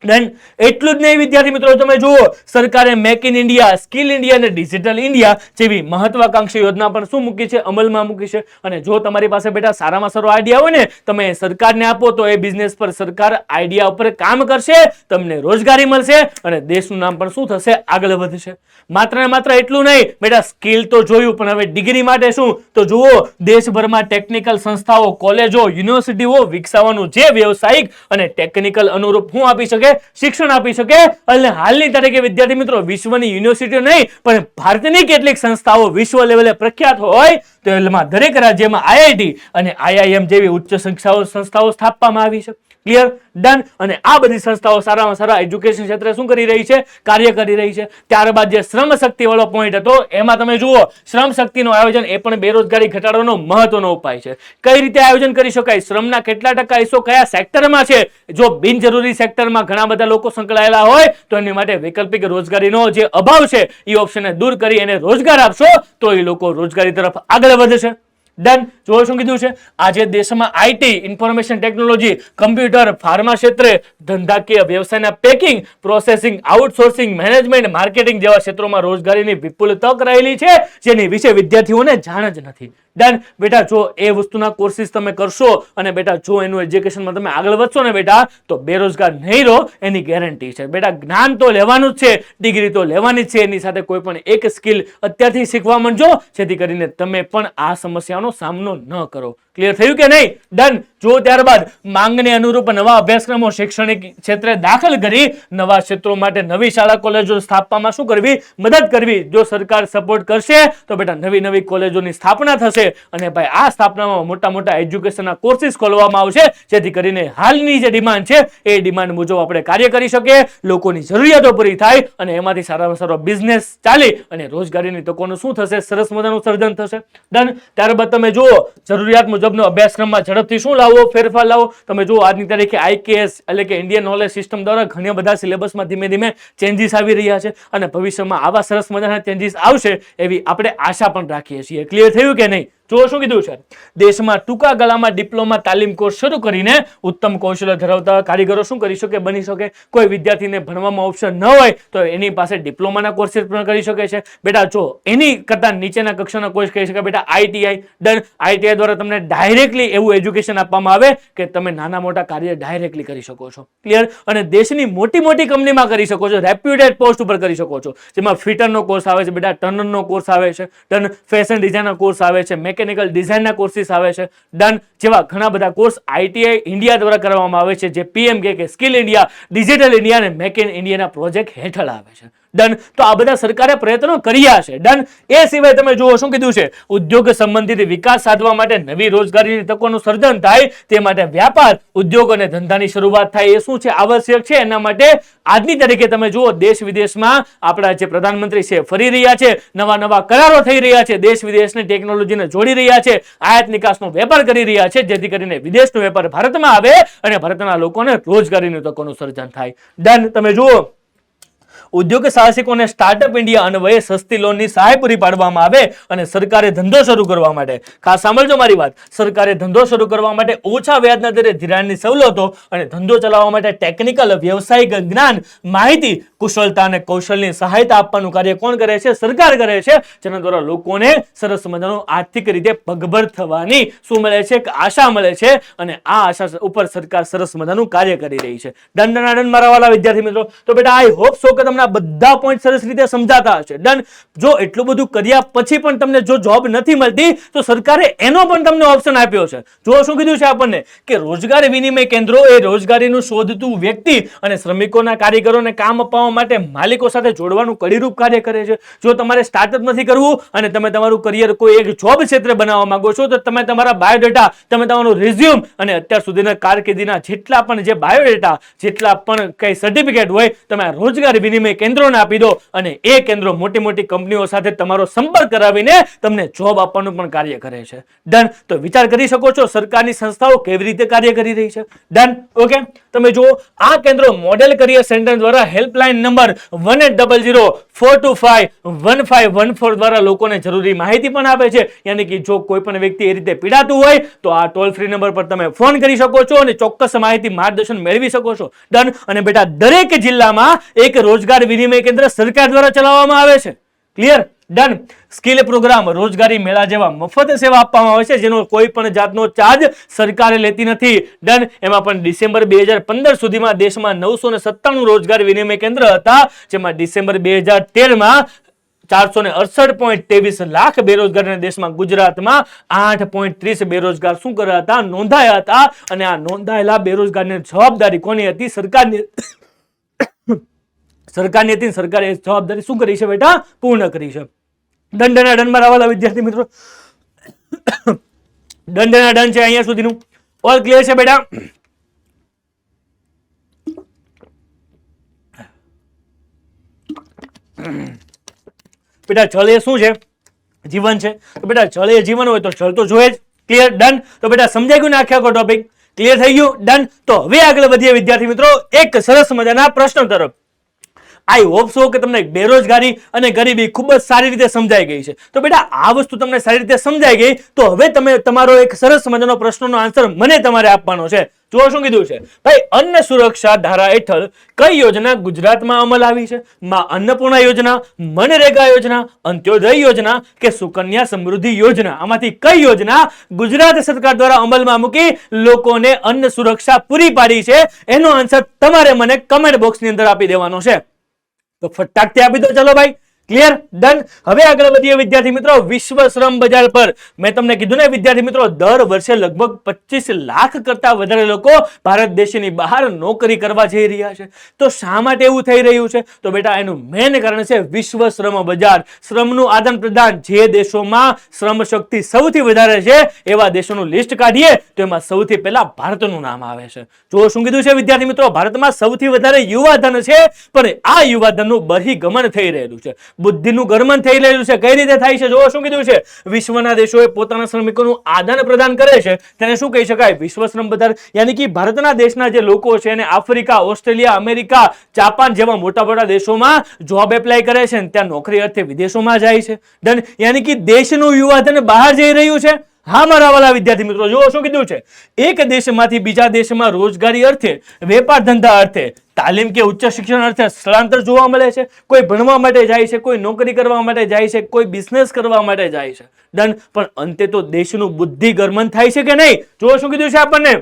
ડન. એટલું જ નહીં વિદ્યાર્થી મિત્રો, તમે જુઓ સરકારે make in India, skill India અને ડિજિટલ ઇન્ડિયા જેવી મહત્વાકાંક્ષી યોજના પણ શું મૂકી છે, અમલમાં મૂકી છે. અને જો તમારી પાસે બેટા સારામાં સારો આઈડિયા હોય ને, તમે સરકારને આપો તો એ બિઝનેસ પર સરકાર આઈડિયા ઉપર કામ કરશે, તમને રોજગારી મળશે અને દેશનું નામ પણ શું થશે, આગળ વધશે. માત્ર ને માત્ર એટલું નહીં બેટા, સ્કિલ તો જોયું, પણ હવે ડિગ્રી માટે શું, તો જુઓ દેશભરમાં ટેકનિકલ સંસ્થાઓ, કોલેજો, યુનિવર્સિટીઓ વિકસાવવાનું જે વ્યવસાયિક અને ટેકનિકલ અનુરૂપ શું આપી શકે, શિક્ષણ આપી શકે. અને હાલની તારીખે વિદ્યાર્થી મિત્રો વિશ્વની યુનિવર્સિટીઓ નહીં પણ ભારતની કેટલીક સંસ્થાઓ વિશ્વ લેવલે પ્રખ્યાત હોય તો એમાં દરેક રાજ્યમાં આઈઆઈટી અને આઈઆઈએમ જેવી ઉચ્ચ સંસ્થાઓ સ્થાપવામાં આવી છે. ક્લિયર? ડન. અને આ બધી સંસ્થાઓ સારામાં સારા એજ્યુકેશન ક્ષેત્રે શું કરી રહી છે, કાર્ય કરી રહી છે. ત્યારબાદ જે શ્રમ શક્તિ વાળો પોઈન્ટ હતો એમાં તમે જુઓ શ્રમ શક્તિનું આયોજન એ પણ બેરોજગારી ઘટાડવાનો મહત્વનો ઉપાય છે. કઈ રીતે આયોજન કરી શકાય, શ્રમના કેટલા ટકા હિસ્સો કયા સેક્ટરમાં છે, જો બિનજરૂરી સેક્ટરમાં ઘણા બધા લોકો સંકળાયેલા હોય તો એની માટે વૈકલ્પિક રોજગારીનો જે અભાવ છે એ ઓપ્શનને દૂર કરી એને રોજગાર આપશો તો એ લોકો રોજગારી તરફ આગળ વધશે. ડન. જો શું કીધું છે, આજે દેશમાં IT, information technology, computer, pharma ક્ષેત્રે, ધંધાકીય વ્યવસાયના packing, processing, outsourcing, management, marketing જેવા ક્ષેત્રોમાં રોજગારીની વિપુલ તક રહેલી છે જેની વિશે વિદ્યાર્થીઓને જાણ જ નથી. ડન. બેટા જો એ વસ્તુના કોર્સિસ તમે કરશો અને બેટા જો એનું એજ્યુકેશનમાં તમે આગળ વધશો ને બેટા તો બેરોજગાર નહીં રહો એની ગેરંટી છે. બેટા જ્ઞાન તો લેવાનું જ છે, ડિગ્રી તો લેવાની જ છે, એની સાથે કોઈ પણ એક સ્કિલ અત્યારથી શીખવા માંડજો જેથી કરીને તમે પણ આ સમસ્યાનો સામનો ન કરો. ક્લિયર થયું કે નહીં? ડન. જો ત્યારબાદ માંગને અનુરૂપ નવા અભ્યાસક્રમો શૈક્ષણિક ક્ષેત્રે દાખલ કરી નવા ક્ષેત્રો માટે નવી શાળા કોલેજો સ્થાપવામાં શું કરવી, મદદ કરવી. જો સરકાર સપોર્ટ કરશે તો બેટા નવી નવી કોલેજોની સ્થાપના થશે અને ભાઈ આ સ્થાપનામાં મોટા મોટા એજ્યુકેશનના કોર્સિસ ખોલવામાં આવશે જેથી કરીને હાલની જે ડિમાન્ડ છે એ ડિમાન્ડ મુજબ આપણે કાર્ય કરી શકીએ, લોકોની જરૂરિયાતો પૂરી થાય અને એમાંથી સારામાં સારો બિઝનેસ ચાલી અને રોજગારીની તકોનું શું થશે, સરસ મજાનું સર્જન થશે. ડન. ત્યારબાદ તમે જુઓ જરૂરિયાત મુજબનો અભ્યાસક્રમમાં ઝડપથી શું લાવો, ફેરફાર લાવો. તમે જુઓ આજની તારીખે આઈકેએસ એટલે કે ઇન્ડિયન નોલેજ સિસ્ટમ દ્વારા ઘણા બધા સિલેબસમાં ધીમે ધીમે ચેન્જીસ આવી રહ્યા છે અને ભવિષ્યમાં આવા સરસ મજાના ચેન્જીસ આવશે એવી આપણે આશા પણ રાખીએ છીએ. ક્લિયર થયું કે નહીં? જો શું કીધું છે, દેશમાં ટૂંકા ગાળામાં ડિપ્લોમા તાલીમ કોર્સ શરૂ કરીને ઉત્તમ કૌશલ્ય ધરાવતા કારીગરો શું કરી શકે, બની શકે. કોઈ વિદ્યાર્થીને ભણવામાં ઓપ્શન ન હોય તો એની પાસે ડિપ્લોમાના કોર્સિસ પણ કરી શકે છે. બેટા જો એની કરતા નીચેના કક્ષાના કોર્સ કહી શકાય બેટા આઈટીઆઈ. ડન. આઈટીઆઈ દ્વારા તમને ડાયરેક્ટલી એવું એજ્યુકેશન આપવામાં આવે કે તમે નાના મોટા કાર્ય ડાયરેક્ટલી કરી શકો છો. ક્લિયર? અને દેશની મોટી મોટી કંપનીમાં કરી શકો છો, રેપ્યુટેડ પોસ્ટ ઉપર કરી શકો છો, જેમાં ફિટરનો કોર્સ આવે છે બેટા, ટર્નરનો કોર્સ આવે છે, ડન. ફેશન ડિઝાઇનનો કોર્સ આવે છે, મેકેનિકલ ડિઝાઇનના કોર્સિસ આવે છે. ડન. જેવા ઘણા બધા કોર્સ આઈટીઆઈ ઇન્ડિયા દ્વારા કરવામાં આવે છે જે પીએમ કે સ્કિલ ઇન્ડિયા, ડિજિટલ ઇન્ડિયા અને મેક ઇન ઇન્ડિયાના પ્રોજેક્ટ હેઠળ આવે છે. ડન. તો આ બધા સરકારે પ્રયત્નો કર્યા છે. ડન. એ સિવાય તમે જુઓ શું કીધું છે, ઉદ્યોગ સંબંધિત વિકાસ સાધવા માટે નવી રોજગારીની તકોનું સર્જન થાય તે માટે વ્યાપાર, ઉદ્યોગ અને ધંધાની શરૂઆત થાય એ શું છે, આવશ્યક છે. એના માટે આજની તારીખે તમે જુઓ દેશ વિદેશમાં આપણા જે પ્રધાનમંત્રી છે ફરી રહ્યા છે, નવા નવા કરારો થઈ રહ્યા છે, દેશ વિદેશની ટેકનોલોજીને જોડી રહ્યા છે, આયાત નિકાસનો વેપાર કરી રહ્યા છે જેથી કરીને વિદેશનો વેપાર ભારતમાં આવે અને ભારતના લોકોને રોજગારીની તકોનું સર્જન થાય. ડન. તમે જુઓ ઉદ્યોગ સાહસિકોને સ્ટાર્ટઅપ ઇન્ડિયા અન્વયે સસ્તી લોનની સહાય પૂરી પાડવામાં આવે અને સરકારે ધંધો શરૂ કરવા માટે, ખાસ સાંભળજો મારી વાત, સરકારે ધંધો શરૂ કરવા માટે ઓછા વ્યાજના દરે ધિરાણની સવલતો અને ધંધો ચલાવવા માટે ટેકનિકલ, વ્યવસાયિક જ્ઞાન, માહિતી, કુશળતા અને કૌશલ્યની સહાયતા આપવાનું કાર્ય કોણ કરે છે? સરકાર કરે છે. જેના દ્વારા લોકોને સરસ મજાનું આર્થિક રીતે પગભર થવાની શું મળે છે? આશા મળે છે અને આ આશા ઉપર સરકાર સરસ મજાનું કાર્ય કરી રહી છે. ડન ડન મારા વાલા વિદ્યાર્થી મિત્રો, તો બેટા આઈ હોપ સો કે તમને બધા પોઈન્ટ સરસ રીતે સમજાતા હશે. ડન. જો એટલું બધું કર્યા પછી પણ તમને જો જોબ નથી મળતી તો સરકારે એનો પણ તમને ઓપ્શન આપ્યો છે. જો શું કીધું છે આપણને કે રોજગાર વિનિમય કેન્દ્રો એ રોજગારીનું શોધતું વ્યક્તિ અને શ્રમિકોના કારીગરોને કામ અપાવવા માટે માલિકો સાથે જોડવાનું કડીરૂપ કાર્ય કરે છે. જો તમારે સ્ટાર્ટઅપ નથી કરવું અને તમે તમારું કરિયર કોઈ એક જોબ ક્ષેત્રે બનાવવા માંગો છો તો તમે તમારા બાયોડેટા, તમે તમારું રિઝ્યુમ અને અત્યાર સુધીના કારકિર્દીના જેટલા પણ જે બાયોડેટા, જેટલા પણ કઈ સર્ટિફિકેટ હોય તમે રોજગાર વિનિમય વિનિમય કેન્દ્રોને આપી દો અને એ કેન્દ્રો મોટી મોટી કંપનીઓ સાથે તમારો સંપર્ક કરાવીને તમને જોબ આપવાનું પણ કાર્ય કરે છે. ડન. તો વિચાર કરી શકો છો સરકારની સંસ્થાઓ કેવી રીતે કાર્ય કરી રહી છે. ડન. ઓકે. તમે જુઓ આ કેન્દ્રો મોડેલ કરિયર સેન્ટર દ્વારા હેલ્પલાઇન નંબર 1800-425-1514 દ્વારા લોકોને જરૂરી માહિતી પણ આપે છે. યાની કે જો કોઈ પણ વ્યક્તિ એ રીતે પીડાતું હોય તો આ ટોલ ફ્રી નંબર પર તમે ફોન કરી શકો છો અને ચોક્કસ માહિતી માર્ગદર્શન મેળવી શકો છો. ડન. અને બેટા દરેક જિલ્લામાં એક રોજગાર વિનિમય કેન્દ્ર સરકાર દ્વારા ચલાવવામાં આવે છે. ક્લિયર. ડન. સ્કિલ પ્રોગ્રામ, રોજગારી મેળા જેવા મફત સેવા આપવામાં આવે છે જેનો કોઈ પણ જાતનો ચાર્જ સરકારે લેતી નથી. ડન. એમાં પણ ડિસેમ્બર 2015 સુધીમાં દેશમાં 997 રોજગાર વિનિમય કેન્દ્ર હતા, જેમાં ડિસેમ્બર 2013માં 468.23 લાખ બેરોજગાર દેશમાં ગુજરાતમાં 8.30 બેરોજગાર શું કર્યા હતા? નોંધાયા હતા. અને આ નોંધાયેલા બેરોજગારની જવાબદારી કોની હતી? સરકારની સરકારની હતી. સરકારે એ જવાબદારી શું કરી છે બેટા? પૂર્ણ કરી છે. દંડના દંડમાં આવેલા વિદ્યાર્થી મિત્રો દંડના દંડ છે અહીંયા સુધીનું. ઓલ ક્લિયર છે બેટા? બેટા જળ એ શું છે? જીવન છે. તો બેટા જળ એ જીવન હોય તો જળ તો જોઈએ જ. ક્લિયર. ડન. તો બેટા સમજાઈ ગયું ને આખે આખો ટોપિક? ક્લિયર થઈ ગયું? ડન. તો હવે આગળ વધીએ વિદ્યાર્થી મિત્રો એક સરસ મજાના પ્રશ્ન તરફ. આઈ હોપ સો કે તમને બેરોજગારી અને ગરીબી ખૂબ જ સારી રીતે સમજાઈ ગઈ છે. તો બેટા આ વસ્તુ તમને સારી રીતે સમજાઈ ગઈ તો હવે તમે તમારો એક સરસ મજાનો પ્રશ્નનો આન્સર મને તમારે આપવાનો છે. જો શું કીધું છે ભાઈ? અન્ન સુરક્ષા ધારા હેઠળ કઈ યોજના ગુજરાતમાં અમલ આવી છે? માં અન્નપૂર્ણા યોજના, મનરેગા યોજના, અંત્યોદય યોજના કે સુકન્યા સમૃદ્ધિ યોજના? આમાંથી કઈ યોજના ગુજરાત સરકાર દ્વારા અમલમાં મૂકી લોકોને અન્ન સુરક્ષા પૂરી પાડી છે? એનો આન્સર તમારે મને કમેન્ટ બોક્સની અંદર આપી દેવાનો છે. તો ફટાકથી આપી દો. ચલો ભાઈ. ક્લિયર. ડન. હવે આગળ વધીએ વિદ્યાર્થી મિત્રો વિશ્વ શ્રમ બજાર પર. મેં તમને કીધું ને વિદ્યાર્થી મિત્રો દર વર્ષે લગભગ 25 લાખ કરતા વધારે લોકો ભારત દેશની બહાર નોકરી કરવા જઈ રહ્યા છે. તો શા માટે એવું થઈ રહ્યું છે? તો બેટા એનું મેઇન કારણ છે વિશ્વ શ્રમ બજાર. શ્રમનું આદાન પ્રદાન. જે દેશોમાં શ્રમ શક્તિ સૌથી વધારે છે એવા દેશોનું લિસ્ટ કાઢીએ તો એમાં સૌથી પહેલા ભારતનું નામ આવે છે. જો શું કીધું છે વિદ્યાર્થી મિત્રો? ભારતમાં સૌથી વધારે યુવાધન છે, પણ આ યુવાધનનું બહિર્ગમન થઈ રહેલું છે. બુદ્ધિનું ગરમન થઈ રહેલું છે. કઈ રીતે થાય છે? જો શું કીધું છે? વિશ્વના દેશોએ પોતાના શ્રમિકોનું આદાન પ્રદાન કરે છે તેને શું કહી શકાય? વિશ્વ શ્રમ બજાર. યાની કે ભારતના દેશના જે લોકો છે એને આફ્રિકા, ઓસ્ટ્રેલિયા, અમેરિકા, જાપાન જેવા મોટા મોટા દેશોમાં જોબ એપ્લાય કરે છે, ત્યાં નોકરી અર્થે વિદેશોમાં જાય છે. ડન. યાની કે દેશનું યુવાધન બહાર જઈ રહ્યું છે. હા મારા વાલા વિદ્યાર્થી મિત્રો, જો શું કીધું છે? એક દેશમાંથી બીજા દેશમાં રોજગારી અર્થે, વેપાર ધંધા અર્થે, તાલીમ કે ઉચ્ચ શિક્ષણ અર્થે સ્થળાંતર જોવા મળે છે. કોઈ ભણવા માટે જાય છે, કોઈ નોકરી કરવા માટે જાય છે, કોઈ બિઝનેસ કરવા માટે જાય છે. ડન. પણ અંતે તો દેશનું બુદ્ધિ ગરમન થાય છે કે નહીં? જો શું કીધું છે આપણને?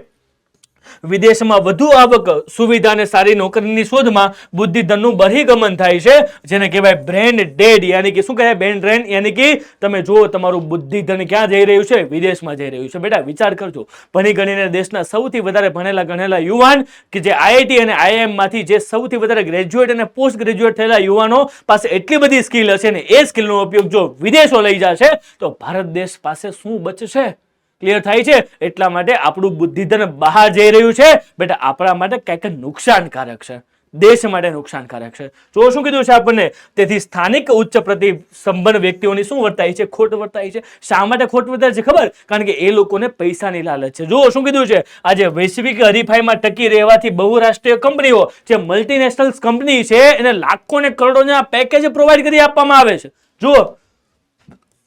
વિદેશમાં વધુ આવક, સુવિધા અને સારી નોકરીની શોધમાં બુદ્ધિધનનું બહિર્ગમન થાય છે, જેને કહેવાય બ્રેન ડેડ. યાની કે શું કહેવાય? Brain drain. યાની કે તમે જુઓ તમારું બુદ્ધિધન ક્યાં જઈ રહ્યું છે? વિદેશમાં જઈ રહ્યું છે. બેટા વિચાર કરજો. ભણી ગણીને દેશના સૌથી વધારે ભણેલા ગણેલા યુવાન કે જે આઈઆઈટી અને આઈઆઈએમ માંથી જે સૌથી વધારે ગ્રેજ્યુએટ અને પોસ્ટ ગ્રેજ્યુએટ થયેલા યુવાનો પાસે એટલી બધી સ્કિલ હશે ને એ સ્કિલનો ઉપયોગ જો વિદેશો લઈ જશે તો ભારત દેશ પાસે શું બચશે? ક્લિયર થાય છે? એટલા માટે આપણું બુદ્ધિધન બહાર જઈ રહ્યું છે. બેટા આપણા માટે કંઈક નુકસાનકારક છે, દેશ માટે નુકસાનકારક છે. જો શું કીધું છે આપણને? તેથી સ્થાનિક ઉચ્ચ પ્રતિસંપન્ન વ્યક્તિઓની શું વર્તાય છે? ખોટ વર્તાય છે. શા માટે ખોટ વર્તાય છે ખબર? કારણ કે એ લોકોને પૈસાની લાલચ છે. જો શું કીધું છે? આજે વૈશ્વિક હરીફાઈમાં ટકી રહેવાથી બહુરાષ્ટ્રીય કંપનીઓ જે મલ્ટીનેશનલ કંપની છે એને લાખો ને કરોડોના પેકેજ પ્રોવાઈડ કરી આપવામાં આવે છે. જુઓ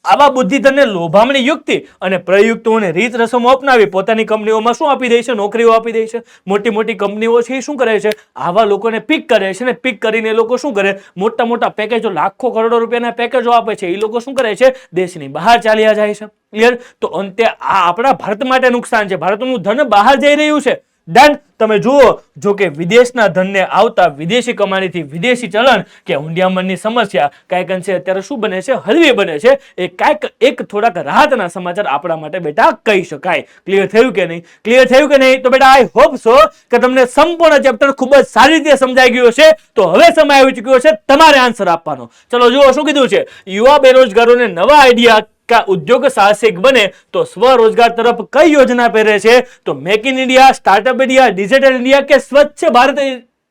આવા બુદ્ધિધનને લોભામણી યુક્તિ અને પ્રયુક્તોને રીત રસમો અપનાવી પોતાની કંપનીઓમાં શું આપી દે છે? નોકરીઓ આપી દે છે. મોટી મોટી કંપનીઓ છે એ શું કરે છે? આવા લોકોને પિક કરે છે ને પિક કરીને એ લોકો શું કરે? મોટા મોટા પેકેજો, લાખો કરોડો રૂપિયાના પેકેજો આપે છે. એ લોકો શું કરે છે? દેશની બહાર ચાલ્યા જાય છે. ક્લિયર. તો અંતે આ આપણા ભારત માટે નુકસાન છે. ભારતનું ધન બહાર જઈ રહ્યું છે. ડન. તમે જુઓ જો કે વિદેશના ધનને આવતા વિદેશી કમાણીથી વિદેશી ચલણ કે હુંડિયામણની સમસ્યા કાંઈક અંશે અત્યારે શું બને છે? હળવી બને છે. એ કાંઈક એક થોડાક રાહતના સમાચાર આપણા માટે બેટા કહી શકાય. ક્લિયર થયું કે નહીં? ક્લિયર થયું કે નહીં? તો બેટા આઈ હોપ સો કે તમને સંપૂર્ણ ચેપ્ટર ખૂબ જ સારી રીતે સમજાઈ ગયું છે. તો હવે સમય આવી ચૂક્યો છે તમારે આન્સર આપવાનો. ચલો જુઓ શું કીધું છે? યુવા બેરોજગારોને નવા આઈડિયા का उद्योग साहसिक बने तो स्वरोजगार तरफ कई योजना पहरे छे? तो make in India, startup India, digital India के स्वच्छ भारत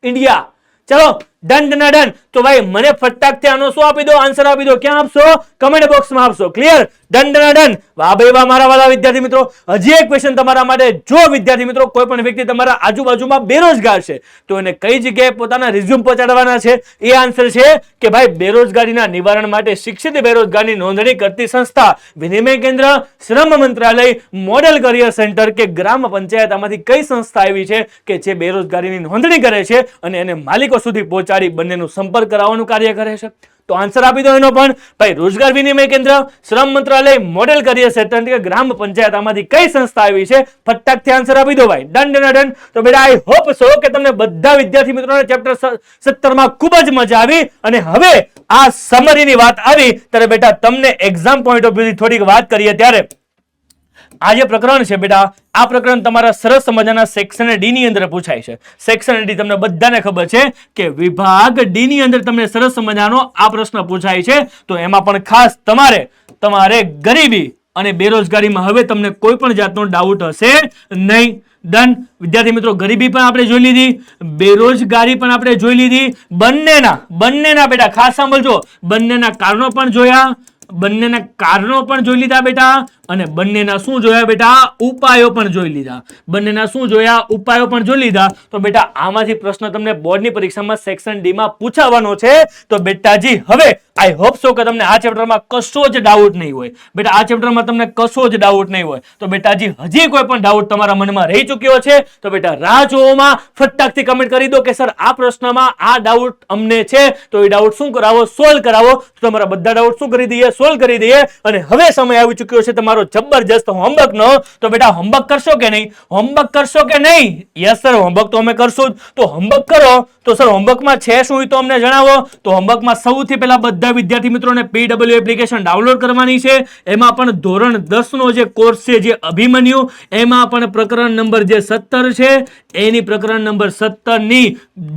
इंडिया? चलो ડન ડન ડન. તો ભાઈ મને ફટાકથી આનો શું આપી દો, આન્સર આપી દો. ક્યાં આપશો? કમેન્ટ બોક્સમાં આપશો. ક્લિયર? Done done done. વાહ ભાઈ વાહ મારા વાલા વિદ્યાર્થી મિત્રો. હજી એક ક્વેશ્ચન તમારા માટે. જો વિદ્યાર્થી મિત્રો કોઈ પણ વ્યક્તિ તમારા આજુબાજુમાં બેરોજગાર છે તો એને કઈ જગ્યાએ પોતાના રિઝ્યુમ પહોંચાડવાના છે? એ આન્સર છે કે ભાઈ બેરોજગારીના નિવારણ માટે શિક્ષિત બેરોજગારની નોંધણી કરતી સંસ્થા, વિનિમય કેન્દ્ર, શ્રમ મંત્રાલય, મોડેલ કરિયર સેન્ટર કે ગ્રામ પંચાયત, આમાંથી કઈ સંસ્થા એવી છે કે જે બેરોજગારીની નોંધણી કરે છે અને એને માલિકો સુધી પહોંચાડી બંનેનું સંપર્ક કરાવવાનું કાર્ય કરે છે? તો આન્સર આપી દો એનો પણ. ભાઈ રોજગાર વિનિમય કેન્દ્ર, શ્રમ મંત્રાલય, મોડેલ કરિયર સેન્ટર કે ગ્રામ પંચાયત, આમાંથી કઈ સંસ્થા આવી છે? ફટાકથી આન્સર આપી દો ભાઈ. Done done done. તો બેટા આઈ હોપ સો કે તમને બધા વિદ્યાર્થી મિત્રોને ચેપ્ટર 17 માં ખૂબ જ મજા આવી. અને હવે આ સમરીની વાત આવી ત્યારે બેટા તમને એક્ઝામ પોઈન્ટ ઓફ વ્યૂથી થોડીક વાત કરીએ ત્યારે આ જે પ્રકરણ છે બેટા, આ પ્રકરણ તમારા સરસ મજાના સેક્શન ડી ની અંદર પૂછાય છે. સેક્શન ડી તમને બધાને ખબર છે કે વિભાગ ડી ની અંદર તમને સરસ મજાનો આ પ્રશ્ન પૂછાય છે. તો એમાં પણ ખાસ તમારે ગરીબી અને બેરોજગારીમાં હવે તમને કોઈ પણ જાતનો ડાઉટ હશે નહીં. ડન. વિદ્યાર્થી મિત્રો ગરીબી પણ આપણે જોઈ લીધી, બેરોજગારી પણ આપણે જોઈ લીધી. બંનેના બેટા ખાસ સાંભળજો, બંનેના કારણો પણ જોયા, બંનેના કારણો પણ જોઈ લીધા બેટા, અને બંનેના શું જોયા બેટા? ઉપાયો પણ જોઈ લીધા. બંનેના શું જોયા? ઉપાયો પણ જોઈ લીધા. તો બેટા આમાંથી પ્રશ્ન તમને બોર્ડની પરીક્ષામાં સેક્શન ડી માં પૂછાવાનો છે. તો બેટાજી હવે આઈ હોપ સો કે તમને આ ચેપ્ટરમાં કશો જ ડાઉટ નહીં હોય. બેટા આ ચેપ્ટરમાં તમને કશો જ ડાઉટ નહીં હોય. તો બેટાજી હજી કોઈ પણ ડાઉટ તમારા મનમાં રહી ચૂક્યો છે તો બેટા રાહ જોવામાં ફટાકથી કમેન્ટ કરી દો કે સર આ પ્રશ્નમાં આ ડાઉટ અમને છે, તો એ ડાઉટ શું કરાવો? સોલ્વ કરાવો. તો તમારા બધા ડાઉટ શું કરી દઈએ? સોલ્વ કરી દઈએ. અને હવે સમય આવી ચૂક્યો છે તમારો જબરજસ્ત હોમવર્ક નો. તો બેટા હોમવર્ક કરશો કે નહીં? હોમવર્ક કરશો કે નહીં? યસ સર, હોમવર્ક તો અમે કરશું જ. તો હોમવર્ક કરો. તો સર હોમવર્કમાં છે શું તો અમને જણાવો. તો હોમવર્કમાં સૌથી પહેલા બધા વિદ્યાર્થી મિત્રોને PW એપ્લિકેશન ડાઉનલોડ કરવાની છે. એમાં પણ ધોરણ 10 નો જે કોર્સ છે જે અભિમન્યુ, એમાં પણ પ્રકરણ નંબર જે 17 છે એની પ્રકરણ નંબર 17 ની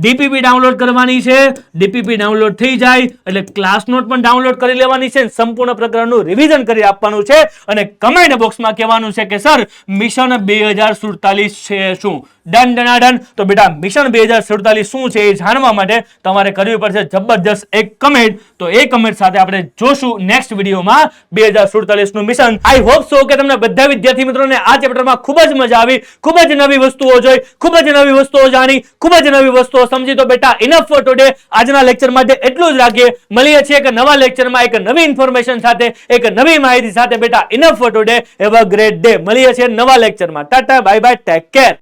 DPP ડાઉનલોડ કરવાની છે. DPP ડાઉનલોડ થઈ જાય એટલે ક્લાસ નોટ પણ ડાઉનલોડ કરી લેવાની છે. સંપૂર્ણ પ્રકરણનું રિવિઝન કરી આપવાનું છે. અને કમેન્ટ બોક્સમાં કહેવાનું છે કે સર મિશન 2047 છે શું? ડન ડનાડન. તો બેટા મિશન 2047 શું છે એ જાણવા માટે તમારે કરવી પડશે જબરજસ્ત એક કમેન્ટ. તો એ કમેન્ટ સાથે આપણે જોશું નેક્સ્ટ વિડીયોમાં 2047 નું મિશન. આઈ હોપ સો કે તમને બધા વિદ્યાર્થી મિત્રોને આ ચેપ્ટરમાં ખૂબ જ મજા આવી, ખૂબ જ નવી વસ્તુઓ જોઈ, ખૂબ જ નવી વસ્તુઓ જાણી, ખૂબ જ નવી વસ્તુઓ સમજી. તો બેટા ઇનફ ફોર ટુડે. આજના લેક્ચર માટે એટલું જ રાખીએ. મળીએ છીએ એક નવા લેક્ચરમાં એક નવી ઇન્ફોર્મેશન સાથે, એક નવી માહિતી સાથે. બેટા enough four today. Have a great day. મળીએ છીએ નવા લેક્ચરમાં. Tata bye bye, take care.